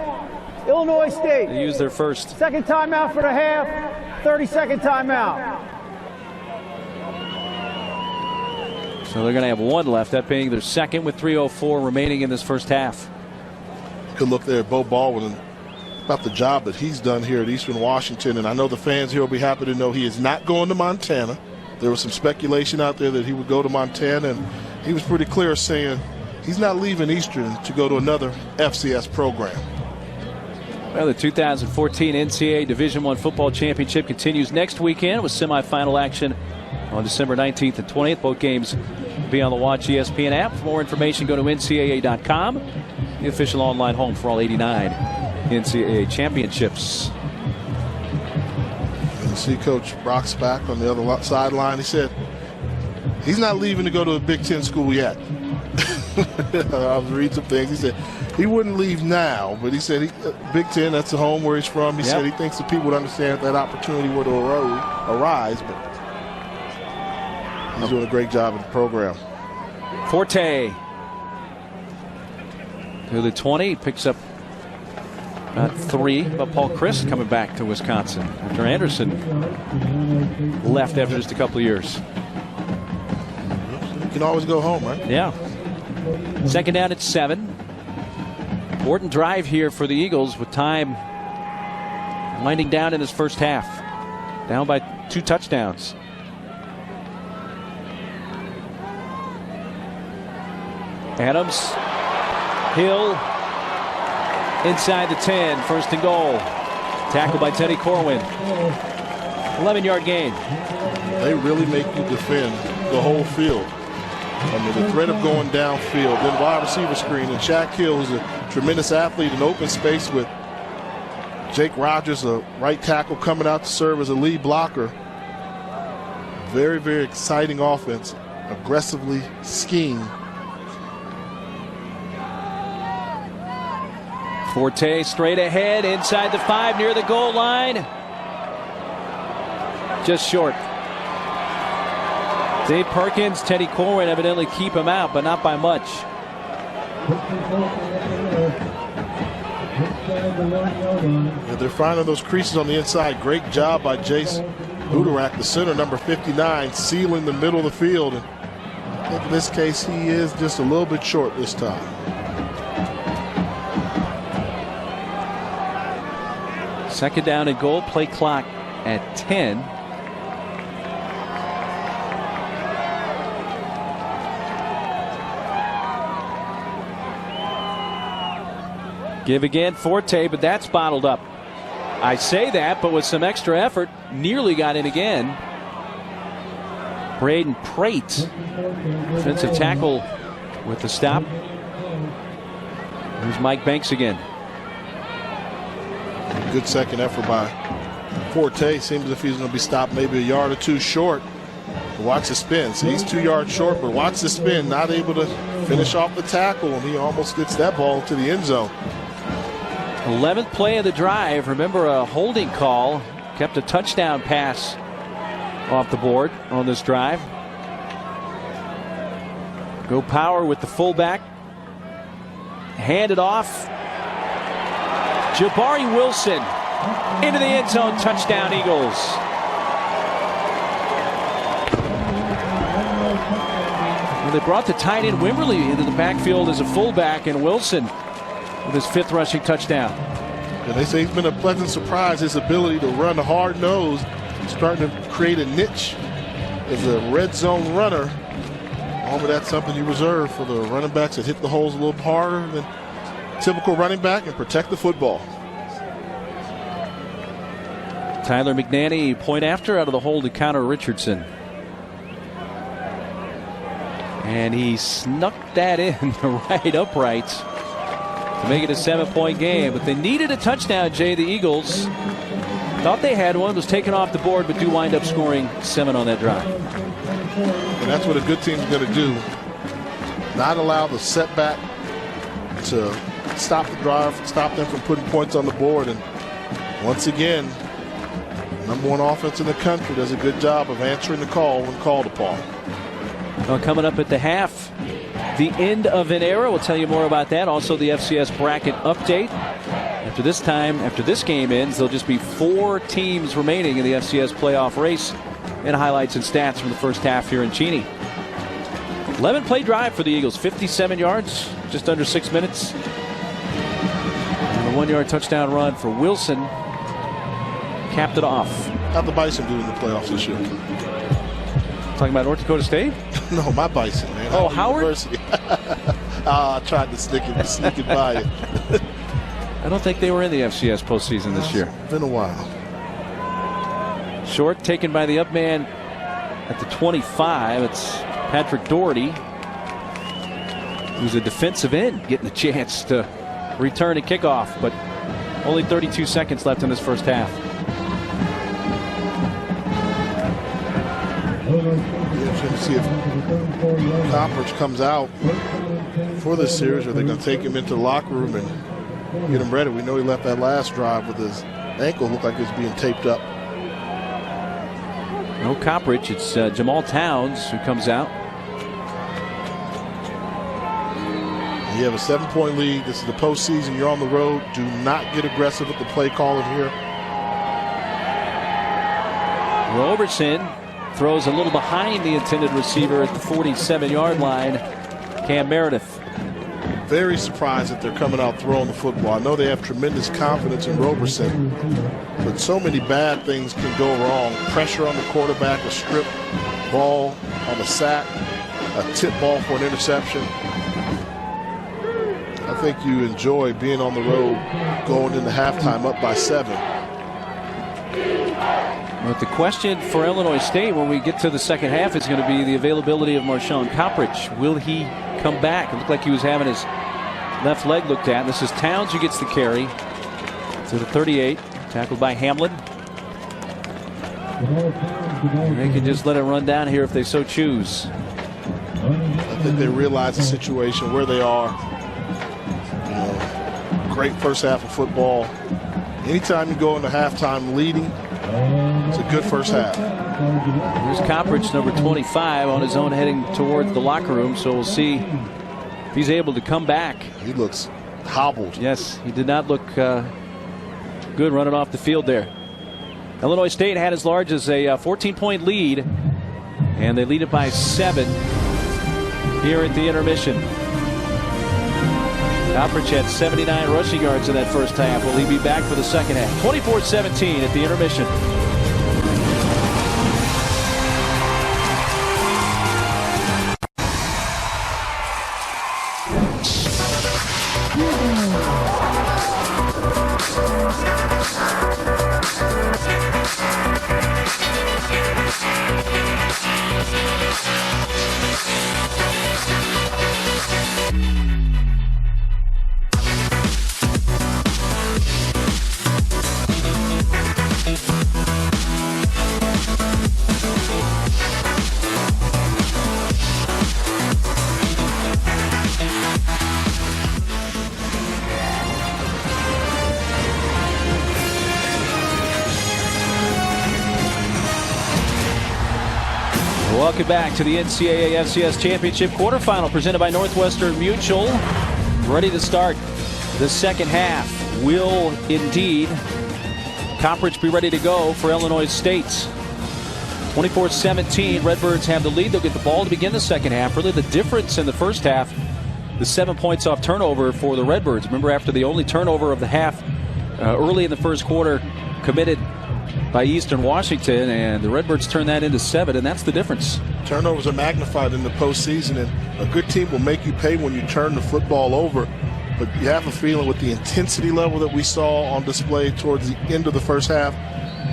[SPEAKER 3] Illinois State.
[SPEAKER 1] They use their first.
[SPEAKER 3] Second timeout for the half. 30-second timeout.
[SPEAKER 1] So they're going to have one left, that being their second, with 3:04 remaining in this first half.
[SPEAKER 2] Good look there at Bo Baldwin about the job that he's done here at Eastern Washington. And I know the fans here will be happy to know he is not going to Montana. There was some speculation out there that he would go to Montana, and he was pretty clear saying he's not leaving Eastern to go to another FCS program.
[SPEAKER 1] Well, the 2014 NCAA Division I Football Championship continues next weekend with semifinal action on December 19th and 20th. Both games will be on the Watch ESPN app. For more information, go to ncaa.com, the official online home for all 89 NCAA championships.
[SPEAKER 2] And you see Coach Brock's back on the other sideline. He said he's not leaving to go to a Big Ten school yet. I was reading some things. He said he wouldn't leave now, but he said Big Ten, that's the home where he's from. He said he thinks the people would understand if that opportunity were to arise, but he's doing a great job in the program.
[SPEAKER 1] Forte to the 20, picks up about 3. But Paul Chryst coming back to Wisconsin after Anderson left after just a couple of years.
[SPEAKER 2] You can always go home, right?
[SPEAKER 1] Yeah. Second down at 7. Important drive here for the Eagles with time winding down in this first half. Down by 2 touchdowns. Adams, Hill, inside the 10, 1st and goal. Tackled by Teddy Corwin. 11-yard gain.
[SPEAKER 2] They really make you defend the whole field. I mean, the threat of going downfield, then wide receiver screen, and Shaq Hill, who's a tremendous athlete in open space with Jake Rogers, a right tackle, coming out to serve as a lead blocker. Very, very exciting offense. Aggressively schemed.
[SPEAKER 1] Forte straight ahead inside the 5 near the goal line. Just short. Dave Perkins, Teddy Corwin evidently keep him out, but not by much.
[SPEAKER 2] Yeah, they're finding those creases on the inside. Great job by Jace Budarak, the center, number 59, sealing the middle of the field. And I think in this case, he is just a little bit short this time.
[SPEAKER 1] Second down and goal, play clock at 10. Give again, Forte, but that's bottled up. I say that, but with some extra effort, nearly got in again. Braden Prate, defensive tackle with the stop. Here's Mike Banks again.
[SPEAKER 2] Good second effort by Forte. Seems as if he's going to be stopped maybe a yard or 2 short. Watch the spin. So he's 2 yards short, but watch the spin. Not able to finish off the tackle, and he almost gets that ball to the end zone.
[SPEAKER 1] 11th play of the drive. Remember, a holding call kept a touchdown pass off the board on this drive. Go power with the fullback. Hand it off. Jabari Wilson into the end zone. Touchdown, Eagles. Well, they brought the tight end Wimberly into the backfield as a fullback, and Wilson with his 5th rushing touchdown.
[SPEAKER 2] And they say he's been a pleasant surprise, his ability to run hard nose, starting to create a niche as a red zone runner. But that's something you reserve for the running backs that hit the holes a little harder than typical running back and protect the football.
[SPEAKER 1] Tyler McNanny, point after out of the hole to counter Richardson. And he snuck that in the right uprights to make it a 7-point game. But they needed a touchdown, Jay. The Eagles thought they had one, was taken off the board, but do wind up scoring 7 on that drive.
[SPEAKER 2] And that's what a good team's going to do. Not allow the setback to stop the drive, stop them from putting points on the board. And once again, number 1 offense in the country does a good job of answering the call when called upon.
[SPEAKER 1] Well, coming up at the half, the end of an era. We'll tell you more about that. Also, the FCS bracket update. After this game ends, there'll just be 4 teams remaining in the FCS playoff race, and highlights and stats from the first half here in Cheney. 11-play drive for the Eagles, 57 yards, just under 6 minutes. And a 1-yard touchdown run for Wilson capped it off.
[SPEAKER 2] How'd the Bison do in the playoffs this year?
[SPEAKER 1] Talking about North Dakota State?
[SPEAKER 2] No, my Bison, man.
[SPEAKER 1] Oh, Howard?
[SPEAKER 2] I tried to sneak it by you.
[SPEAKER 1] I don't think they were in the FCS postseason this year.
[SPEAKER 2] It's been a while.
[SPEAKER 1] Short taken by the up man at the 25. It's Patrick Doherty, who's a defensive end, getting a chance to return a kickoff, but only 32 seconds left in this first half.
[SPEAKER 2] Interesting to see if Coppers comes out for this series, or they're going to take him into the locker room and get him ready. We know he left that last drive with his ankle looked like it was being taped up.
[SPEAKER 1] No Coppridge. It's Jamal Towns who comes out.
[SPEAKER 2] You have a 7-point lead. This is the postseason. You're on the road. Do not get aggressive with the play calling here.
[SPEAKER 1] Roberson throws a little behind the intended receiver at the 47-yard line. Cam Meredith.
[SPEAKER 2] Very surprised that they're coming out throwing the football. I know they have tremendous confidence in Roberson, but so many bad things can go wrong. Pressure on the quarterback, a strip ball on a sack, a tip ball for an interception. I think you enjoy being on the road going into halftime up by 7.
[SPEAKER 1] But the question for Illinois State when we get to the second half is going to be the availability of Marshawn Coppridge. Will he come back? It looked like he was having his left leg looked at. This is Towns who gets the carry to the 38, tackled by Hamlin. And they can just let it run down here if they so choose.
[SPEAKER 2] I think they realize the situation where they are. Great first half of football. Anytime you go into halftime leading, it's a good first half.
[SPEAKER 1] Here's Coppridge, number 25, on his own heading towards the locker room. So we'll see if he's able to come back.
[SPEAKER 2] He looks hobbled.
[SPEAKER 1] Yes, he did not look good running off the field there. Illinois State had as large as a 14-point lead, and they lead it by 7 here at the intermission. Coppridge had 79 rushing yards in that first half. Will he be back for the second half? 24-17 at the intermission. Welcome back to the NCAA FCS Championship quarterfinal presented by Northwestern Mutual. Ready to start the second half. Will indeed Coppridge be ready to go for Illinois State? 24-17, Redbirds have the lead. They'll get the ball to begin the second half. Really the difference in the first half, the 7 points off turnover for the Redbirds. Remember, after the only turnover of the half early in the first quarter committed by Eastern Washington, and the Redbirds turn that into 7, and that's the difference.
[SPEAKER 2] Turnovers are magnified in the postseason, and a good team will make you pay when you turn the football over. But you have a feeling with the intensity level that we saw on display towards the end of the first half,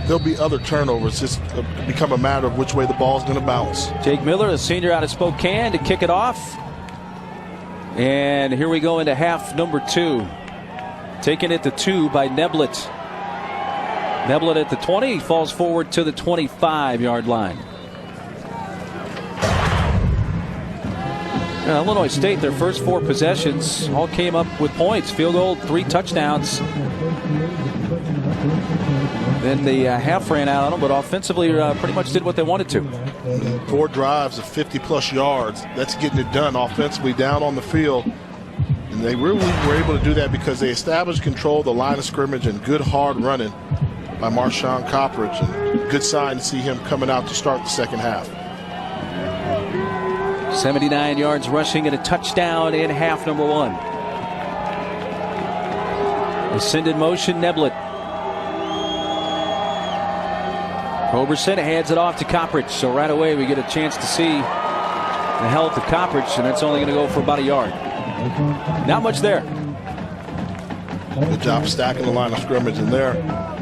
[SPEAKER 2] there'll be other turnovers. Just become a matter of which way the ball's going to bounce.
[SPEAKER 1] Jake Miller, the senior out of Spokane, to kick it off. And here we go into half number 2. Taking it to 2 by Neblett. Neblett at the 20, falls forward to the 25-yard line. Illinois State, their first 4 possessions all came up with points. Field goal, 3 touchdowns. Then the half ran out on them, but offensively pretty much did what they wanted to.
[SPEAKER 2] 4 drives of 50-plus yards. That's getting it done offensively down on the field. And they really were able to do that because they established control of the line of scrimmage and good hard running by Marshawn Coppridge. And good sign to see him coming out to start the second half.
[SPEAKER 1] 79 yards rushing and a touchdown in half number 1. They send in motion, Neblett. Roberson hands it off to Coppridge. So right away we get a chance to see the health of Coppridge, and that's only going to go for about a yard. Not much there.
[SPEAKER 2] Good job stacking the line of scrimmage in there.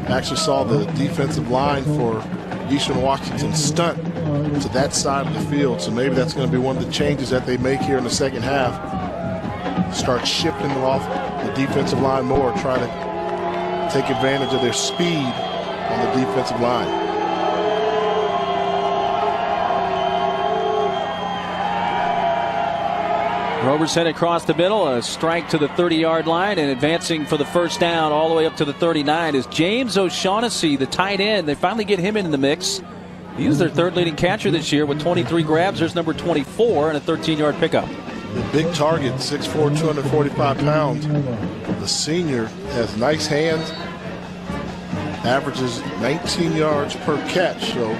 [SPEAKER 2] Actually saw the defensive line for Eastern Washington stunt to that side of the field. So maybe that's going to be one of the changes that they make here in the second half. Start shifting off the defensive line more, trying to take advantage of their speed on the defensive line.
[SPEAKER 1] Roberson across the middle, a strike to the 30-yard line, and advancing for the first down all the way up to the 39 is James O'Shaughnessy, the tight end. They finally get him in the mix. He's their third leading catcher this year with 23 grabs. There's number 24 and a 13-yard pickup.
[SPEAKER 2] The big target, 6'4", 245 pounds. The senior has nice hands, averages 19 yards per catch, so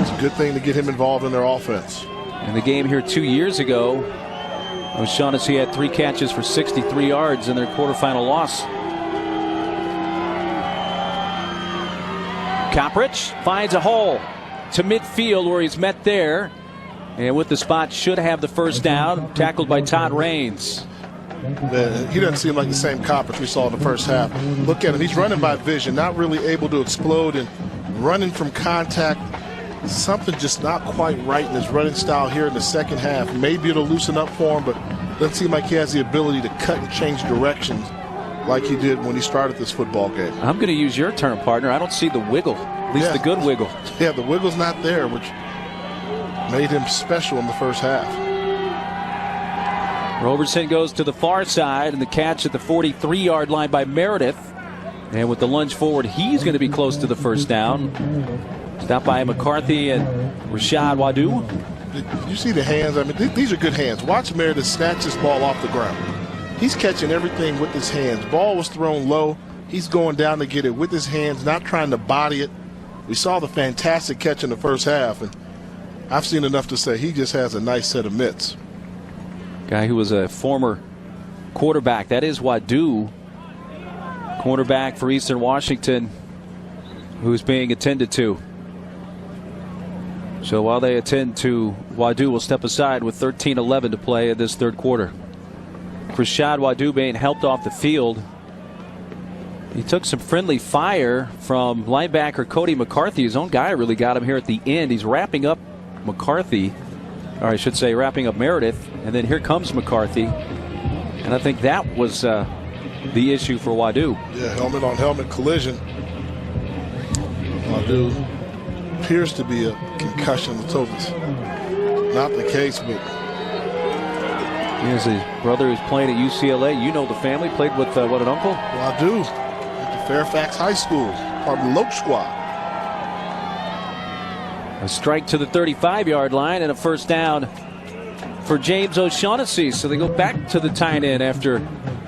[SPEAKER 2] it's a good thing to get him involved in their offense.
[SPEAKER 1] In the game here 2 years ago, O'Shaughnessy had 3 catches for 63 yards in their quarterfinal loss. Coppridge finds a hole to midfield where he's met there. And with the spot, should have the first down. Tackled by Todd Raines.
[SPEAKER 2] He doesn't seem like the same Coppridge we saw in the first half. Look at him. He's running by vision, not really able to explode and running from contact. Something just not quite right in his running style here in the second half. Maybe it'll loosen up for him, but doesn't seem like he has the ability to cut and change directions like he did when he started this football game.
[SPEAKER 1] I'm going to use your term, partner. I don't see the wiggle, at least the good wiggle.
[SPEAKER 2] Yeah, the wiggle's not there, which made him special in the first half.
[SPEAKER 1] Roberson goes to the far side, and the catch at the 43-yard line by Meredith. And with the lunge forward, he's going to be close to the first down. Stopped by McCarthy and Rashad Wadu.
[SPEAKER 2] Did you see the hands? I mean, these are good hands. Watch Meredith snatch this ball off the ground. He's catching everything with his hands. Ball was thrown low. He's going down to get it with his hands, not trying to body it. We saw the fantastic catch in the first half, and I've seen enough to say he just has a nice set of mitts.
[SPEAKER 1] Guy who was a former quarterback. That is Wadu, cornerback for Eastern Washington, who's being attended to. So while they attend to Wadu, will step aside with 13:11 to play in this third quarter. Rashad Wadu being helped off the field. He took some friendly fire from linebacker Cody McCarthy. His own guy really got him here at the end. He's wrapping up McCarthy, or I should say wrapping up Meredith, and then here comes McCarthy. And I think that was the issue for Wadu.
[SPEAKER 2] Yeah, helmet on helmet collision. Wadu appears to be a concussion. Let's hope it's not the case, but
[SPEAKER 1] he has a brother who's playing at UCLA. You know the family. Played with what, an uncle?
[SPEAKER 2] Wadu at the Fairfax High School, part of the Lope squad.
[SPEAKER 1] A strike to the 35-yard line and a first down for James O'Shaughnessy. So they go back to the tight end after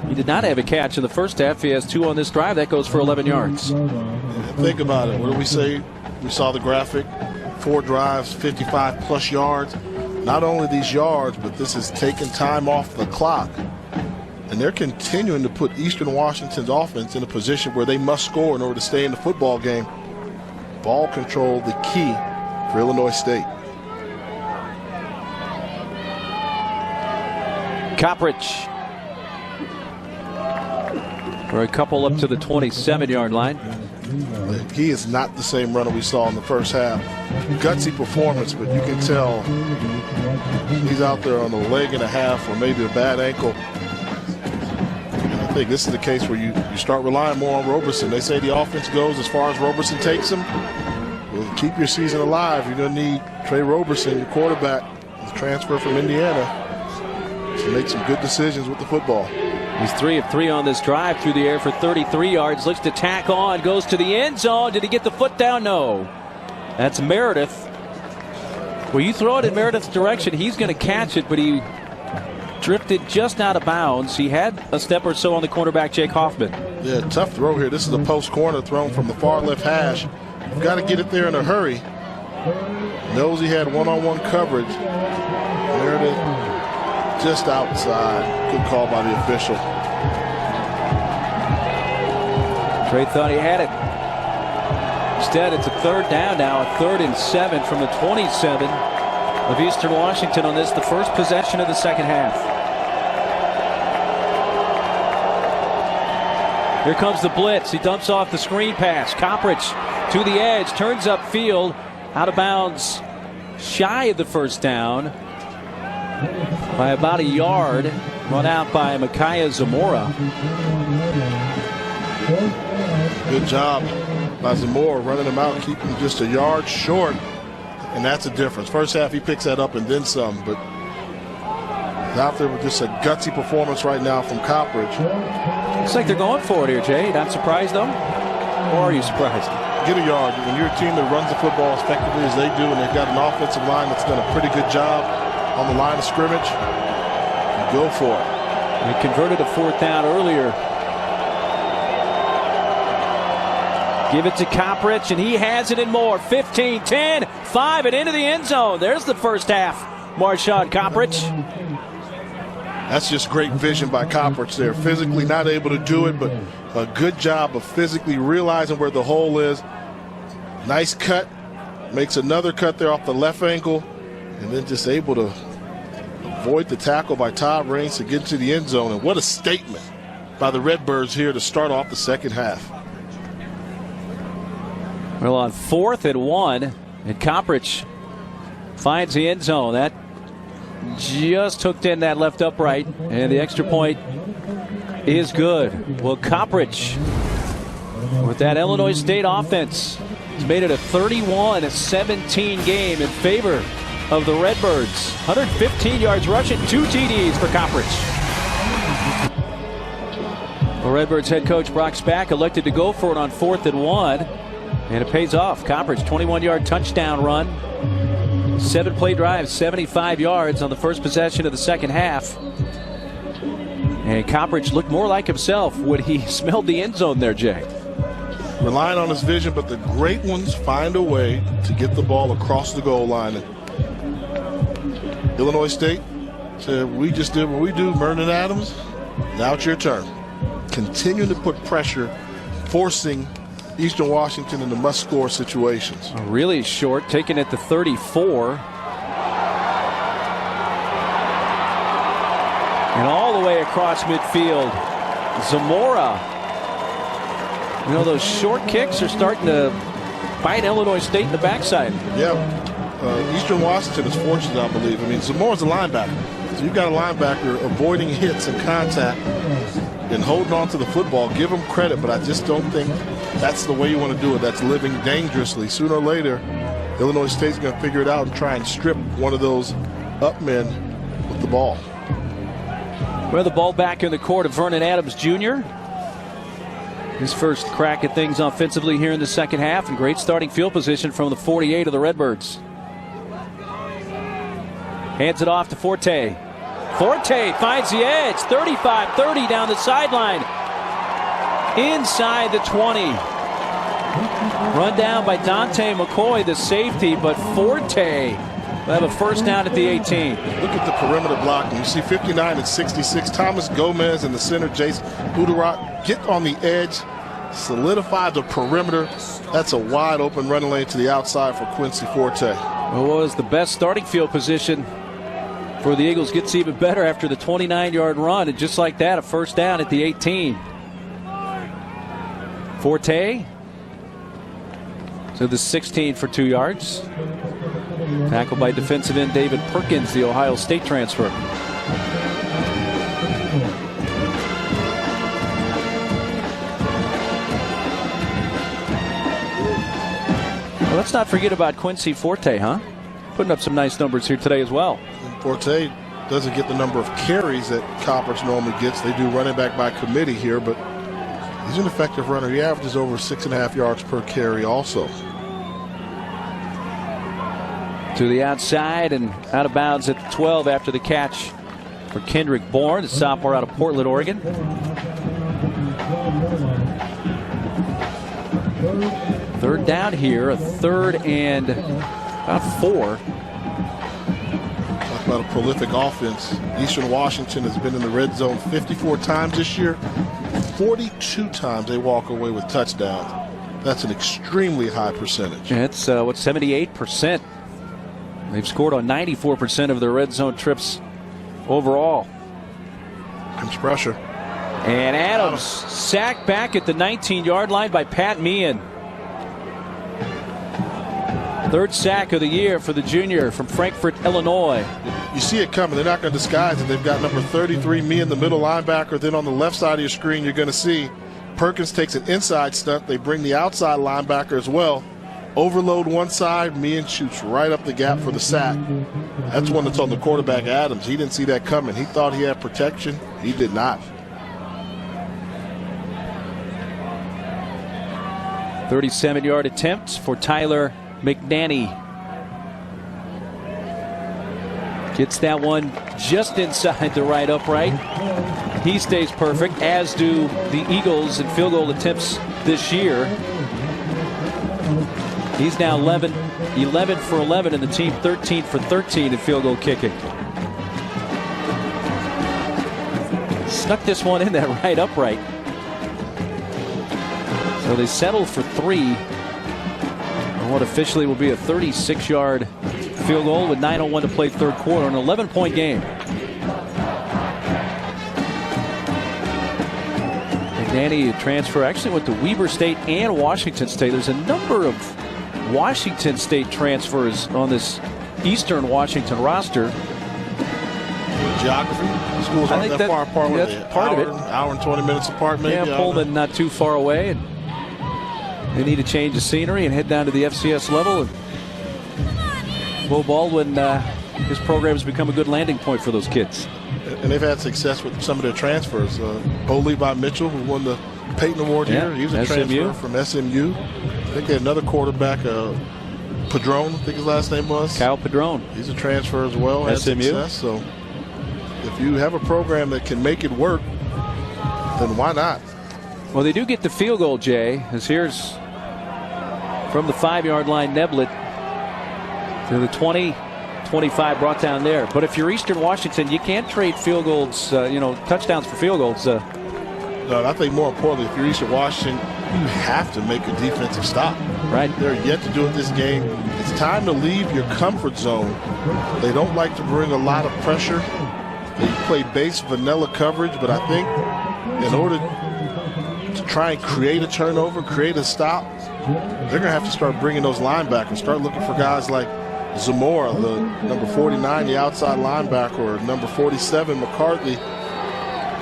[SPEAKER 1] he did not have a catch in the first half. He has 2 on this drive. That goes for 11 yards.
[SPEAKER 2] Think about it. What did we say? We saw the graphic. 4 drives, 55-plus yards. Not only these yards, but this is taking time off the clock. And they're continuing to put Eastern Washington's offense in a position where they must score in order to stay in the football game. Ball control, the key for Illinois State.
[SPEAKER 1] Coppridge for a couple up to the 27-yard line.
[SPEAKER 2] He is not the same runner we saw in the first half. Gutsy performance, but you can tell he's out there on a leg and a half or maybe a bad ankle. And I think this is the case where you start relying more on Roberson. They say the offense goes as far as Roberson takes them. Well, keep your season alive. You're going to need Trey Roberson, your quarterback, the transfer from Indiana, to make some good decisions with the football.
[SPEAKER 1] He's 3 of 3 on this drive through the air for 33 yards. Looks to tack on, goes to the end zone. Did he get the foot down? No. That's Meredith. Well, you throw it in Meredith's direction, he's going to catch it, but he drifted just out of bounds. He had a step or so on the cornerback, Jake Hoffman.
[SPEAKER 2] Yeah, tough throw here. This is a post corner thrown from the far left hash. You've got to get it there in a hurry. Knows he had one-on-one coverage. Meredith just outside. Good call by the official.
[SPEAKER 1] Trey thought he had it. Instead, it's a 3rd down now, a 3rd and 7 from the 27 of Eastern Washington on this, the first possession of the second half. Here comes the blitz. He dumps off the screen pass. Coppridge to the edge, turns upfield, out of bounds, shy of the first down by about a yard. Run out by Micaiah Zamora.
[SPEAKER 2] Good job by Zamora running him out, keeping him just a yard short, and that's a difference. First half he picks that up and then some, but out there with just a gutsy performance right now from Coppridge.
[SPEAKER 1] Looks like they're going for it here, Jay. Not surprised though? Or are you surprised?
[SPEAKER 2] Get a yard. When you're a team that runs the football as effectively as they do, and they've got an offensive line that's done a pretty good job on the line of scrimmage, you go for it.
[SPEAKER 1] They converted a 4th down earlier. Give it to Coppridge, and he has it and more. 15, 10, 5, and into the end zone. There's the first half. Marshawn Coppridge.
[SPEAKER 2] That's just great vision by Coppridge there. Physically not able to do it, but a good job of physically realizing where the hole is. Nice cut. Makes another cut there off the left ankle, and then just able to avoid the tackle by Todd Raines to get to the end zone. And what a statement by the Redbirds here to start off the second half.
[SPEAKER 1] Well, on 4th and 1, and Coppridge finds the end zone. That just hooked in that left upright, and the extra point is good. Well, Coppridge, with that Illinois State offense, has made it a 31-17 game in favor of the Redbirds. 115 yards rushing, 2 TDs for Coppridge. Well, Redbirds head coach Brock Spack elected to go for it on 4th and 1. And it pays off. Coppridge, 21-yard touchdown run. 7-play drive, 75 yards on the first possession of the second half. And Coppridge looked more like himself when he smelled the end zone there, Jay.
[SPEAKER 2] Relying on his vision, but the great ones find a way to get the ball across the goal line. And Illinois State said, we just did what we do, Vernon Adams. Now it's your turn. Continue to put pressure, forcing Eastern Washington in the must-score situations.
[SPEAKER 1] Really short, taken at the 34. And all the way across midfield, Zamora. You know, those short kicks are starting to bite Illinois State in the backside.
[SPEAKER 2] Yeah. Eastern Washington is fortunate, I believe. I mean, Zamora's a linebacker. So you've got a linebacker avoiding hits and contact and holding on to the football. Give him credit, but I just don't think that's the way you want to do it. That's living dangerously. Sooner or later, Illinois State's going to figure it out and try and strip one of those up men with the ball.
[SPEAKER 1] Well, the ball back in the court of Vernon Adams Jr. His first crack at things offensively here in the second half, and great starting field position from the 48 of the Redbirds. Hands it off to Forte. Forte finds the edge, 35-30 down the sideline. Inside the 20. Run down by Dante McCoy, the safety, but Forte will have a first down at the 18.
[SPEAKER 2] Look at the perimeter blocking. You see 59 and 66. Thomas Gomez in the center. Jace Udarat get on the edge, solidify the perimeter. That's a wide open running lane to the outside for Quincy Forte.
[SPEAKER 1] It was the best starting field position for the Eagles. Gets even better after the 29-yard run, and just like that, a first down at the 18. Forte to the 16 for 2 yards. Tackled by defensive end David Perkins, the Ohio State transfer. Well, let's not forget about Quincy Forte, huh? Putting up some nice numbers here today as well.
[SPEAKER 2] Forte Doesn't get the number of carries that Coppers normally gets. They do running back by committee here, but he's an effective runner. He averages over 6.5 yards per carry also.
[SPEAKER 1] To the outside and out of bounds at the 12 after the catch for Kendrick Bourne, the sophomore out of Portland, Oregon. Third down here, a third and about 4.
[SPEAKER 2] Talk about a prolific offense. Eastern Washington has been in the red zone 54 times this year. 42 times they walk away with touchdowns. That's an extremely high percentage.
[SPEAKER 1] It's 78%. They've scored on 94% of their red zone trips overall.
[SPEAKER 2] Comes pressure.
[SPEAKER 1] And Adams sacked back at the 19-yard line by Pat Meehan. Third sack of the year for the junior from Frankfort, Illinois.
[SPEAKER 2] You see it coming. They're not going to disguise it. They've got number 33, Meehan, the middle linebacker. Then on the left side of your screen, you're going to see Perkins takes an inside stunt. They bring the outside linebacker as well. Overload one side, Meehan shoots right up the gap for the sack. That's one that's on the quarterback, Adams. He didn't see that coming. He thought he had protection. He did not.
[SPEAKER 1] 37-yard attempt for Tyler McNanny. Gets that one just inside the right upright. He stays perfect, as do the Eagles in field goal attempts this year. He's now 11 for 11, and the team 13 for 13 in field goal kicking. Snuck this one in that right upright. So they settle for 3 on what officially will be a 36-yard field goal with 9:01 to play third quarter, an 11-point game. McNanny, a transfer, actually went to Weber State and Washington State. There's a number of Washington State transfers on this Eastern Washington roster.
[SPEAKER 2] Geography. Schools aren't that far apart.
[SPEAKER 1] That's part of it.
[SPEAKER 2] Hour and 20 minutes apart, maybe.
[SPEAKER 1] Yeah, Pullman not too far away. And they need to change the scenery and head down to the FCS level. And Bo Baldwin, his program has become a good landing point for those kids.
[SPEAKER 2] And they've had success with some of their transfers. Bo Levi Mitchell, who won the Peyton Award here. He was a transfer from SMU. I think they had another quarterback, Padron, I think his last name was.
[SPEAKER 1] Kyle Padron.
[SPEAKER 2] He's a transfer as well. Had
[SPEAKER 1] SMU.
[SPEAKER 2] Success, so if you have a program that can make it work, then why not?
[SPEAKER 1] Well, they do get the field goal, Jay, as here's from the 5-yard line, Neblett to the 20, 25 brought down there. But if you're Eastern Washington, you can't trade field goals, touchdowns for field goals.
[SPEAKER 2] No, I think more importantly, if you're Eastern Washington, you have to make a defensive stop.
[SPEAKER 1] Right.
[SPEAKER 2] They're yet to do it this game. It's time to leave your comfort zone. They don't like to bring a lot of pressure. They play base vanilla coverage, but I think in order to try and create a turnover, create a stop, they're going to have to start bringing those linebackers, start looking for guys like Zamora, the number 49, the outside linebacker, or number 47, McCarthy,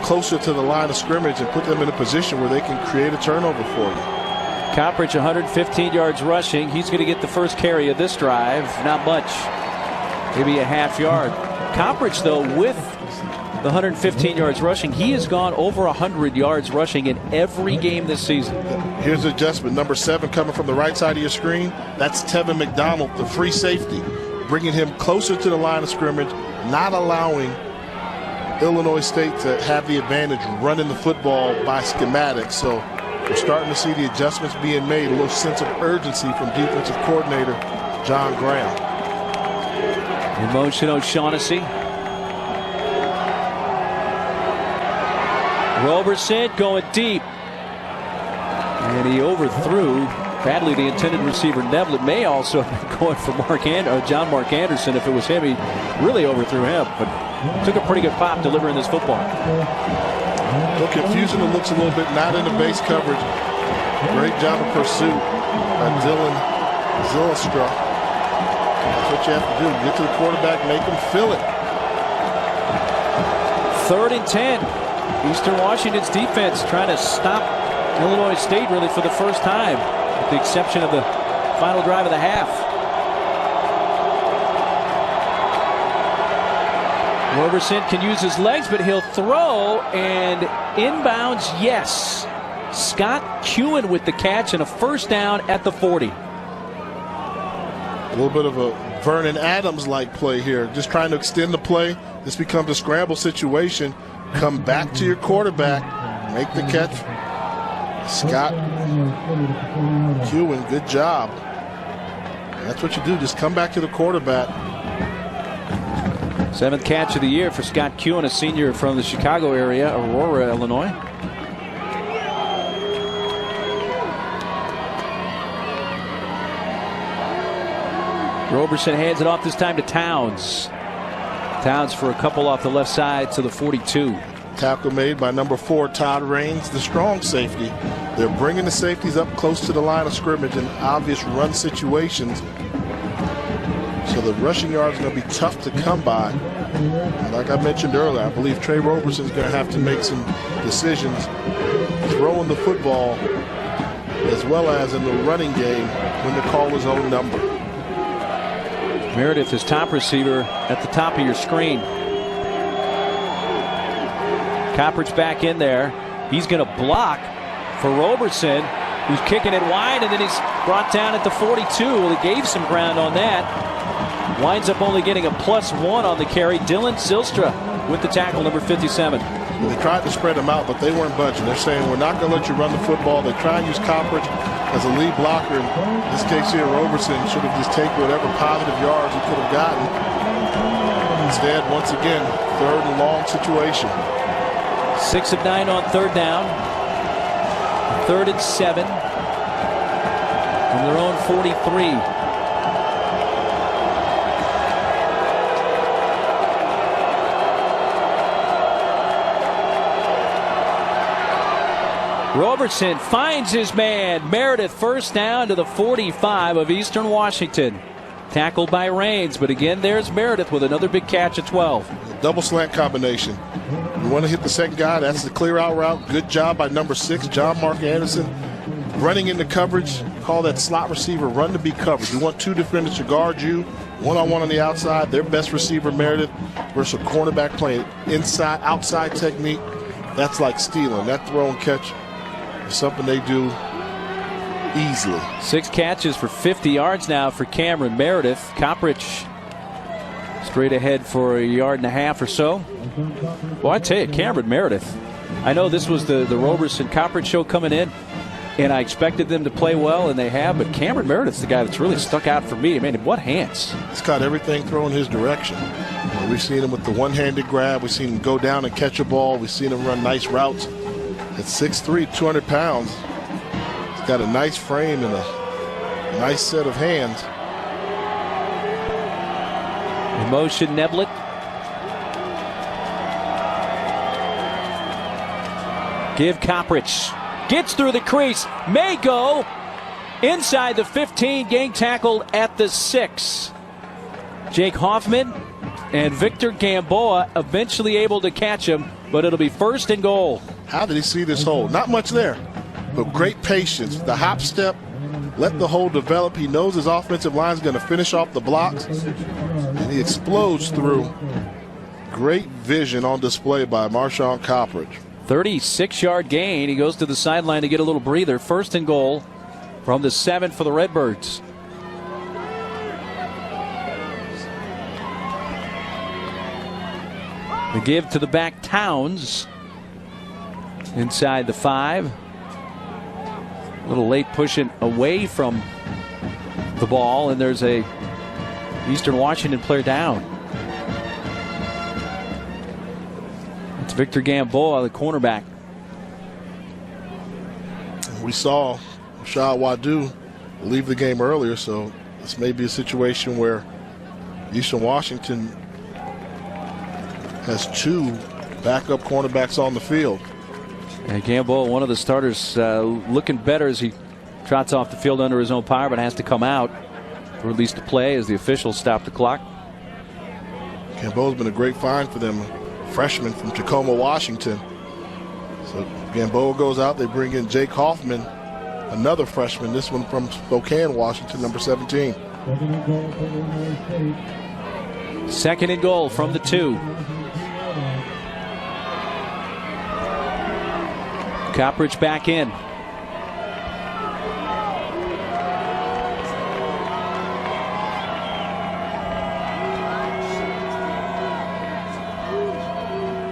[SPEAKER 2] closer to the line of scrimmage and put them in a position where they can create a turnover for you.
[SPEAKER 1] Coppridge 115 yards rushing. He's going to get the first carry of this drive. Not much. Maybe a half yard. Coppridge, though, with the 115 yards rushing, he has gone over 100 yards rushing in every game this season.
[SPEAKER 2] Here's the adjustment. Number 7 coming from the right side of your screen. That's Tevin McDonald, the free safety, bringing him closer to the line of scrimmage, not allowing Illinois State to have the advantage running the football by schematics. So we're starting to see the adjustments being made, a little sense of urgency from defensive coordinator John Graham.
[SPEAKER 1] In motion, O'Shaughnessy. Roberson going deep. And he overthrew badly the intended receiver. Neblett may also have been going for John Mark Anderson. If it was him, he really overthrew him. But took a pretty good pop delivering this football.
[SPEAKER 2] A little confusing. It looks a little bit not in the base coverage. Great job of pursuit by Dylan Zillistra. That's what you have to do. Get to the quarterback, make him feel it.
[SPEAKER 1] 3rd and 10. Eastern Washington's defense trying to stop Illinois State really for the first time, with the exception of the final drive of the half. Roberson can use his legs, but he'll throw, and inbounds, yes. Scott Kewen with the catch and a first down at the 40.
[SPEAKER 2] A little bit of a Vernon Adams-like play here. Just trying to extend the play. This becomes a scramble situation. Come back to your quarterback. Make the catch. Scott Kewen, good job. That's what you do. Just come back to the quarterback.
[SPEAKER 1] 7th catch of the year for Scott Kewen, a senior from the Chicago area, Aurora, Illinois. Roberson hands it off this time to Towns. Towns for a couple off the left side to the 42.
[SPEAKER 2] Tackle made by number 4, Todd Raines, the strong safety. They're bringing the safeties up close to the line of scrimmage in obvious run situations. So the rushing yards are going to be tough to come by. And like I mentioned earlier, I believe Trey Roberson is going to have to make some decisions throwing the football as well as in the running game when the call is on number.
[SPEAKER 1] Meredith is top receiver at the top of your screen. Copper's back in there. He's going to block for Roberson, who's kicking it wide, and then he's brought down at the 42. Well, he gave some ground on that. Winds up only getting a +1 on the carry. Dylan Zylstra with the tackle, number 57.
[SPEAKER 2] They tried to spread them out, but they weren't budging. They're saying, we're not going to let you run the football. They try and use Coppridge as a lead blocker. In this case here, Roberson should have just taken whatever positive yards he could have gotten. Instead, once again, 3rd and long situation.
[SPEAKER 1] 6 of 9 on 3rd down. 3rd and 7 from their own 43. Roberson finds his man. Meredith first down to the 45 of Eastern Washington. Tackled by Raines, but again, there's Meredith with another big catch at 12.
[SPEAKER 2] Double slant combination. You want to hit the second guy, that's the clear out route. Good job by number 6, John Mark Anderson. Running into coverage, call that slot receiver run to be covered. You want 2 defenders to guard you, one-on-one on the outside. Their best receiver, Meredith, versus a cornerback playing inside, outside technique. That's like stealing. That throw and catch is something they do easily.
[SPEAKER 1] 6 catches for 50 yards now for Cameron Meredith. Coppridge straight ahead for 1.5 yards or so. Well, I tell you, Cameron Meredith, I know this was the Roberson Coppridge show coming in, and I expected them to play well, and they have, but Cameron Meredith's the guy that's really stuck out for me. Man, what hands.
[SPEAKER 2] He's got everything thrown his direction. We've seen him with the one-handed grab. We've seen him go down and catch a ball. We've seen him run nice routes. At 6'3", 200 pounds, he's got a nice frame and a nice set of hands.
[SPEAKER 1] In motion, Neblett. Give Coppridge. Gets through the crease. May go inside the 15. Getting tackled at the 6. Jake Hoffman and Victor Gamboa eventually able to catch him, but it'll be 1st and goal.
[SPEAKER 2] How did he see this hole? Not much there, but great patience. The hop step, let the hole develop. He knows his offensive line is going to finish off the blocks, and he explodes through. Great vision on display by Marshawn Coppridge.
[SPEAKER 1] 36-yard gain. He goes to the sideline to get a little breather. 1st and goal from the 7 for the Redbirds. The give to the back, Towns. Inside the 5. A little late pushing away from the ball, and there's a Eastern Washington player down. It's Victor Gamboa, the cornerback.
[SPEAKER 2] We saw Rashad Wadu leave the game earlier, so this may be a situation where Eastern Washington has 2 backup cornerbacks on the field.
[SPEAKER 1] And Gamboa, one of the starters, looking better as he trots off the field under his own power, but has to come out for at least to play as the officials stop the clock.
[SPEAKER 2] Gamboa's been a great find for them, freshman from Tacoma, Washington. So Gamboa goes out. They bring in Jake Hoffman, another freshman, this one from Spokane, Washington, number 17.
[SPEAKER 1] 2nd and goal from the 2. Coppridge back in.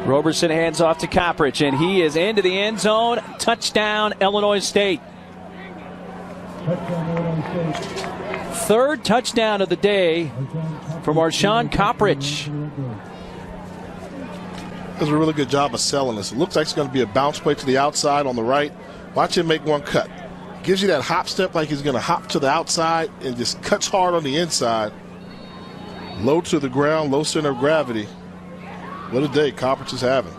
[SPEAKER 1] Roberson hands off to Coppridge, and he is into the end zone. Touchdown, Illinois State. Third touchdown of the day for Marshawn Coppridge.
[SPEAKER 2] Does a really good job of selling this. It looks like it's going to be a bounce play to the outside on the right. Watch him make one cut. Gives you that hop step like he's going to hop to the outside and just cuts hard on the inside. Low to the ground, low center of gravity. What a day Coppridge is having.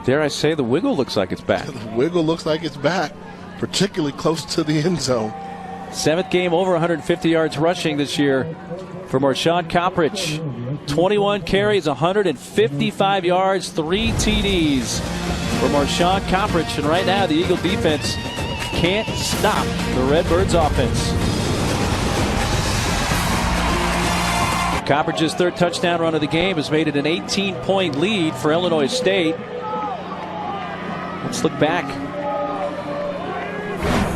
[SPEAKER 1] Dare I say the wiggle looks like it's back.
[SPEAKER 2] The wiggle looks like it's back, particularly close to the end zone.
[SPEAKER 1] 7th game over 150 yards rushing this year for Marshawn Coppridge. 21 carries, 155 yards, 3 TDs for Marshawn Coppridge. And right now the Eagle defense can't stop the Redbirds offense. Coppridge's third touchdown run of the game has made it an 18-point lead for Illinois State. Let's look back.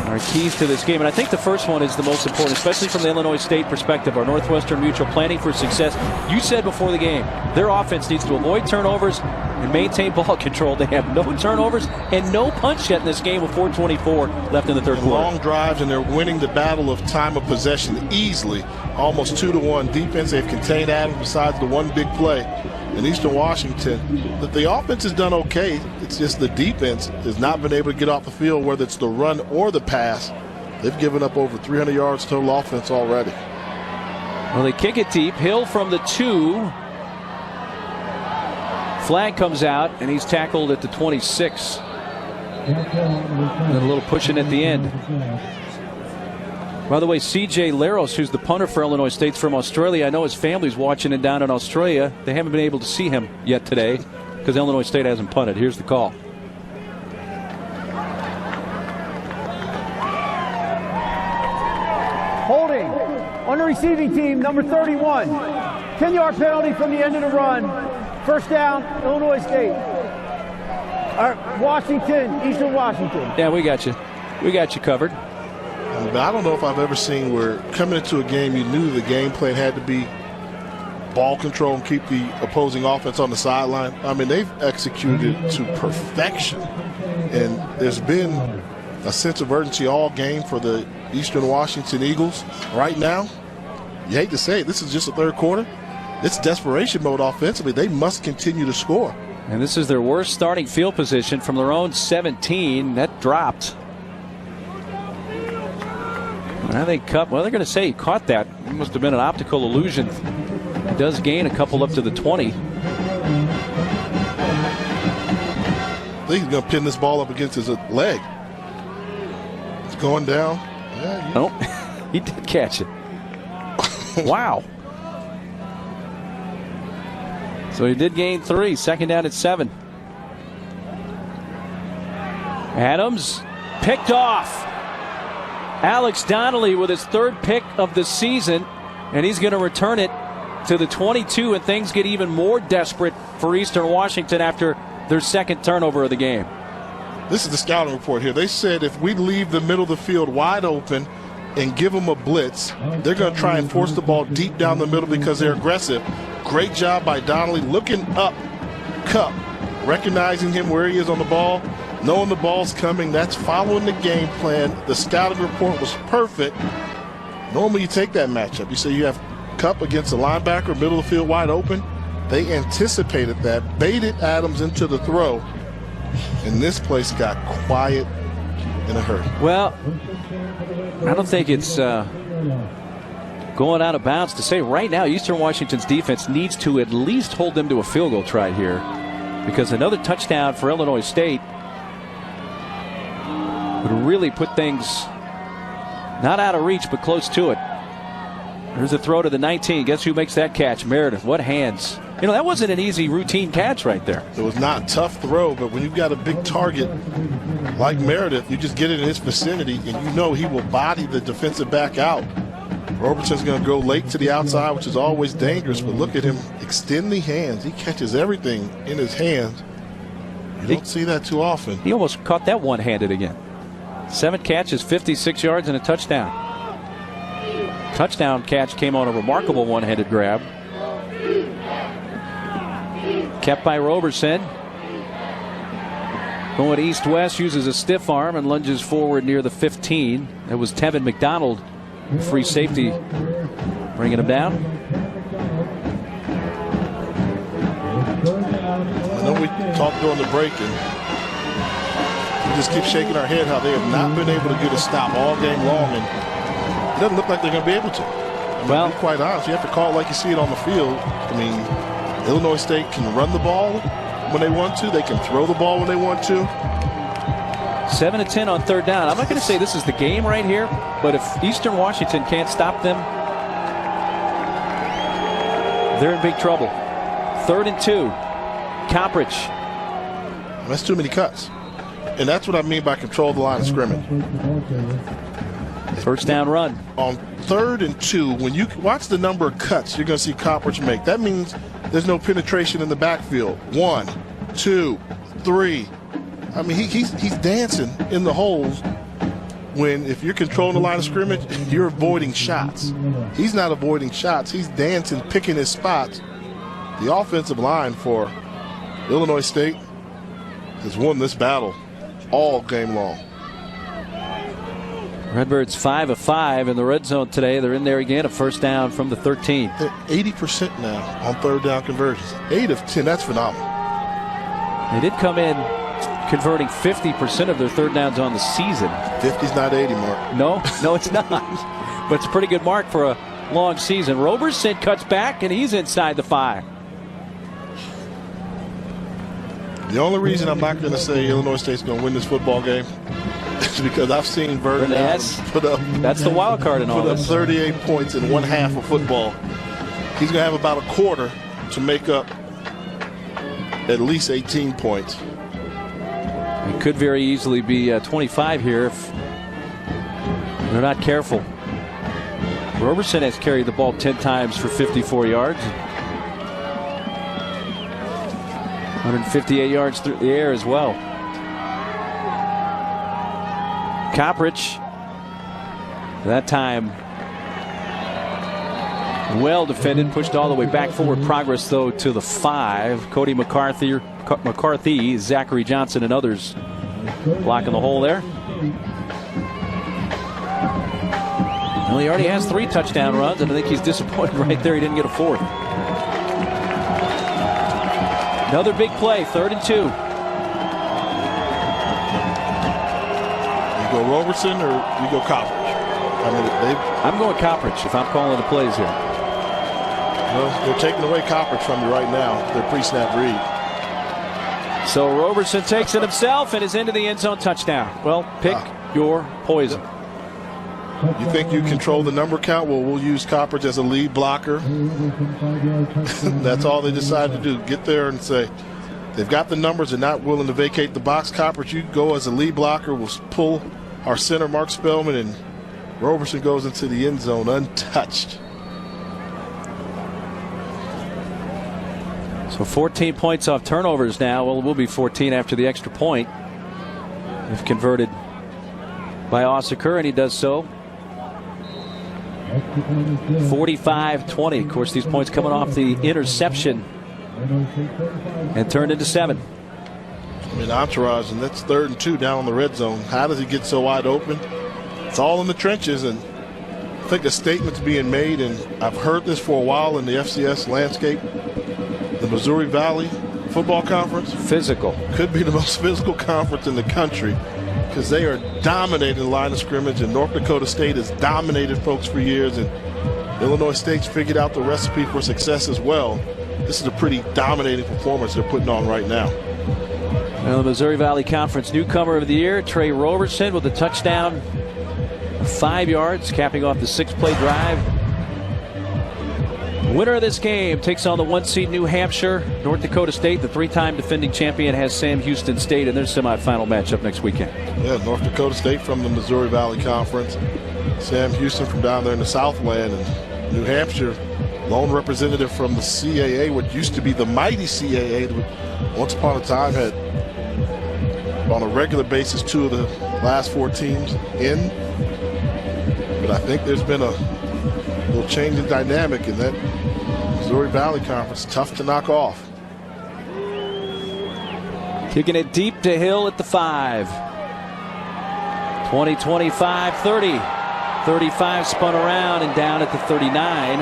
[SPEAKER 1] Our keys to this game, and I think the first one is the most important, especially from the Illinois State perspective. Our Northwestern Mutual planning for success. You said before the game, their offense needs to avoid turnovers and maintain ball control. They have no turnovers and no punch yet in this game with 4:24 left in the third quarter.
[SPEAKER 2] Long drives, and they're winning the battle of time of possession easily, almost 2-1. Defense, they've contained Adams besides the one big play in Eastern Washington. But the offense has done okay. It's just the defense has not been able to get off the field, whether it's the run or the pass. They've given up over 300 yards total offense already.
[SPEAKER 1] Well, they kick it deep. Hill from the 2. Flag comes out, and he's tackled at the 26. And a little pushing at the end. By the way, C.J. Laros, who's the punter for Illinois State from Australia, I know his family's watching it down in Australia. They haven't been able to see him yet today because Illinois State hasn't punted. Here's the call.
[SPEAKER 3] Holding on the receiving team, number 31. 10-yard penalty from the end of the run. First down, Illinois State. Washington, Eastern Washington.
[SPEAKER 1] Yeah, we got you. We got you covered.
[SPEAKER 2] But I don't know if I've ever seen where coming into a game you knew the game plan had to be ball control and keep the opposing offense on the sideline. I mean, they've executed to perfection. And there's been a sense of urgency all game for the Eastern Washington Eagles. Right now, you hate to say it, this is just the third quarter. It's desperation mode offensively. They must continue to score.
[SPEAKER 1] And this is their worst starting field position from their own 17. That dropped. I think Cup, well, they're going to say he caught that. It must have been an optical illusion. He does gain a couple up to the 20.
[SPEAKER 2] I think he's going to pin this ball up against his leg. It's going down. Yeah,
[SPEAKER 1] oh, he did catch it. Wow. So he did gain 3. Second down at 7. Adams picked off. Alex Donnelly with his third pick of the season, and he's going to return it to the 22, and things get even more desperate for Eastern Washington after their second turnover of the game.
[SPEAKER 2] This is the scouting report here. They said if we leave the middle of the field wide open and give them a blitz, they're going to try and force the ball deep down the middle because they're aggressive. Great job by Donnelly looking up Cup, recognizing him where he is on the ball, knowing the ball's coming. That's following the game plan. The scouting report was perfect. Normally you take that matchup. You say you have Cup against a linebacker, middle of the field wide open. They anticipated that, baited Adams into the throw, and this place got quiet in a hurry.
[SPEAKER 1] Well, I don't think it's going out of bounds to say right now Eastern Washington's defense needs to at least hold them to a field goal try here, because another touchdown for Illinois State would really put things not out of reach but close to it. There's a throw to the 19. Guess who makes that catch? Meredith. What hands. You know, that wasn't an easy routine catch right there.
[SPEAKER 2] It was not a tough throw, but when you've got a big target like Meredith, you just get it in his vicinity and you know he will body the defensive back out. Robertson's going to go late to the outside, which is always dangerous, but look at him extend the hands. He catches everything in his hands You don't see that too often.
[SPEAKER 1] He almost caught that one-handed again. 7 catches, 56 yards, and a touchdown. Touchdown catch came on a remarkable one-handed grab. Kept by Roberson. Going east-west, uses a stiff arm and lunges forward near the 15. That was Tevin McDonald, free safety, bringing him down.
[SPEAKER 2] I know we talked during the break, and we just keep shaking our head how they have not been able to get a stop all game long, and it doesn't look like they're going to be able to. I mean,
[SPEAKER 1] well,
[SPEAKER 2] to be quite honest, you have to call it like you see it on the field. I mean, Illinois State can run the ball when they want to. They can throw the ball when they want to.
[SPEAKER 1] 7 of 10 on third down. I'm not going to say this is the game right here, but if Eastern Washington can't stop them, they're in big trouble. 3rd and 2. Coppridge.
[SPEAKER 2] That's too many cuts. And that's what I mean by control the line of scrimmage.
[SPEAKER 1] First down run.
[SPEAKER 2] On 3rd and 2, when you watch the number of cuts you're going to see Coppridge make, that means there's no penetration in the backfield. 1, 2, 3. I mean, he's dancing in the holes when, if you're controlling the line of scrimmage, you're avoiding shots. He's not avoiding shots. He's dancing, picking his spots. The offensive line for Illinois State has won this battle all game long.
[SPEAKER 1] Redbirds 5 of 5 in the red zone today. They're in there again. A first down from the 13.
[SPEAKER 2] They're 80% now on 3rd down conversions. 8 of 10. That's phenomenal.
[SPEAKER 1] They did come in converting 50% of their third downs on the season.
[SPEAKER 2] 50's not 80, Mark.
[SPEAKER 1] No, it's not. But it's a pretty good mark for a long season. Roberson cuts back, and he's inside the 5.
[SPEAKER 2] The only reason I'm not going to say Illinois State's going to win this football game is because I've seen Vernon Adams put up.
[SPEAKER 1] That's the wild card in all
[SPEAKER 2] this.
[SPEAKER 1] this.
[SPEAKER 2] Put up 38 points in one half of football. He's going to have about a quarter to make up at least 18 points.
[SPEAKER 1] It could very easily be 25 here if they're not careful. Roberson has carried the ball 10 times for 54 yards. 158 yards through the air as well. Coppridge, that time well defended, pushed all the way back forward. Progress though to the 5. Cody McCarthy, Zachary Johnson, and others blocking the hole there. Well, he already has 3 touchdown runs, and I think he's disappointed right there he didn't get a 4th. Another big play, 3rd and 2.
[SPEAKER 2] You go Roberson or you go Coppridge? I mean,
[SPEAKER 1] I'm going Coppridge if I'm calling the plays here.
[SPEAKER 2] Well, they're taking away Coppridge from you right now. Their pre-snap read.
[SPEAKER 1] So Roberson takes it himself and is into the end zone, touchdown. Well, pick your poison.
[SPEAKER 2] You think you control the number count? Well, we'll use Coppridge as a lead blocker. That's all they decided to do. Get there and say, they've got the numbers and not willing to vacate the box. Coppridge, you go as a lead blocker. We'll pull our center, Mark Spellman, and Roberson goes into the end zone untouched.
[SPEAKER 1] So 14 points off turnovers now. Well, it will be 14 after the extra point. If converted by Ossaker, and he does so. 45-20. Of course, these points coming off the interception and turned into 7.
[SPEAKER 2] I mean, entourage, and that's 3rd and 2 down on the red zone. How does he get so wide open? It's all in the trenches, and I think a statement's being made, and I've heard this for a while in the FCS landscape. The Missouri Valley Football Conference.
[SPEAKER 1] Physical.
[SPEAKER 2] Could be the most physical conference in the country because they are dominating the line of scrimmage, and North Dakota State has dominated folks for years, and Illinois State's figured out the recipe for success as well. This is a pretty dominating performance they're putting on right now.
[SPEAKER 1] Well, the Missouri Valley Conference newcomer of the year, Trey Roberson, with a touchdown of 5 yards, capping off the 6-play drive. Winner of this game takes on the 1 seed New Hampshire. North Dakota State, the 3-time defending champion, has Sam Houston State in their semifinal matchup next weekend.
[SPEAKER 2] Yeah, North Dakota State from the Missouri Valley Conference. Sam Houston from down there in the Southland. And New Hampshire, lone representative from the CAA, what used to be the mighty CAA, that once upon a time had on a regular basis 2 of the last 4 teams in. But I think there's been a little change in dynamic in that Missouri Valley Conference. Tough to knock off.
[SPEAKER 1] Kicking it deep to Hill at the 5. 20, 25, 30. 35 spun around and down at the 39.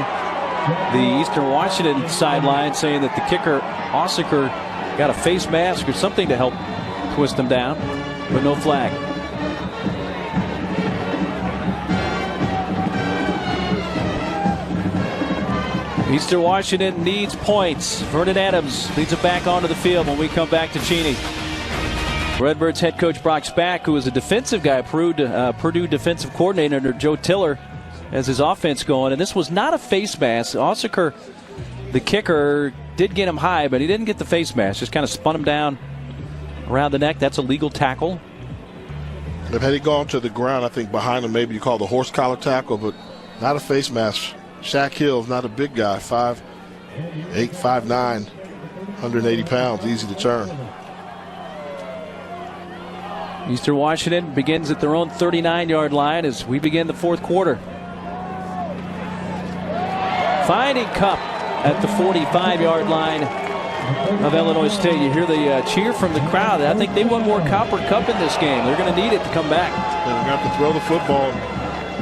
[SPEAKER 1] The Eastern Washington sideline saying that the kicker, Osseker, got a face mask or something to help twist him down, but no flag. Eastern Washington needs points. Vernon Adams leads it back onto the field when we come back to Cheney. Redbirds head coach Brock Spack, who is a defensive guy, Purdue defensive coordinator under Joe Tiller, has his offense going. And this was not a face mask. Osseker, the kicker, did get him high, but he didn't get the face mask. Just kind of spun him down around the neck. That's a legal tackle.
[SPEAKER 2] If had he gone to the ground, I think behind him, maybe you call the horse collar tackle, but not a face mask. Shaq Hill's not a big guy, 5'8", 5'9", 180 pounds, easy to turn.
[SPEAKER 1] Eastern Washington begins at their own 39-yard line as we begin the 4th quarter. Finding Cup at the 45-yard line of Illinois State. You hear the cheer from the crowd. I think they won more Copper Cup in this game. They're going to need it to come back.
[SPEAKER 2] They're going to have to throw the football.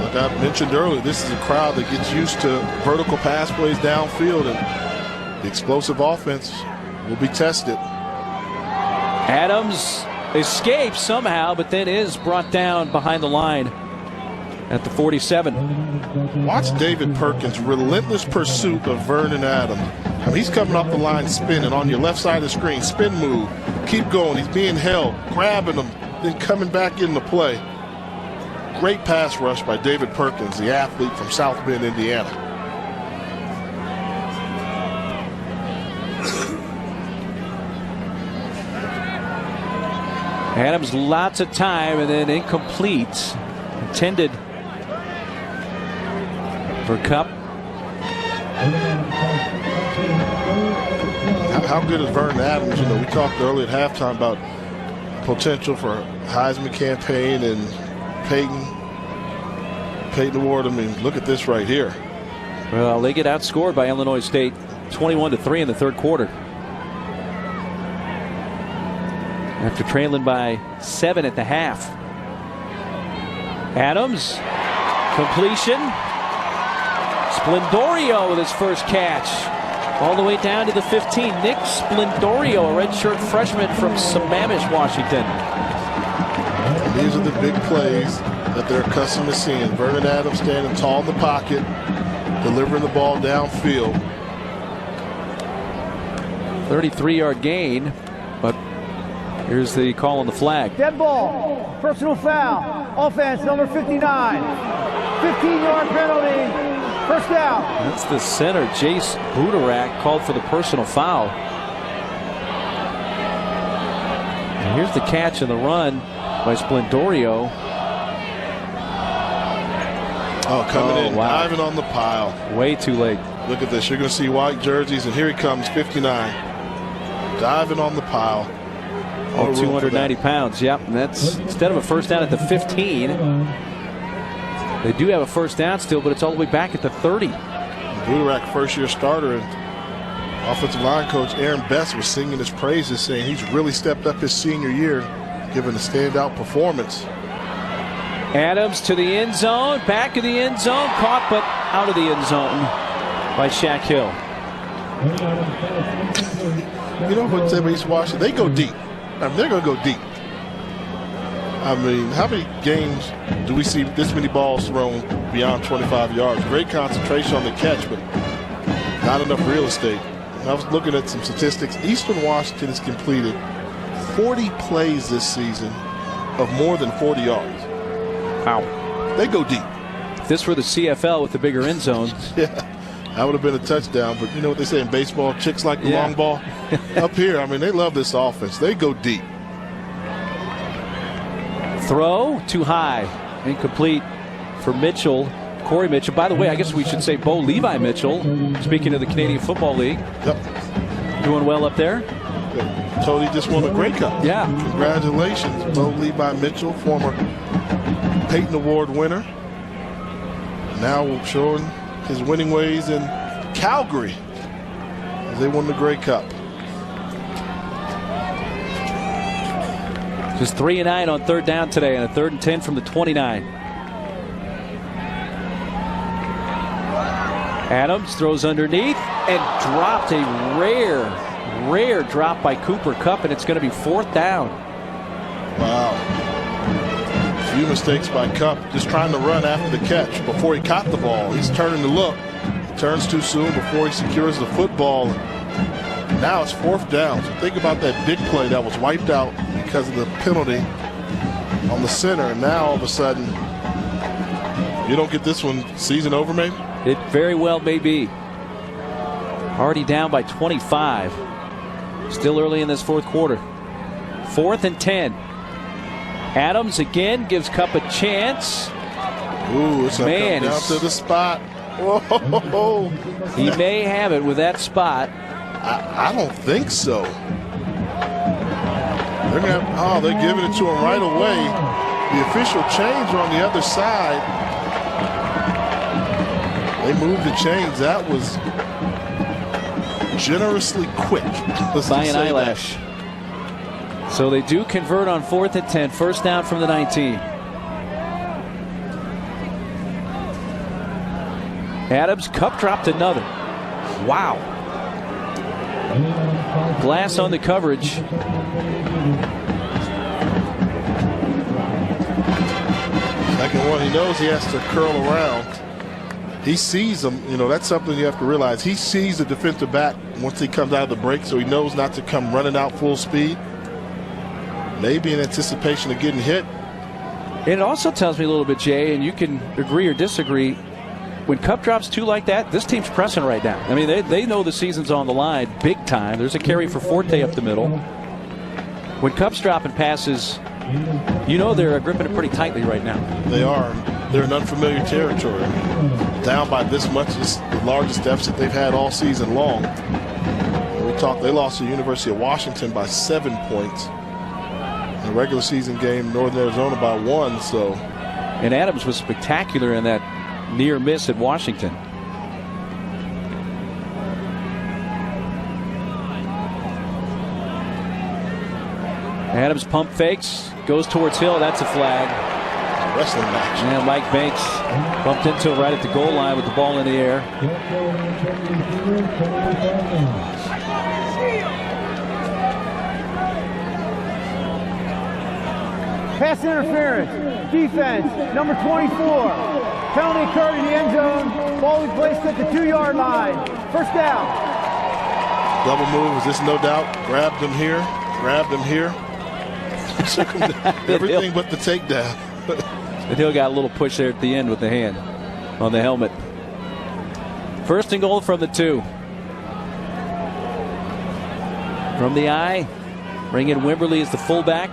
[SPEAKER 2] Like I mentioned earlier, this is a crowd that gets used to vertical pass plays downfield, and the explosive offense will be tested.
[SPEAKER 1] Adams escapes somehow, but then is brought down behind the line at the 47.
[SPEAKER 2] Watch David Perkins' relentless pursuit of Vernon Adams. I mean, he's coming off the line spinning on your left side of the screen. Spin move. Keep going. He's being held, grabbing him, then coming back into play. Great pass rush by David Perkins, the athlete from South Bend, Indiana.
[SPEAKER 1] Adams lots of time and then incomplete. Intended for Cup.
[SPEAKER 2] How good is Vernon Adams? You know, we talked earlier at halftime about potential for Heisman campaign and Peyton Award. I mean, look at this right here.
[SPEAKER 1] Well, they get outscored by Illinois State 21-3 in the 3rd quarter. After trailing by 7 at the half. Adams, completion. Splendorio with his first catch. All the way down to the 15. Nick Splendorio, a redshirt freshman from Sammamish, Washington.
[SPEAKER 2] And these are the big plays that they're accustomed to seeing. Vernon Adams standing tall in the pocket, delivering the ball downfield.
[SPEAKER 3] 33-yard gain, but here's the call on the flag.
[SPEAKER 4] Dead ball, personal foul, offense number 59, 15-yard penalty, first down.
[SPEAKER 1] That's the center, Jace Budarak, called for the personal foul. And here's the catch and the run by Splendorio.
[SPEAKER 2] Oh, coming in,
[SPEAKER 1] wow.
[SPEAKER 2] diving on the pile.
[SPEAKER 1] Way too late.
[SPEAKER 2] Look at this. You're going to see white jerseys, and here he comes, 59. Diving on the pile.
[SPEAKER 1] Oh, 290 pounds. Yep. And that's instead of a first down at the 15. They do have a first down still, but it's all the way back at the 30.
[SPEAKER 2] Budarak, first-year starter, and offensive line coach Aaron Best was singing his praises, saying he's really stepped up his senior year, giving a standout performance.
[SPEAKER 1] Adams to the end zone, back of the end zone, caught but out of the end zone by Shaq Hill.
[SPEAKER 2] You know what East Washington, they go deep. I mean, they're going to go deep. I mean, how many games do we see this many balls thrown beyond 25 yards? Great concentration on the catch, but not enough real estate. And I was looking at some statistics. Eastern Washington has completed 40 plays this season of more than 40 yards.
[SPEAKER 1] Wow.
[SPEAKER 2] They go deep.
[SPEAKER 1] If this were the CFL with the bigger end zones.
[SPEAKER 2] Yeah, that would have been a touchdown. But you know what they say in baseball, chicks like the long ball. Up here, I mean, they love this offense. They go deep.
[SPEAKER 1] Throw too high. Incomplete for Mitchell. Corey Mitchell. By the way, I guess we should say Bo Levi Mitchell. Speaking of the Canadian Football League.
[SPEAKER 2] Yep.
[SPEAKER 1] Doing well up there.
[SPEAKER 2] Thate just won a Grey Cup.
[SPEAKER 1] Yeah.
[SPEAKER 2] Congratulations, Bo Levi Mitchell, former Peyton Award winner. Now showing his winning ways in Calgary as they won the Grey Cup.
[SPEAKER 1] Just 3 and 9 on third down today, and a 3rd and 10 from the 29. Adams throws underneath and dropped a rare drop by Cooper Kupp, and it's going to be 4th down.
[SPEAKER 2] Wow. A few mistakes by Kupp, just trying to run after the catch before he caught the ball. He's turning to look. He turns too soon before he secures the football. Now it's 4th down. So think about that big play that was wiped out because of the penalty on the center. And now all of a sudden, you don't get this one, season over maybe?
[SPEAKER 1] It very well may be. Already down by 25. Still early in this 4th quarter. 4th and 10. Adams again gives Kupp a chance.
[SPEAKER 2] Ooh, it's man, down to the spot. Whoa.
[SPEAKER 1] He may have it with that spot.
[SPEAKER 2] I don't think so. They're giving it to him right away. The official change on the other side. They moved the chains. That was generously quick.
[SPEAKER 1] By an eyelash. So they do convert on 4th and 10. 1st down from the 19. Adams, Kupp dropped another. Wow. Glass on the coverage.
[SPEAKER 2] Second one, he knows he has to curl around. He sees them, that's something you have to realize. He sees the defensive back once he comes out of the break, so he knows not to come running out full speed. Maybe in anticipation of getting hit.
[SPEAKER 1] It also tells me a little bit, Jay, and you can agree or disagree. When Kupp drops 2 like that, this team's pressing right now. I mean, they know the season's on the line big time. There's a carry for Forte up the middle. When Kupp's dropping passes, they're gripping it pretty tightly right now.
[SPEAKER 2] They are. They're in unfamiliar territory. Down by this much is the largest deficit they've had all season long. They lost to the University of Washington by 7 points. In the regular season game, Northern Arizona by 1.
[SPEAKER 1] And Adams was spectacular in that near miss at Washington. Adams pump fakes, goes towards Hill. That's a flag.
[SPEAKER 2] Wrestling match.
[SPEAKER 1] And Mike Banks bumped into him right at the goal line with the ball in the air.
[SPEAKER 4] Pass interference. Defense, number 24. Penalty occurred in the end zone. Ball was placed at the 2-yard line. 1st down.
[SPEAKER 2] Double move, is this no doubt? Grabbed him here. Took him to everything but the takedown.
[SPEAKER 1] And Hill got a little push there at the end with the hand on the helmet. 1st and goal from the 2. From the I, bring in Wimberly as the fullback.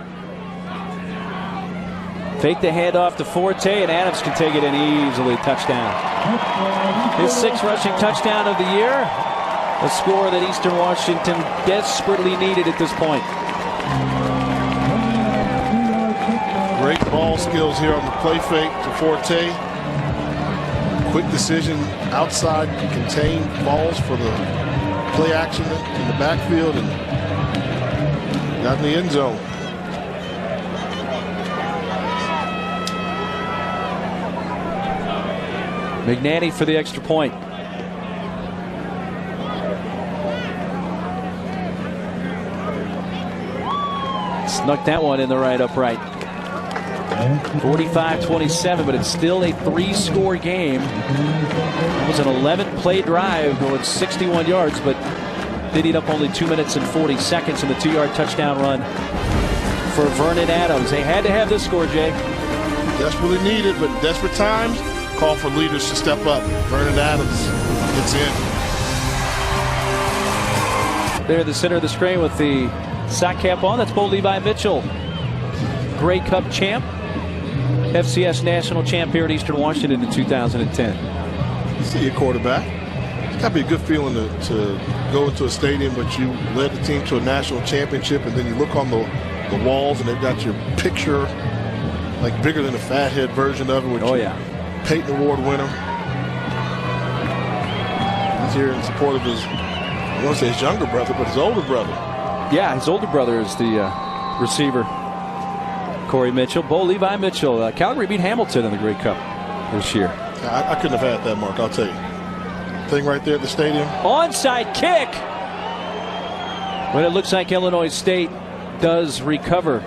[SPEAKER 1] Fake the handoff to Forte, and Adams can take it in easily. Touchdown. His 6th rushing touchdown of the year. A score that Eastern Washington desperately needed at this point.
[SPEAKER 2] Great ball skills here on the play fake to Forte. Quick decision outside, contain balls for the play action in the backfield, and got in the end zone.
[SPEAKER 1] McNanny for the extra point. Snuck that one in the right upright. 45-27, but it's still a 3-score game. It was an 11-play drive going 61 yards, but did eat up only 2 minutes and 40 seconds in the 2-yard touchdown run for Vernon Adams. They had to have this score, Jay.
[SPEAKER 2] Desperately needed, but desperate times call for leaders to step up. Vernon Adams gets in.
[SPEAKER 1] There, the center of the screen with the sock cap on. That's Bo Levi Mitchell, Grey Cup champ, FCS national champ here at Eastern Washington in 2010.
[SPEAKER 2] See your quarterback. Got to be a good feeling to go into a stadium, but you led the team to a national championship, and then you look on the walls, and they've got your picture, like bigger than a fathead version of it. With Peyton Award winner. He's here in support of his, I want to say his younger brother, but his older brother.
[SPEAKER 1] Yeah, his older brother is the receiver, Corey Mitchell. Bo Levi Mitchell. Calgary beat Hamilton in the Grey Cup this year.
[SPEAKER 2] I couldn't have had that, Mark, I'll tell you. Thing right there at the stadium.
[SPEAKER 1] Onside kick. But it looks like Illinois State does recover.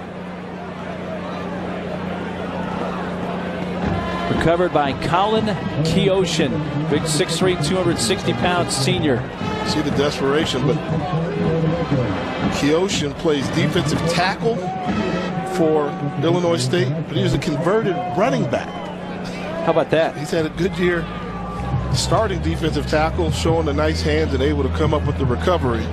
[SPEAKER 1] Recovered by Colin Keoshin, big 6'3", 260-pound senior.
[SPEAKER 2] See the desperation, but Keoshin plays defensive tackle for Illinois State, but he was a converted running back.
[SPEAKER 1] How about that?
[SPEAKER 2] He's had a good year starting defensive tackle, showing the nice hands and able to come up with the recovery.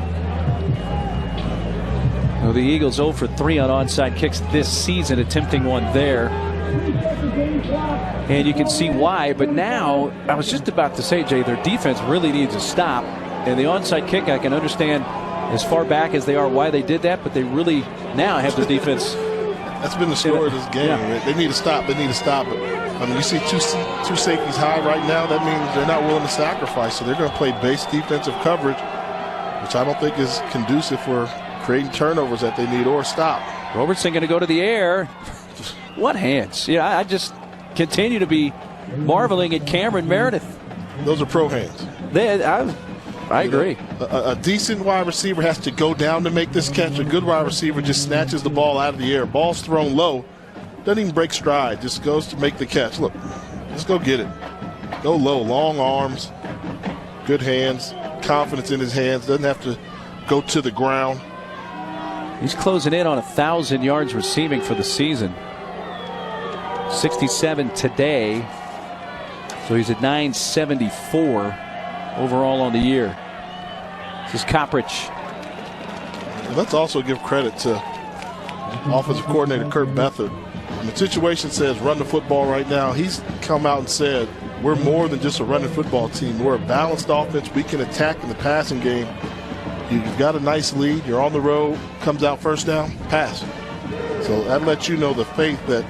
[SPEAKER 1] Well, the Eagles 0 for 3 on onside kicks this season, attempting one there. And you can see why, but now, I was just about to say, Jay, their defense really needs a stop. And the onside kick, I can understand as far back as they are why they did that, but they really now have their defense.
[SPEAKER 2] That's been the story of this game.
[SPEAKER 1] Yeah.
[SPEAKER 2] They need to stop. They need to stop it. I mean, you see two safeties high right now. That means they're not willing to sacrifice. So they're going to play base defensive coverage, which I don't think is conducive for creating turnovers that they need or stop.
[SPEAKER 1] Robertson going to go to the air. What hands? Yeah, I just continue to be marveling at Cameron Meredith.
[SPEAKER 2] Those are pro hands.
[SPEAKER 1] I agree.
[SPEAKER 2] A decent wide receiver has to go down to make this catch. A good wide receiver just snatches the ball out of the air. Ball's thrown low. Doesn't even break stride. Just goes to make the catch. Look, just go get it. Go low. Long arms. Good hands. Confidence in his hands. Doesn't have to go to the ground.
[SPEAKER 1] He's closing in on 1,000 yards receiving for the season. 67 today. So he's at 974 overall on the year. This is Coppridge.
[SPEAKER 2] Let's also give credit to offensive coordinator Kurt Beathard. When the situation says run the football right now, he's come out and said we're more than just a running football team. We're a balanced offense. We can attack in the passing game. You've got a nice lead. You're on the road. Comes out first down, pass. So that lets you know the faith that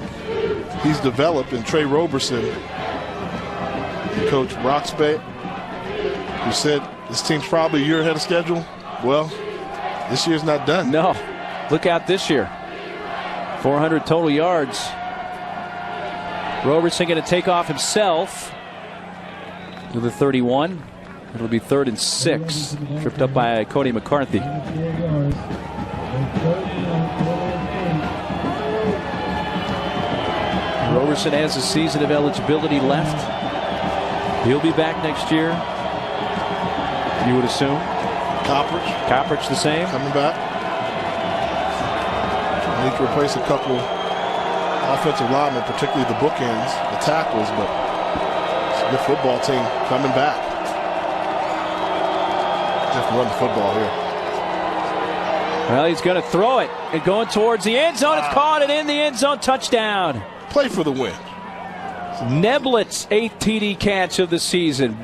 [SPEAKER 2] he's developed in Trey Roberson and Coach Roxbay, who said this team's probably a year ahead of schedule. Well, this year's not done.
[SPEAKER 1] No. Look out this year. 400 total yards. Roberson going to take off himself to the 31. It'll be 3rd and 6. Tripped up by Cody McCarthy. Roberson has a season of eligibility left. He'll be back next year, you would assume. Coppridge the same.
[SPEAKER 2] Coming back. Need to replace a couple offensive linemen, particularly the bookends, the tackles, but it's a good football team coming back. Just run the football here.
[SPEAKER 1] Well, he's going to throw it and going towards the end zone. It's caught and in the end zone. Touchdown.
[SPEAKER 2] Play for the win.
[SPEAKER 1] Neblett's 8th TD catch of the season.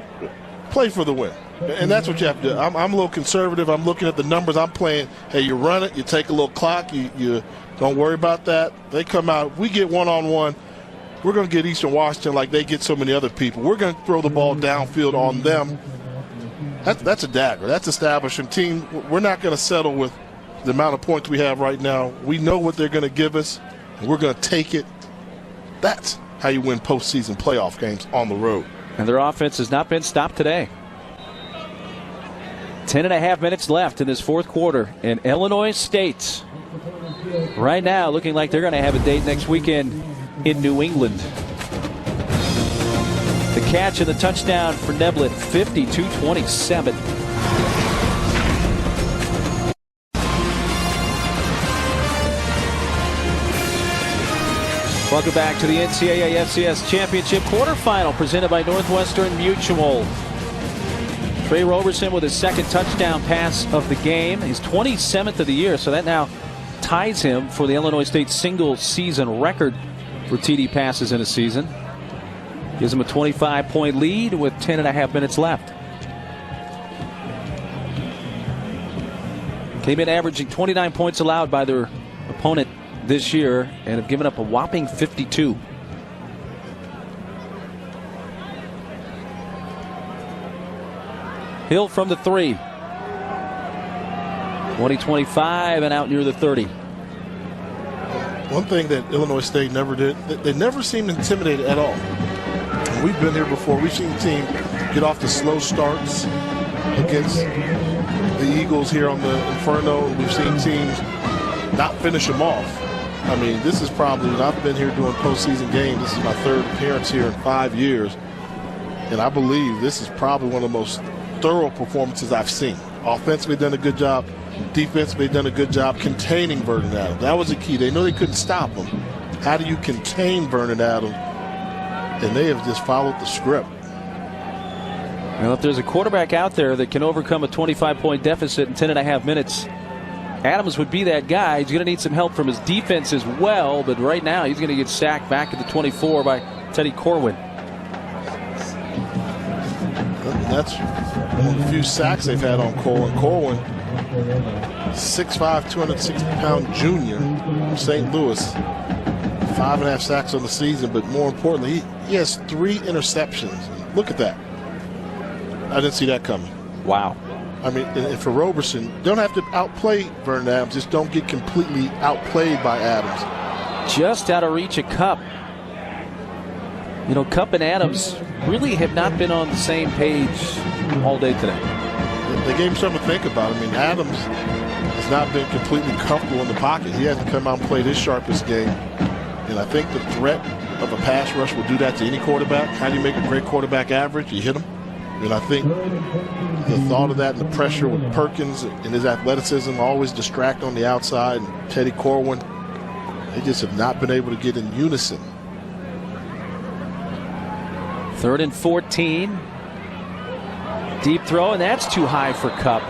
[SPEAKER 2] Play for the win. And that's what you have to do. I'm a little conservative. I'm looking at the numbers. I'm playing, hey, you run it, you take a little clock, you don't worry about that. They come out. We get one-on-one. We're going to get Eastern Washington like they get so many other people. We're going to throw the ball downfield on them. That's a dagger. That's establishing team. We're not going to settle with the amount of points we have right now. We know what they're going to give us, and we're going to take it. That's how you win postseason playoff games on the road.
[SPEAKER 1] And their offense has not been stopped today. 10.5 minutes left in this fourth quarter. And Illinois State right now looking like they're going to have a date next weekend in New England. The catch and the touchdown for Neblett, 52-27. Welcome back to the NCAA FCS Championship quarterfinal presented by Northwestern Mutual. Trey Roberson with his second touchdown pass of the game. He's 27th of the year, so that now ties him for the Illinois State single season record for TD passes in a season. Gives him a 25-point lead with 10.5 minutes left. Came in averaging 29 points allowed by their opponent this year and have given up a whopping 52. Hill from the 3. 20-25 and out near the 30.
[SPEAKER 2] One thing that Illinois State never did, they never seemed intimidated at all. We've been here before. We've seen teams get off the slow starts against the Eagles here on the Inferno. We've seen teams not finish them off. I mean, this is probably, I've been here doing postseason games. This is my 3rd appearance here in 5 years. And I believe this is probably one of the most thorough performances I've seen. Offensively done a good job. Defensively done a good job containing Vernon Adams. That was the key. They know they couldn't stop him. How do you contain Vernon Adams? And they have just followed the script.
[SPEAKER 1] Well, if there's a quarterback out there that can overcome a 25-point deficit in 10.5 minutes, Adams would be that guy. He's going to need some help from his defense as well, but right now he's going to get sacked back at the 24 by Thate Corwin.
[SPEAKER 2] That's one of the few sacks they've had on Corwin. Corwin, 6'5", 260-pound junior from St. Louis. 5.5 sacks on the season, but more importantly, he has 3 interceptions. Look at that. I didn't see that coming.
[SPEAKER 1] Wow.
[SPEAKER 2] I mean, and for Roberson, don't have to outplay Vernon Adams. Just don't get completely outplayed by Adams.
[SPEAKER 1] Just out of reach of Cup. You know, Cup and Adams really have not been on the same page all day today.
[SPEAKER 2] They gave him something to think about. I mean, Adams has not been completely comfortable in the pocket. He hasn't come out and played his sharpest game. And I think the threat of a pass rush will do that to any quarterback. How do you make a great quarterback average? You hit him. And I think the thought of that and the pressure with Perkins and his athleticism always distract on the outside. And Thate Corwin, they just have not been able to get in unison.
[SPEAKER 1] 3rd and 14. Deep throw, and that's too high for Cup.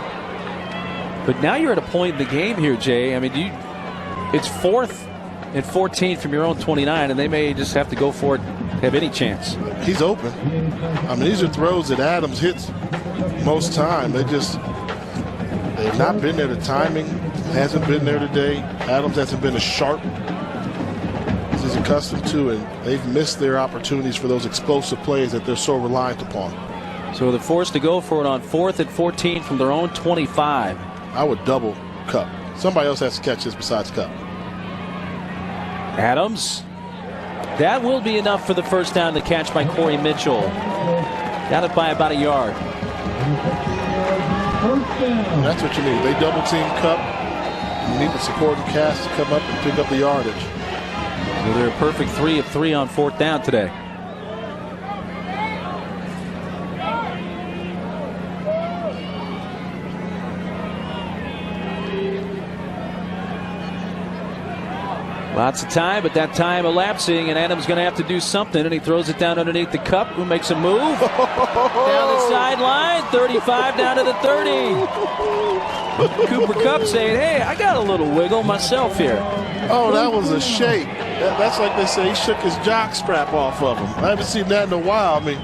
[SPEAKER 1] But now you're at a point in the game here, Jay. I mean, it's 4th and 14 from your own 29, and they may just have to go for it to have any chance.
[SPEAKER 2] He's open. I mean, these are throws that Adams hits most time. They've not been there. The timing hasn't been there today. Adams hasn't been as sharp as he's accustomed to, and they've missed their opportunities for those explosive plays that they're so reliant upon.
[SPEAKER 1] So they're forced to go for it on 4th and 14 from their own 25.
[SPEAKER 2] I would double Cup. Somebody else has to catch this besides Cup.
[SPEAKER 1] Adams. That will be enough for the first down. The catch by Corey Mitchell. Got it by about a yard.
[SPEAKER 2] That's what you need. They double team Cup. You need the supporting cast to come up and pick up the yardage.
[SPEAKER 1] So they're a perfect 3 of 3 on 4th down today. Lots of time, but that time elapsing, and Adams going to have to do something, and he throws it down underneath the Cup, who makes a move. Down the sideline, 35 down to the 30. Cooper Kupp saying, hey, I got a little wiggle myself here.
[SPEAKER 2] Oh, that was a shake. That's like they say, he shook his jock strap off of him. I haven't seen that in a while. I mean,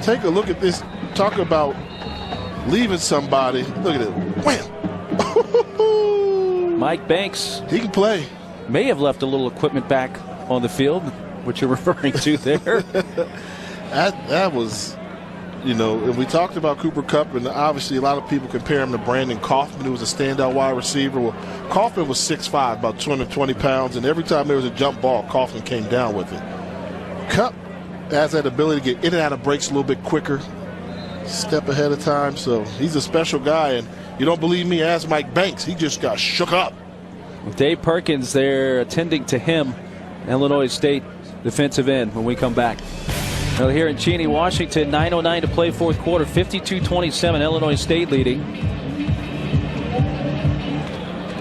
[SPEAKER 2] take a look at this. Talk about leaving somebody. Look at it. Wham!
[SPEAKER 1] Mike Banks.
[SPEAKER 2] He can play.
[SPEAKER 1] May have left a little equipment back on the field, which you're referring to there.
[SPEAKER 2] that was, you know, and we talked about Cooper Kupp, and obviously a lot of people compare him to Brandon Kaufman, who was a standout wide receiver. Well, Kaufman was 6'5", about 220 pounds, and every time there was a jump ball, Kaufman came down with it. Kupp has that ability to get in and out of breaks a little bit quicker, step ahead of time, so he's a special guy. And you don't believe me, ask Mike Banks. He just got shook up.
[SPEAKER 1] Dave Perkins there attending to him, Illinois State defensive end, when we come back. Well, here in Cheney, Washington, 9:09 to play, 4th quarter, 52-27, Illinois State leading.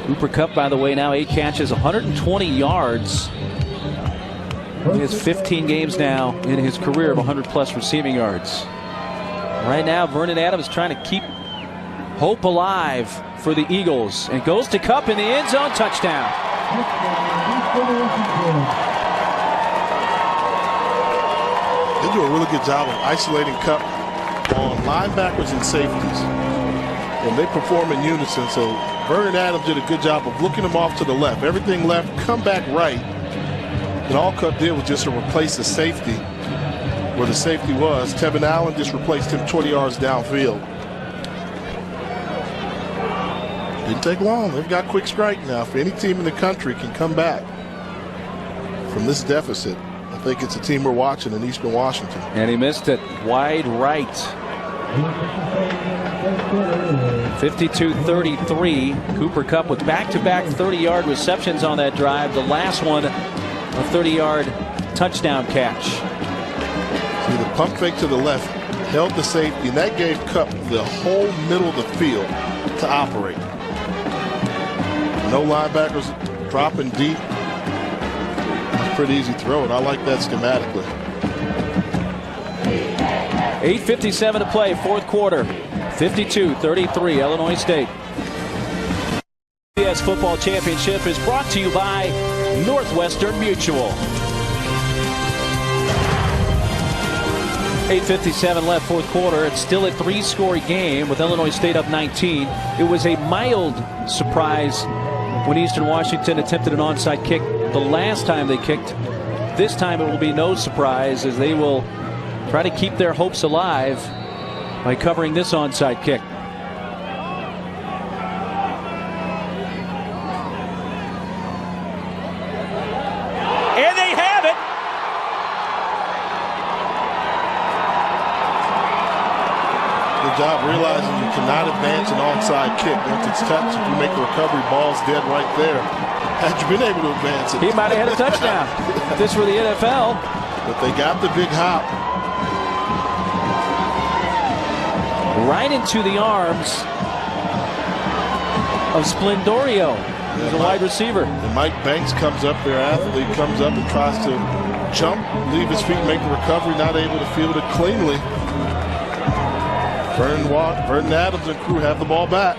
[SPEAKER 1] Cooper Kupp, by the way, now 8 catches, 120 yards. He has 15 games now in his career of 100-plus receiving yards. Right now, Vernon Adams trying to keep hope alive for the Eagles, and goes to Kupp in the end zone, touchdown.
[SPEAKER 2] They do a really good job of isolating Kupp on linebackers and safeties. and they perform in unison. So Vernon Adams did a good job of looking him off to the left. Everything left, come back right. And all Cup did was just to replace the safety where the safety was. Tevin Allen just replaced him 20 yards downfield. Didn't take long. They've got quick strike now. If any team in the country can come back from this deficit, I think it's a team we're watching in Eastern Washington.
[SPEAKER 1] And he missed it wide right. 52-33. Cooper Kupp with back-to-back 30-yard receptions on that drive. The last one, a 30-yard touchdown catch.
[SPEAKER 2] See, the pump fake to the left held the safety, and that gave Kupp the whole middle of the field to operate. No linebackers dropping deep. It's a pretty easy throw, and I like that schematically.
[SPEAKER 1] 8:57 to play, fourth quarter. 52-33, Illinois State. FCS Football Championship is brought to you by Northwestern Mutual. 8:57 left, fourth quarter. It's still a three-score game with Illinois State up 19. It was a mild surprise when Eastern Washington attempted an onside kick the last time they kicked. This time it will be no surprise, as they will try to keep their hopes alive by covering this onside kick. And they have it.
[SPEAKER 2] Good job realizing you cannot advance an onside kick. Once it's touched, if you make a recovery, ball's dead right there. Had you been able to advance it,
[SPEAKER 1] He might have had a touchdown. If this were the NFL.
[SPEAKER 2] But they got the big hop.
[SPEAKER 1] Right into the arms of Splendorio, who's a wide receiver.
[SPEAKER 2] And Mike Banks comes up, their athlete comes up and tries to jump, leave his feet, make the recovery, not able to field it cleanly. Vernon Adams and crew have the ball back.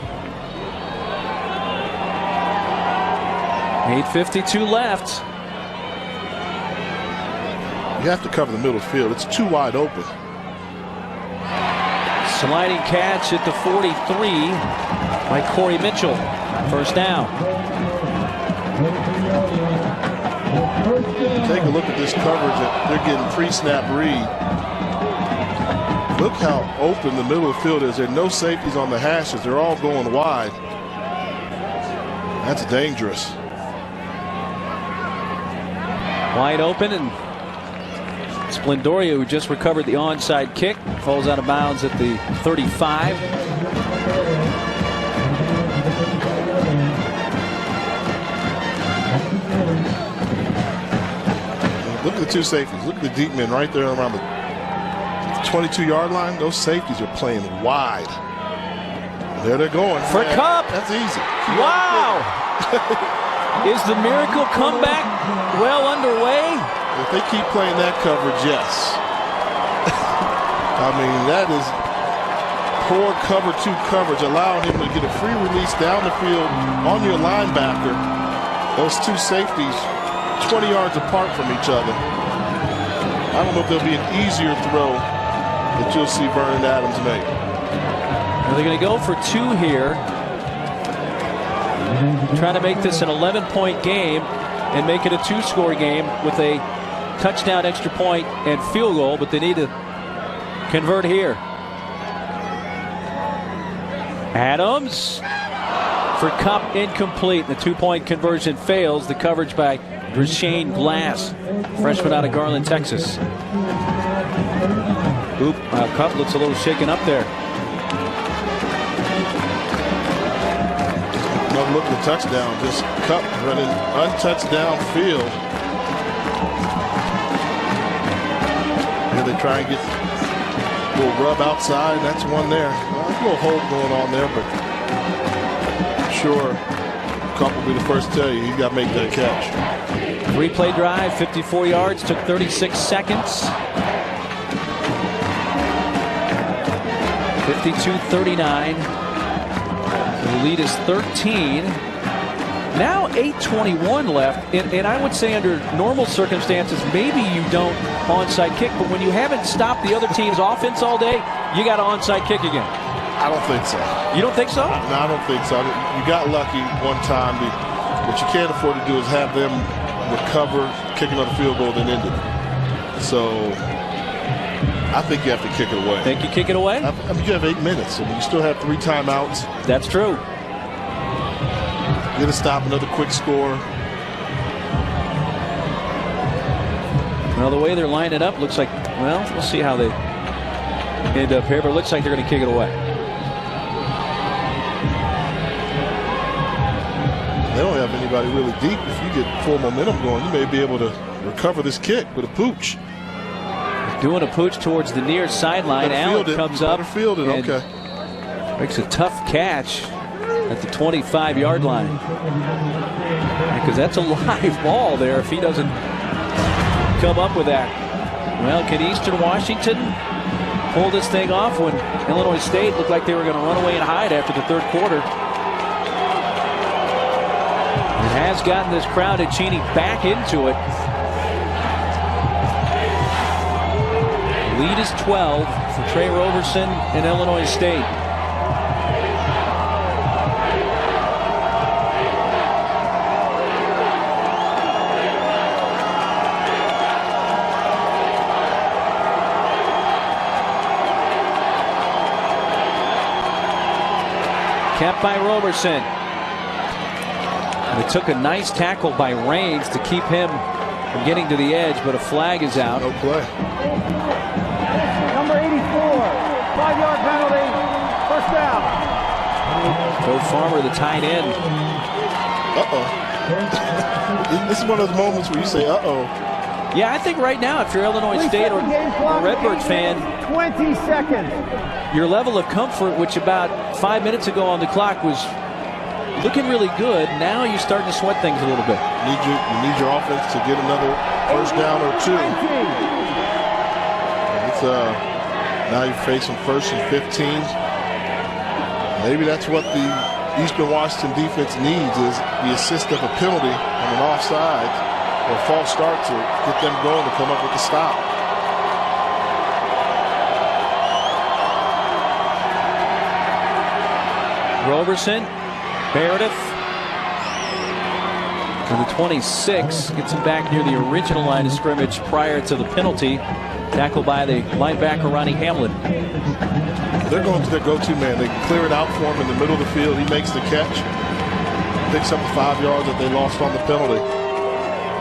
[SPEAKER 1] 8:52 left.
[SPEAKER 2] You have to cover the middle field. It's too wide open.
[SPEAKER 1] Sliding catch at the 43 by Corey Mitchell. First down.
[SPEAKER 2] Take a look at this coverage. They're getting pre-snap read. Look how open the middle of the field is. There are no safeties on the hashes. They're all going wide. That's dangerous.
[SPEAKER 1] Wide open, and Splendorio, who just recovered the onside kick, falls out of bounds at the 35.
[SPEAKER 2] Look at the two safeties. Look at the deep men right there around the 22-yard line. Those safeties are playing wide. There they're going.
[SPEAKER 1] For Kupp.
[SPEAKER 2] That's easy.
[SPEAKER 1] Wow. Is the miracle comeback well underway?
[SPEAKER 2] If they keep playing that coverage, yes. I mean, that is poor cover two coverage, allowing him to get a free release down the field on your linebacker. Those two safeties 20 yards apart from each other. I don't know if there'll be an easier throw that you'll see Vernon Adams make.
[SPEAKER 1] Well, they're going to go for two here. Trying to make this an 11-point game and make it a two-score game with a touchdown, extra point, and field goal, but they need to convert here. Adams for Kupp, incomplete. The two-point conversion fails. The coverage by Dreshane Glass, freshman out of Garland, Texas. Kupp looks a little shaken up there.
[SPEAKER 2] Another look at the touchdown. Just Kupp running untouched downfield. Here they try and get a little rub outside. That's one there. A little hold going on there, but I'm sure Kupp will be the first to tell you got to make that catch.
[SPEAKER 1] Three-play drive, 54 yards, took 36 seconds. 52-39. The lead is 13. Now 8:21 left, and I would say under normal circumstances, maybe you don't onside kick, but when you haven't stopped the other team's offense all day, you got to onside kick again.
[SPEAKER 2] I don't think so.
[SPEAKER 1] You don't think so?
[SPEAKER 2] No, I don't think so. You got lucky one time. What you can't afford to do is have them recover, kick another field goal, then end it. So I think you have to kick it away.
[SPEAKER 1] Think you kick it away?
[SPEAKER 2] I mean, you have 8 minutes. I mean, you still have 3 timeouts.
[SPEAKER 1] That's true.
[SPEAKER 2] Get a stop, another quick score.
[SPEAKER 1] Well, the way they're lining up looks like, well, we'll see how they end up here, but it looks like they're going to kick it away.
[SPEAKER 2] They don't have anybody really deep. If you get full momentum going, you may be able to recover this kick with a pooch.
[SPEAKER 1] Doing a pooch towards the near sideline. Allen comes up and makes a tough catch at the 25-yard line. Because that's a live ball there if he doesn't come up with that. Well, can Eastern Washington pull this thing off when Illinois State looked like they were going to run away and hide after the third quarter? It has gotten this crowd at Cheney back into it. Lead is 12 for Trey Roberson in Illinois State. Kept by Roberson. And it took a nice tackle by Raines to keep him from getting to the edge, but a flag is out.
[SPEAKER 2] No play.
[SPEAKER 4] Number 84, 5-yard penalty, first down.
[SPEAKER 1] Bo Farmer, the tight end.
[SPEAKER 2] This is one of those moments where you say, uh-oh.
[SPEAKER 1] Yeah, I think right now, if you're Illinois State or a Redbirds fan,
[SPEAKER 4] 20 seconds.
[SPEAKER 1] Your level of comfort, which about 5 minutes ago on the clock was looking really good, now you're starting to sweat things a little bit.
[SPEAKER 2] You need your offense to get another first down or 2. It's now you're facing 1st and 15. Maybe that's what the Eastern Washington defense needs, is the assist of a penalty on an offside or a false start to get them going to come up with the stop.
[SPEAKER 1] Roberson, Meredith, and the 26 gets him back near the original line of scrimmage prior to the penalty. Tackled by the linebacker Ronnie Hamlin.
[SPEAKER 2] They're going to their go-to man. They clear it out for him in the middle of the field. He makes the catch, picks up the 5 yards that they lost on the penalty,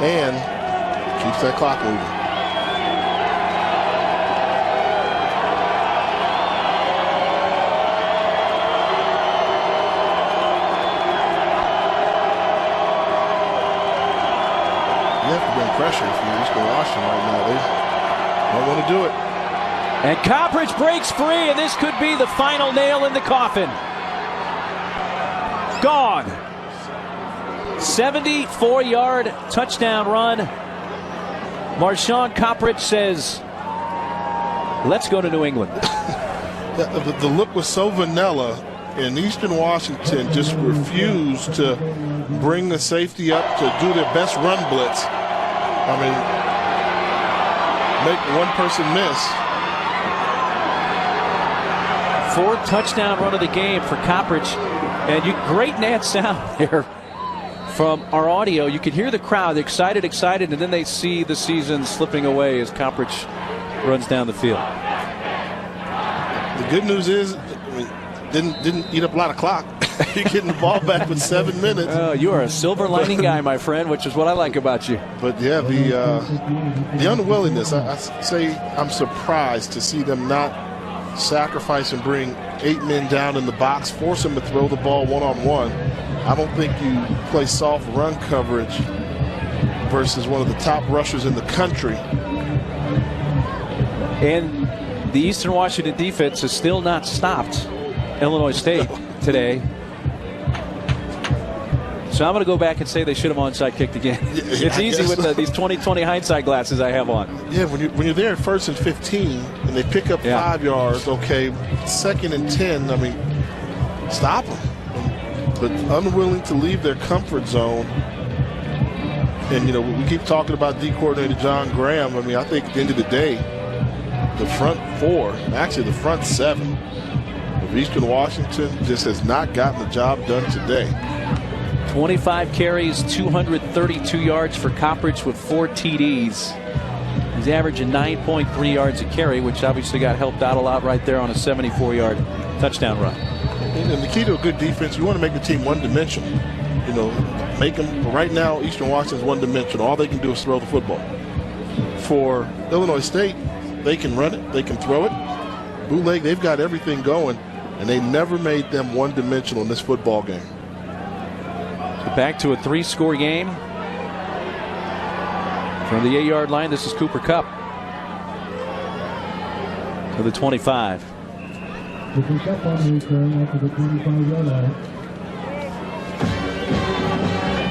[SPEAKER 2] and keeps that clock moving. You have to bring pressure if you're Eastern Washington right now. They don't want to do it.
[SPEAKER 1] And Coppridge breaks free, and this could be the final nail in the coffin. Gone. 74-yard touchdown run. Marshawn Coppridge says, let's go to New England.
[SPEAKER 2] The look was so vanilla, and Eastern Washington just refused to bring the safety up to do their best run blitz. I mean, make one person miss.
[SPEAKER 1] 4th touchdown run of the game for Coppridge. And great net sound there from our audio. You could hear the crowd excited, and then they see the season slipping away as Coppridge runs down the field.
[SPEAKER 2] The good news is, didn't eat up a lot of clock. You're getting the ball back with 7 minutes.
[SPEAKER 1] Oh, you are a silver lining guy, my friend, which is what I like about you.
[SPEAKER 2] But yeah, the unwillingness. I say I'm surprised to see them not sacrifice and bring 8 men down in the box, force them to throw the ball one-on-one. I don't think you play soft run coverage versus one of the top rushers in the country.
[SPEAKER 1] And the Eastern Washington defense has still not stopped Illinois State today. So I'm going to go back and say they should have onside kicked again. It's easy with these 20/20 hindsight glasses I have on.
[SPEAKER 2] Yeah, when you're there at 1st and 15 and they pick up 5 yards, okay, 2nd and 10, I mean, stop them. But unwilling to leave their comfort zone. And, you know, we keep talking about D coordinator John Graham. I mean, I think at the end of the day, the front 4, actually the front 7, of Eastern Washington just has not gotten the job done today.
[SPEAKER 1] 25 carries, 232 yards for Coppridge with 4 TDs. He's averaging 9.3 yards a carry, which obviously got helped out a lot right there on a 74-yard touchdown run.
[SPEAKER 2] And the key to a good defense, you want to make the team one-dimensional. You know, make them, right now, Eastern Washington's one-dimensional. All they can do is throw the football. For Illinois State, they can run it, they can throw it. Bootleg, they've got everything going, and they never made them one-dimensional in this football game.
[SPEAKER 1] So back to a 3-score game. From the 8-yard line, this is Cooper Kupp to the 25.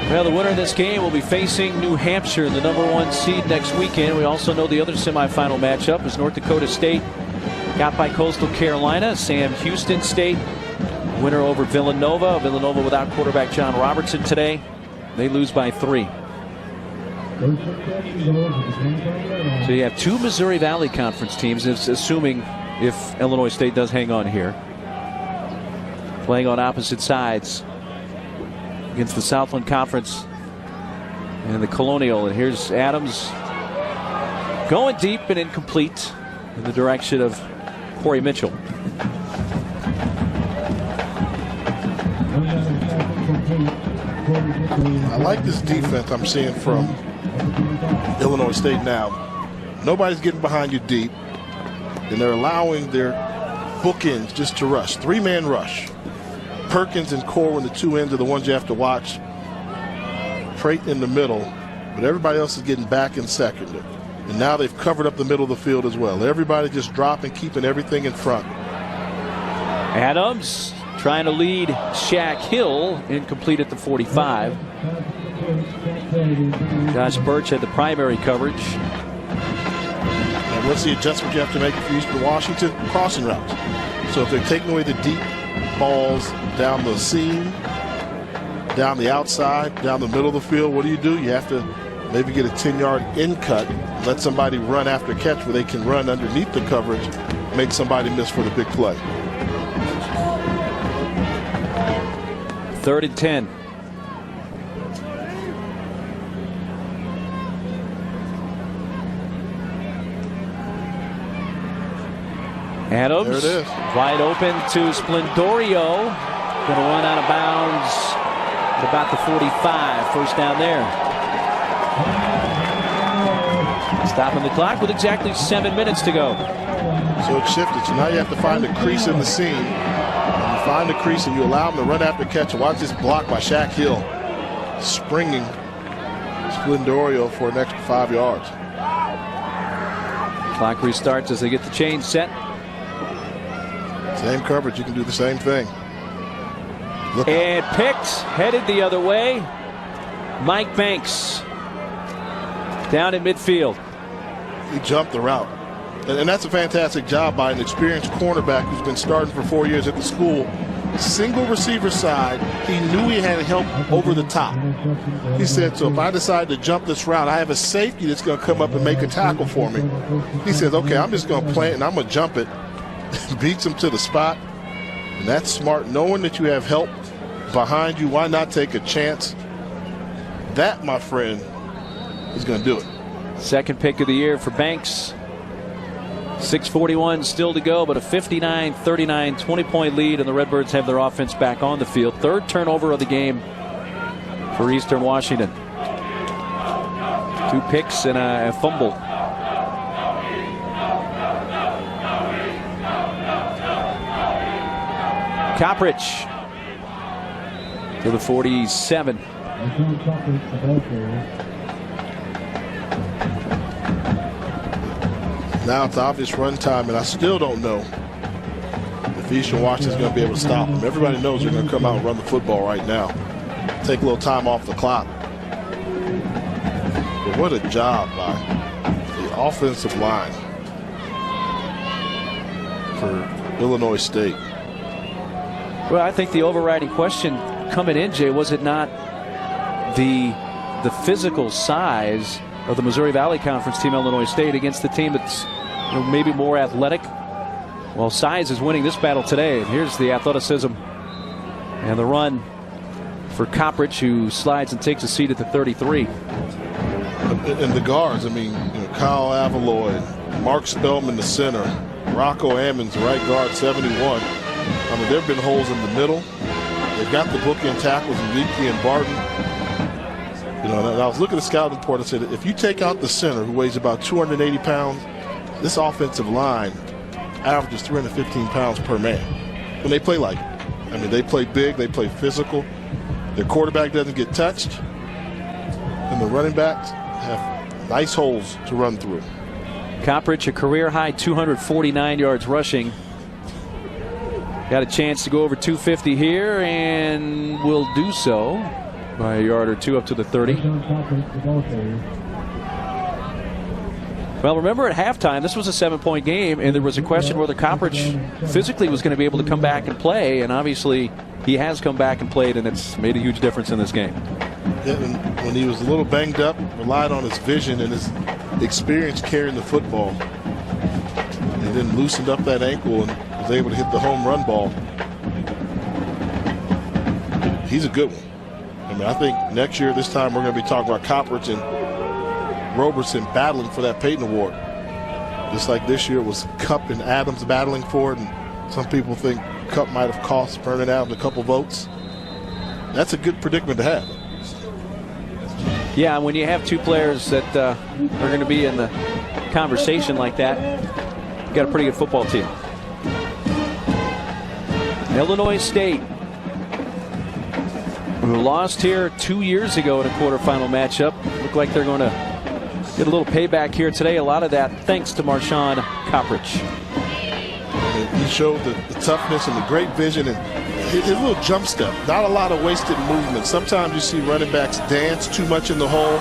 [SPEAKER 1] Well, the winner of this game will be facing New Hampshire, the #1 seed, next weekend. We also know the other semifinal matchup is North Dakota State, got by Coastal Carolina. Sam Houston State, winner over Villanova. Villanova without quarterback John Robertson today. They lose by 3. So you have 2 Missouri Valley Conference teams, assuming if Illinois State does hang on here, playing on opposite sides against the Southland Conference and the Colonial. And here's Adams going deep and incomplete in the direction of Corey Mitchell.
[SPEAKER 2] I like this defense I'm seeing from Illinois State now. Nobody's getting behind you deep, and they're allowing their bookends just to rush. 3-man rush. Perkins and Corwin, the 2 ends, are the ones you have to watch. Trate in the middle, but everybody else is getting back in second. And now they've covered up the middle of the field as well. Everybody just dropping, keeping everything in front.
[SPEAKER 1] Adams trying to lead Shaq Hill, incomplete at the 45. Josh Birch had the primary coverage.
[SPEAKER 2] And what's the adjustment you have to make for Eastern Washington? Crossing routes. So if they're taking away the deep balls down the seam, down the outside, down the middle of the field, what do? You have to maybe get a 10-yard in cut, let somebody run after catch where they can run underneath the coverage, make somebody miss for the big play.
[SPEAKER 1] 3rd and 10. Adams,
[SPEAKER 2] there it is.
[SPEAKER 1] Wide open to Splendorio. Going to run out of bounds at about the 45. First down there. Stopping the clock with exactly 7 minutes to go.
[SPEAKER 2] So it shifted. So now you have to find a crease in the seam. And you find the crease and you allow them to run after catch. And watch this block by Shaq Hill. Springing Splendorio for an extra 5 yards.
[SPEAKER 1] Clock restarts as they get the chain set.
[SPEAKER 2] Same coverage, you can do the same thing.
[SPEAKER 1] And picked, headed the other way. Mike Banks down in midfield.
[SPEAKER 2] He jumped the route. And that's a fantastic job by an experienced cornerback who's been starting for 4 years at the school. Single receiver side, he knew he had help over the top. He said, so if I decide to jump this route, I have a safety that's going to come up and make a tackle for me. He says, okay, I'm just going to play it and I'm going to jump it. Beats him to the spot. And that's smart. Knowing that you have help behind you, why not take a chance? That, my friend, is going to do it.
[SPEAKER 1] Second pick of the year for Banks. 6:41 still to go, but a 59-39 20-point lead, and the Redbirds have their offense back on the field. 3rd turnover of the game for Eastern Washington. 2 picks and a fumble. Coppridge to the 47.
[SPEAKER 2] Now it's obvious run time, and I still don't know if Eastern Washington's going to be able to stop them. Everybody knows they're going to come out and run the football right now. Take a little time off the clock. But what a job by the offensive line for Illinois State.
[SPEAKER 1] Well, I think the overriding question coming in, Jay, was it not the physical size of the Missouri Valley Conference team, Illinois State, against the team that's maybe more athletic, Well, size is winning this battle today. And here's the athleticism and the run for Coppridge, who slides and takes a seat at the 33.
[SPEAKER 2] And the guards, I mean, Kyle Avaloy, Mark Spellman, the center, Rocco Ammons, the right guard, 71. I mean, there have been holes in the middle. They've got the bookend tackles in Leakey and Barton. And I was looking at the scouting report and said, if you take out the center, who weighs about 280 pounds, this offensive line averages 315 pounds per man when they play like it. I mean, they play big, they play physical. Their quarterback doesn't get touched, and the running backs have nice holes to run through.
[SPEAKER 1] Coppridge, a career-high 249 yards rushing. Got a chance to go over 250 here, and will do so by a yard or two up to the 30. Well, remember at halftime, this was a 7-point game, and there was a question whether Coppridge physically was going to be able to come back and play, and obviously he has come back and played, and it's made a huge difference in this game.
[SPEAKER 2] Yeah, and when he was a little banged up, relied on his vision and his experience carrying the football, and then loosened up that ankle and was able to hit the home run ball. He's a good one. I mean, I think next year, this time, we're going to be talking about Coppridge and Roberson battling for that Peyton Award. Just like this year was Cup and Adams battling for it, and some people think Cup might have cost Vernon Adams a couple votes. That's a good predicament to have.
[SPEAKER 1] Yeah, when you have two players that are going to be in the conversation like that, you got a pretty good football team. Illinois State, who lost here 2 years ago in a quarterfinal matchup, look like they're going to get a little payback here today. A lot of that thanks to Marshawn Coppridge.
[SPEAKER 2] He showed the toughness and the great vision and his little jump step. Not a lot of wasted movement. Sometimes you see running backs dance too much in the hole.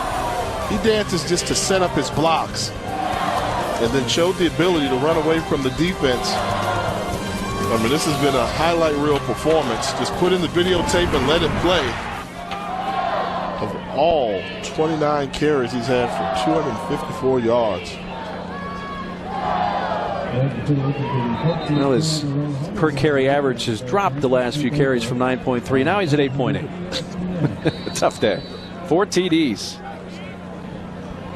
[SPEAKER 2] He dances just to set up his blocks and then showed the ability to run away from the defense. I mean, this has been a highlight reel performance. Just put in the videotape and let it play. Of all 29 carries he's had for 254 yards.
[SPEAKER 1] Well, his per carry average has dropped the last few carries from 9.3. Now he's at 8.8. Tough day. 4 TDs.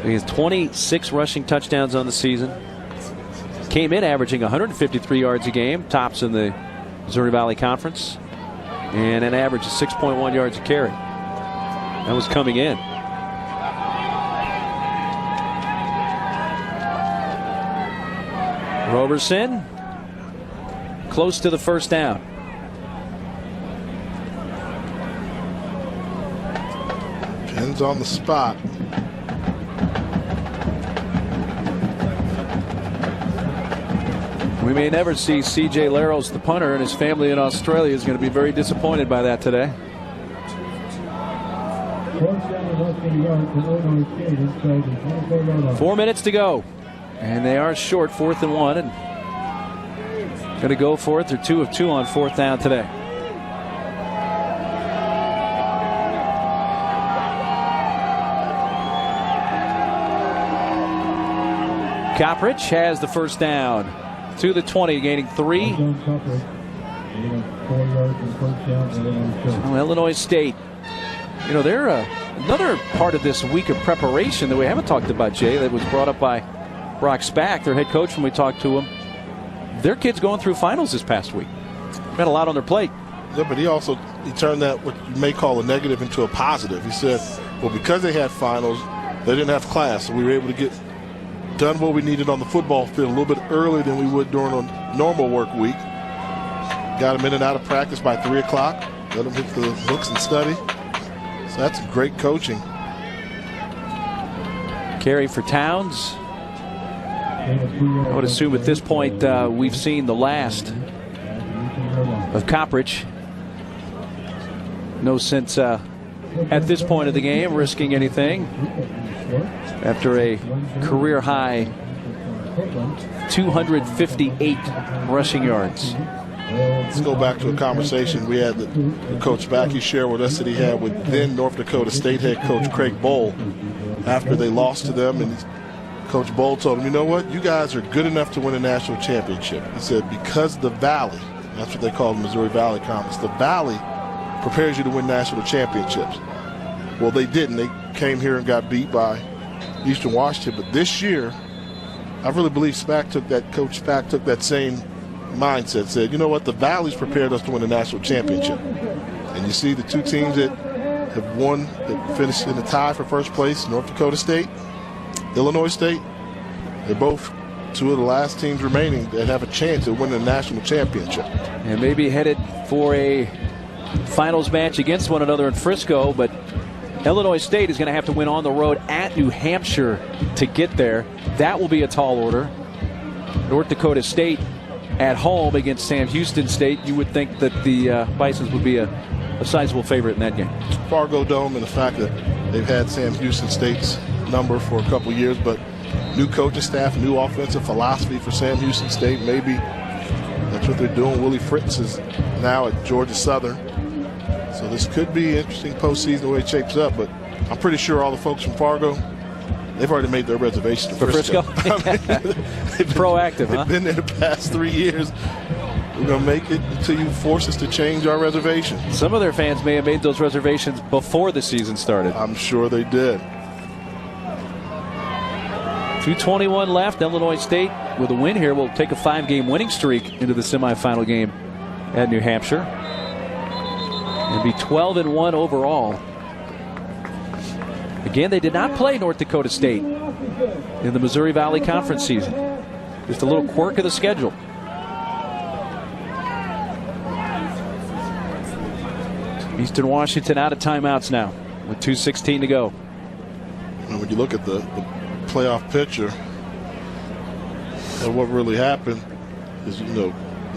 [SPEAKER 1] He has 26 rushing touchdowns on the season. Came in averaging 153 yards a game, tops in the Missouri Valley Conference, and an average of 6.1 yards a carry. That was coming in. Roberson close to the first down.
[SPEAKER 2] Pins on the spot.
[SPEAKER 1] We may never see C.J. Laros, the punter, and his family in Australia is going to be very disappointed by that today. 4 minutes to go, and they are short, 4th and 1, and going to go for it. They're 2 of 2 on 4th down today. Coppridge has the first down to the 20, gaining 3. Well, Illinois State, you know, they're another part of this week of preparation that we haven't talked about, Jay, that was brought up by Brock Spack, their head coach, when we talked to him. Their kids going through finals this past week. Had a lot on their plate.
[SPEAKER 2] Yeah, but he turned that what you may call a negative into a positive. He said, well, because they had finals, they didn't have class, so we were able to get done what we needed on the football field a little bit earlier than we would during a normal work week. Got them in and out of practice by 3 o'clock. Let them hit the books and study. So that's great coaching.
[SPEAKER 1] Carry for Towns. I would assume at this point we've seen the last of Coppridge. No sense at this point of the game risking anything after a career high 258 rushing yards.
[SPEAKER 2] Let's go back to a conversation we had that Coach Backey shared with us that he had with then North Dakota State head coach Craig Bowl after they lost to them, and Coach Bowl told him, you know what? You guys are good enough to win a national championship. He said, because the Valley, that's what they call the Missouri Valley Conference, the Valley prepares you to win national championships. Well, they didn't. They came here and got beat by Eastern Washington. But this year, I really believe Coach Spack took that same mindset, said, you know what? The Valley's prepared us to win a national championship. And you see the two teams that have won, that finished in the tie for first place, North Dakota State, Illinois State. They're both two of the last teams remaining that have a chance to win a national championship.
[SPEAKER 1] And maybe headed for a finals match against one another in Frisco, but Illinois State is going to have to win on the road at New Hampshire to get there. That will be a tall order. North Dakota State at home against Sam Houston State. You would think that the Bisons would be a sizable favorite in that game.
[SPEAKER 2] Fargo Dome, and the fact that they've had Sam Houston State's number for a couple years, but new coaching staff, new offensive philosophy for Sam Houston State. Maybe that's what they're doing. Willie Fritz is now at Georgia Southern. So this could be interesting postseason the way it shapes up, but I'm pretty sure all the folks from Fargo, they've already made their reservations
[SPEAKER 1] for Frisco. Proactive, huh?
[SPEAKER 2] They've been there the past 3 years. We're going to make it until you force us to change our reservation.
[SPEAKER 1] Some of their fans may have made those reservations before the season started.
[SPEAKER 2] I'm sure they did.
[SPEAKER 1] 2:21 left. Illinois State, with a win here, will take a 5-game winning streak into the semifinal game at New Hampshire and be 12-1 overall. Again, they did not play North Dakota State in the Missouri Valley Conference season. Just a little quirk of the schedule. Eastern Washington out of timeouts now with 2:16 to go.
[SPEAKER 2] And when you look at the playoff picture, and what really happened is,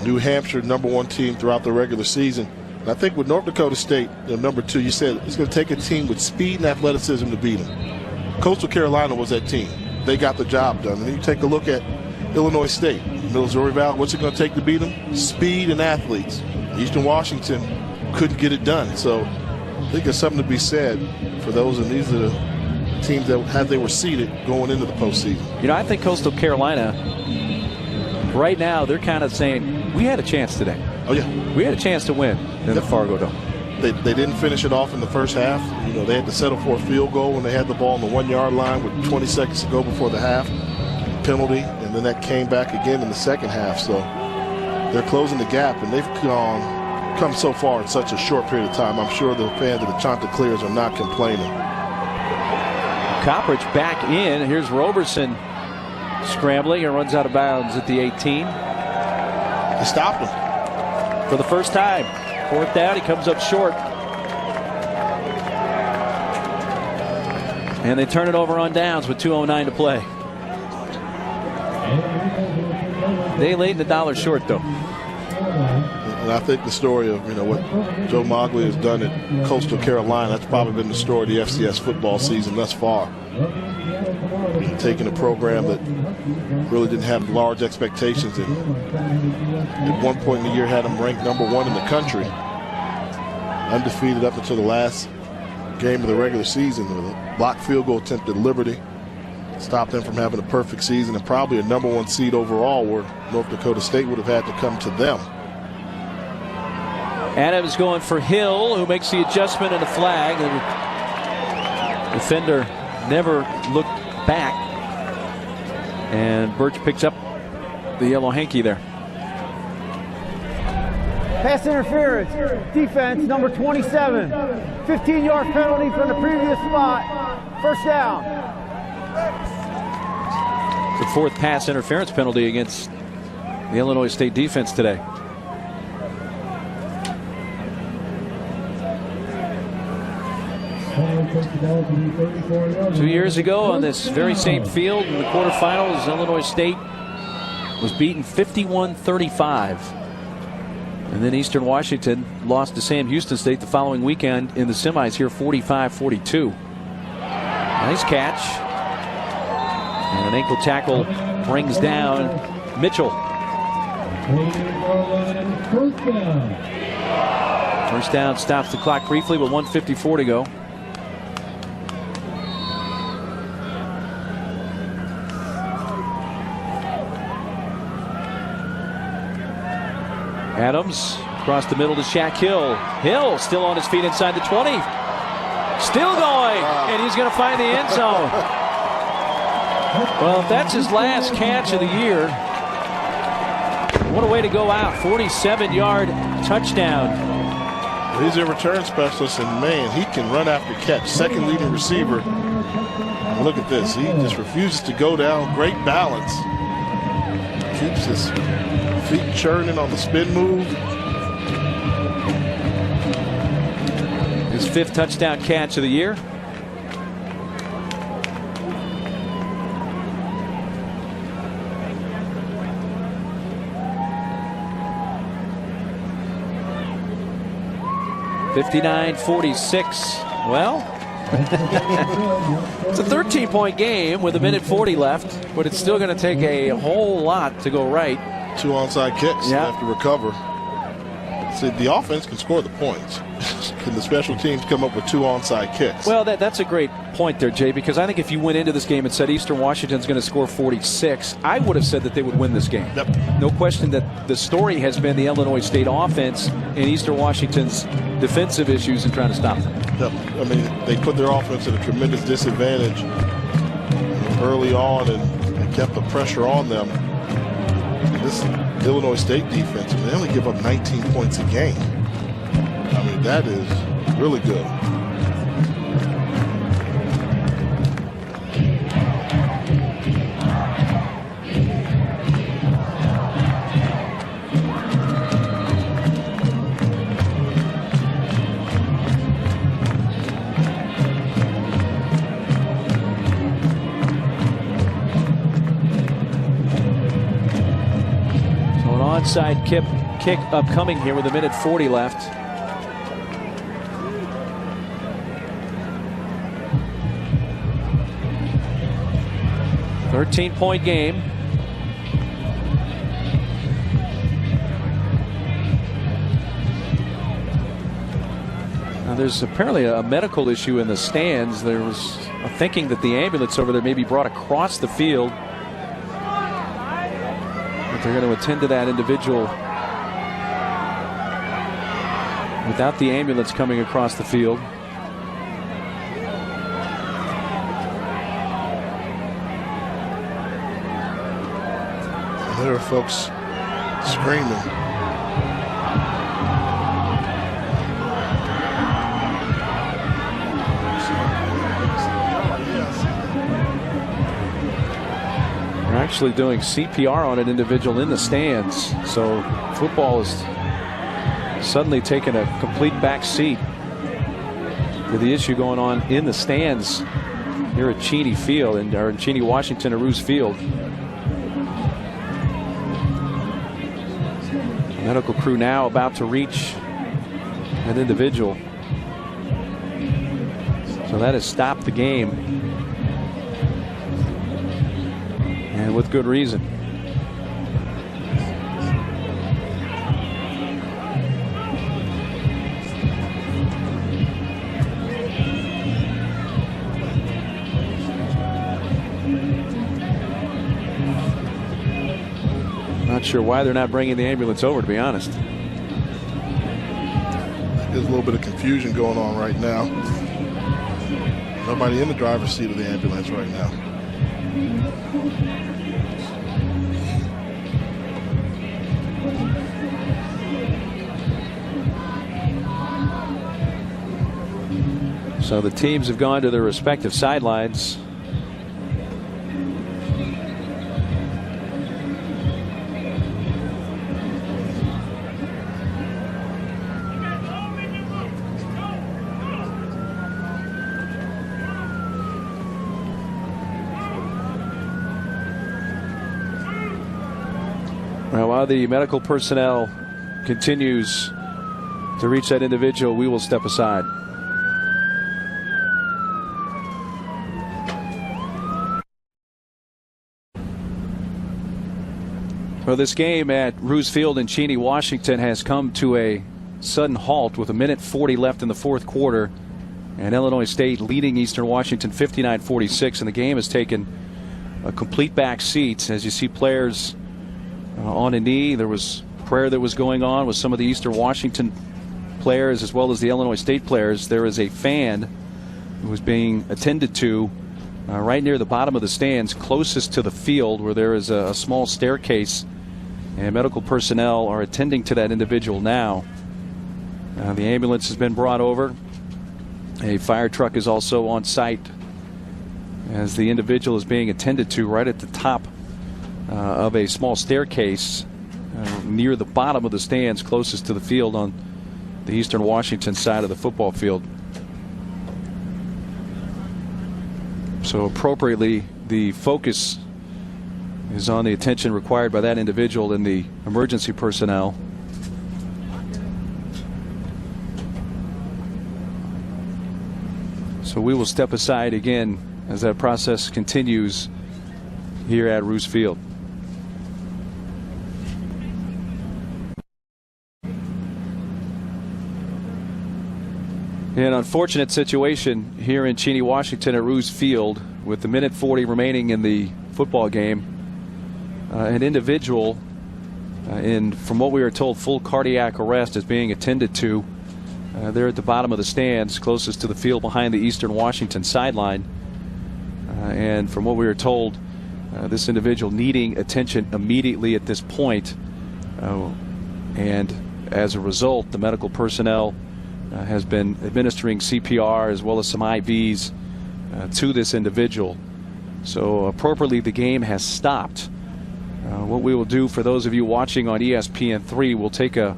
[SPEAKER 2] New Hampshire, #1 team throughout the regular season. And I think with North Dakota State, number 2, you said it's going to take a team with speed and athleticism to beat them. Coastal Carolina was that team. They got the job done. And then you take a look at Illinois State, Missouri Valley. What's it going to take to beat them? Speed and athletes. Eastern Washington couldn't get it done. So I think there's something to be said for those, and these are the teams that, as they were seeded, going into the postseason.
[SPEAKER 1] I think Coastal Carolina, right now, they're kind of saying, we had a chance today.
[SPEAKER 2] Oh, yeah.
[SPEAKER 1] We had a chance to win in the Fargo Dome.
[SPEAKER 2] They didn't finish it off in the first half. They had to settle for a field goal when they had the ball on the 1-yard line with 20 seconds to go before the half. Penalty, and then that came back again in the second half. So they're closing the gap, and they've come so far in such a short period of time. I'm sure the fans of the Chanticleers are not complaining.
[SPEAKER 1] Coppridge back in. Here's Roberson scrambling and runs out of bounds at the 18.
[SPEAKER 2] They stopped him
[SPEAKER 1] for the first time. 4th down, he comes up short. And they turn it over on downs with 2:09 to play. They laid the dollar short, though.
[SPEAKER 2] And I think the story of what Joe Mogley has done at Coastal Carolina, that's probably been the story of the FCS football season thus far. Taking a program that really didn't have large expectations, and at one point in the year had them ranked #1 in the country, undefeated up until the last game of the regular season. The blocked field goal attempt at Liberty stopped them from having a perfect season, and probably a #1 seed overall, where North Dakota State would have had to come to them.
[SPEAKER 1] Adams going for Hill, who makes the adjustment and a flag. The defender never looked back, and Birch picks up the yellow hanky there.
[SPEAKER 4] Pass interference. Defense, number 27. 15-yard penalty from the previous spot. First down.
[SPEAKER 1] The 4th pass interference penalty against the Illinois State defense today. Two years ago on this very same field in the quarterfinals, Illinois State was beaten 51-35. And then Eastern Washington lost to Sam Houston State the following weekend in the semis here, 45-42. Nice catch. And an ankle tackle brings down Mitchell. First down stops the clock briefly with 1:54 to go. Adams across the middle to Shaq Hill. Hill still on his feet inside the 20. Still going, and he's going to find the end zone. Well, if that's his last catch of the year, what a way to go out. 47-yard touchdown.
[SPEAKER 2] He's a return specialist, and man, he can run after catch. Second leading receiver. And look at this. He just refuses to go down. Great balance. Keeps his feet churning on the spin move.
[SPEAKER 1] His 5th touchdown catch of the year. $59-46. Well, it's a 13-point game with 1:40 left, but it's still going to take a whole lot to go right.
[SPEAKER 2] 2 onside kicks.
[SPEAKER 1] Yeah.
[SPEAKER 2] Have to recover. See, the offense can score the points. Can the special teams come up with 2 onside kicks?
[SPEAKER 1] Well, that's a great point there, Jay, because I think if you went into this game and said Eastern Washington's going to score 46, I would have said that they would win this game.
[SPEAKER 2] Yep.
[SPEAKER 1] No question that the story has been the Illinois State offense and Eastern Washington's defensive issues in trying to stop them.
[SPEAKER 2] Yep. I mean, they put their offense at a tremendous disadvantage early on and kept the pressure on them. This Illinois State defense, they only give up 19 points a game. I mean, that is really good.
[SPEAKER 1] Onside kick upcoming here with 1:40 left. $13-point game. Now there's apparently a medical issue in the stands. There was a thinking that the ambulance over there may be brought across the field. They're going to attend to that individual without the ambulance coming across the field.
[SPEAKER 2] There are folks screaming.
[SPEAKER 1] Actually doing CPR on an individual in the stands, so football is suddenly taking a complete back seat to the issue going on in the stands here at Cheney Field, or in Cheney, Washington, or Roos Field. Medical crew now about to reach an individual, so that has stopped the game. And with good reason. Not sure why they're not bringing the ambulance over, to be honest.
[SPEAKER 2] There's a little bit of confusion going on right now. Nobody in the driver's seat of the ambulance right now.
[SPEAKER 1] So the teams have gone to their respective sidelines. Well, while the medical personnel continues to reach that individual, we will step aside. Well, this game at Roos Field in Cheney, Washington has come to a sudden halt with 1:40 left in the 4th quarter, and Illinois State leading Eastern Washington 59-46, and the game has taken a complete back seat as you see players on a knee. There was prayer that was going on with some of the Eastern Washington players as well as the Illinois State players. There is a fan who was being attended to right near the bottom of the stands closest to the field, where there is a small staircase, and medical personnel are attending to that individual now. The ambulance has been brought over. A fire truck is also on site as the individual is being attended to right at the top of a small staircase near the bottom of the stands closest to the field on the Eastern Washington side of the football field. So appropriately, the focus is on the attention required by that individual and the emergency personnel. So we will step aside again as that process continues here at Roos Field. An unfortunate situation here in Cheney, Washington at Roos Field with the minute 40 remaining in the football game. An individual from what we are told, full cardiac arrest is being attended to there at the bottom of the stands closest to the field behind the Eastern Washington sideline. And from what we are told, this individual needing attention immediately at this point. And as a result, the medical personnel has been administering CPR as well as some IVs to this individual. So appropriately, the game has stopped. What we will do for those of you watching on ESPN3, we'll take a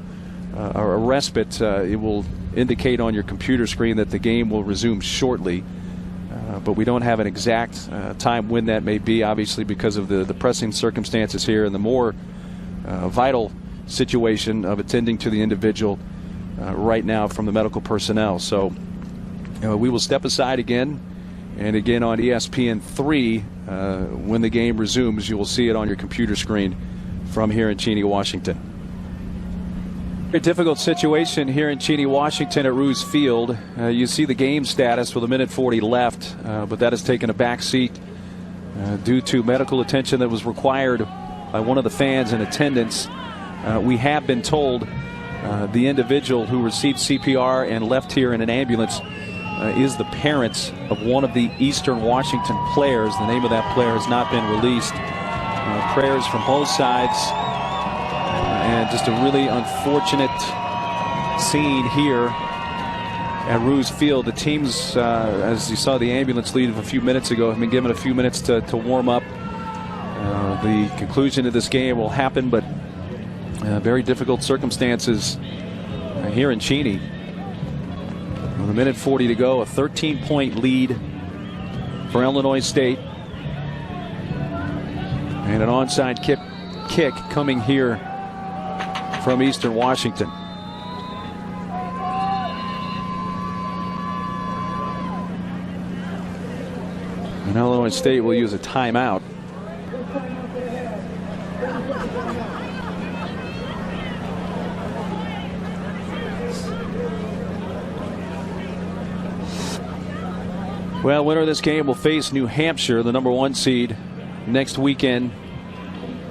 [SPEAKER 1] respite. It will indicate on your computer screen that the game will resume shortly. But we don't have an exact time when that may be, obviously, because of the pressing circumstances here and the more vital situation of attending to the individual right now from the medical personnel. So we will step aside again, and again on ESPN3 when the game resumes, you will see it on your computer screen from here in Cheney, Washington. A difficult situation here in Cheney, Washington at Roos Field. You see the game status with a minute 40 left, but that has taken a back seat due to medical attention that was required by one of the fans in attendance. We have been told the individual who received CPR and left here in an ambulance is the parents of one of the Eastern Washington players. The name of that player has not been released. Prayers from both sides. And just a really unfortunate scene here at Roos Field. The teams, as you saw the ambulance leave a few minutes ago, have been given a few minutes to warm up. The conclusion of this game will happen, but very difficult circumstances here in Cheney. With a minute 40 to go, a 13-point lead for Illinois State. And an onside kick coming here from Eastern Washington. And Illinois State will use a timeout. Well, winner of this game will face New Hampshire, the #1 seed, next weekend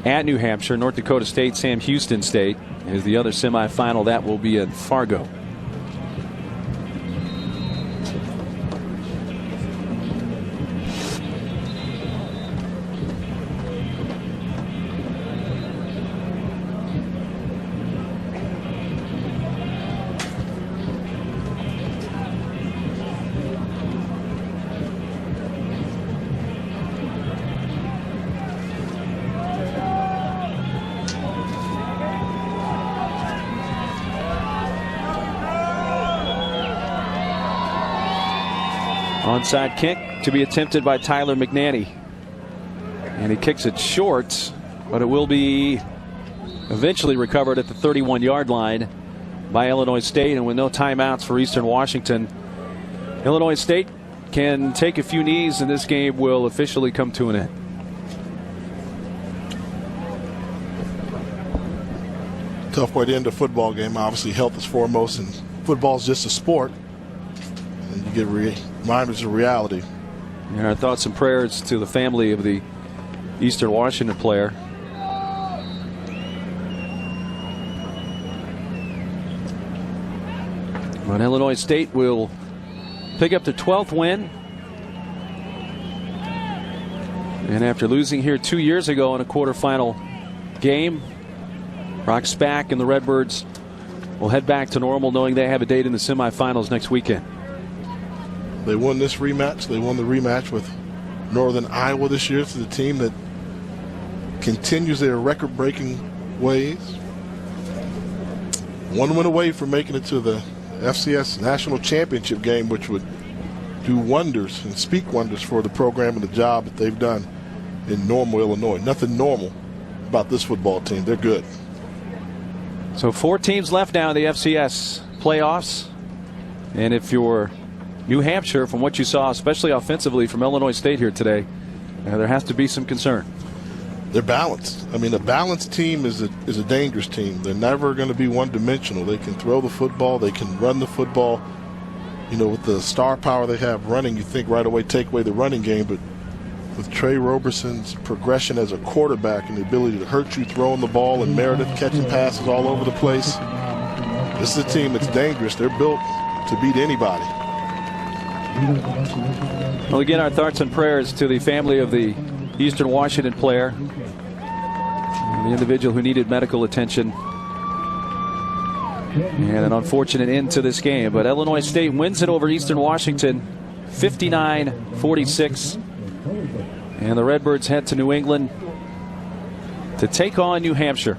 [SPEAKER 1] at New Hampshire. North Dakota State, Sam Houston State is the other semifinal. That will be in Fargo. Onside kick to be attempted by Tyler McNanny. And he kicks it short, but it will be eventually recovered at the 31-yard line by Illinois State. And with no timeouts for Eastern Washington, Illinois State can take a few knees and this game will officially come to an end.
[SPEAKER 2] Tough way to end a football game. Obviously, health is foremost, and football is just a sport. And you get reminders of reality.
[SPEAKER 1] And our thoughts and prayers to the family of the Eastern Washington player. But Illinois State will pick up their 12th win. And after losing here 2 years ago in a quarterfinal game, Rock's back, and the Redbirds will head back to normal, knowing they have a date in the semifinals next weekend.
[SPEAKER 2] They won this rematch. They won the rematch with Northern Iowa this year. It's the team that continues their record-breaking ways. One win away from making it to the FCS National Championship game, which would do wonders and speak wonders for the program and the job that they've done in Normal, Illinois. Nothing normal about this football team. They're good.
[SPEAKER 1] So 4 teams left now in the FCS playoffs. And if you're New Hampshire, from what you saw, especially offensively from Illinois State here today, there has to be some concern.
[SPEAKER 2] They're balanced. I mean, a balanced team is a dangerous team. They're never going to be one-dimensional. They can throw the football. They can run the football. You know, with the star power they have running, you think right away take away the running game. But with Trey Roberson's progression as a quarterback and the ability to hurt you throwing the ball, and Meredith catching passes all over the place, this is a team that's dangerous. They're built to beat anybody.
[SPEAKER 1] Well, again, our thoughts and prayers to the family of the Eastern Washington player, the individual who needed medical attention, and an unfortunate end to this game. But Illinois State wins it over Eastern Washington 59-46. And the Redbirds head to New England to take on New Hampshire.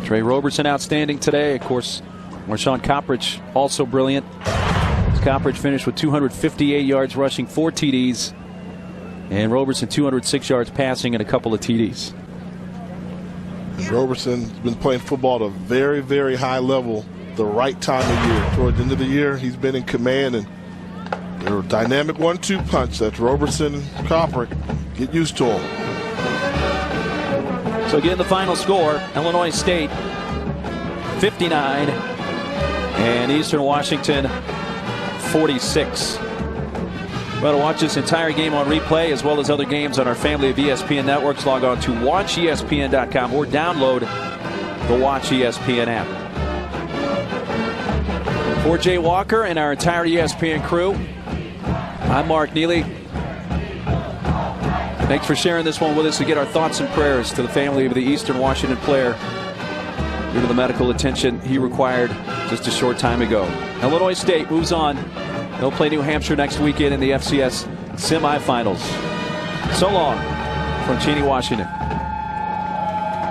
[SPEAKER 1] Trey Roberson outstanding today. Of course, Marshawn Coppridge also brilliant. Coppridge finished with 258 yards rushing, 4 TDs. And Roberson 206 yards passing and a couple of TDs.
[SPEAKER 2] And Roberson's been playing football at a very, very high level the right time of year. Toward the end of the year, he's been in command, and they're a dynamic 1-2 punch. That's Roberson and Coppridge. Get used to him.
[SPEAKER 1] So again, the final score, Illinois State 59 and Eastern Washington 46. Well, to watch this entire game on replay as well as other games on our family of ESPN networks, log on to watchespn.com or download the Watch ESPN app. For Jay Walker and our entire ESPN crew, I'm Mark Neely. Thanks for sharing this one with us. To get our thoughts and prayers to the family of the Eastern Washington player due to the medical attention he required just a short time ago. Illinois State moves on. They'll play New Hampshire next weekend in the FCS semifinals. So long from Cheney, Washington.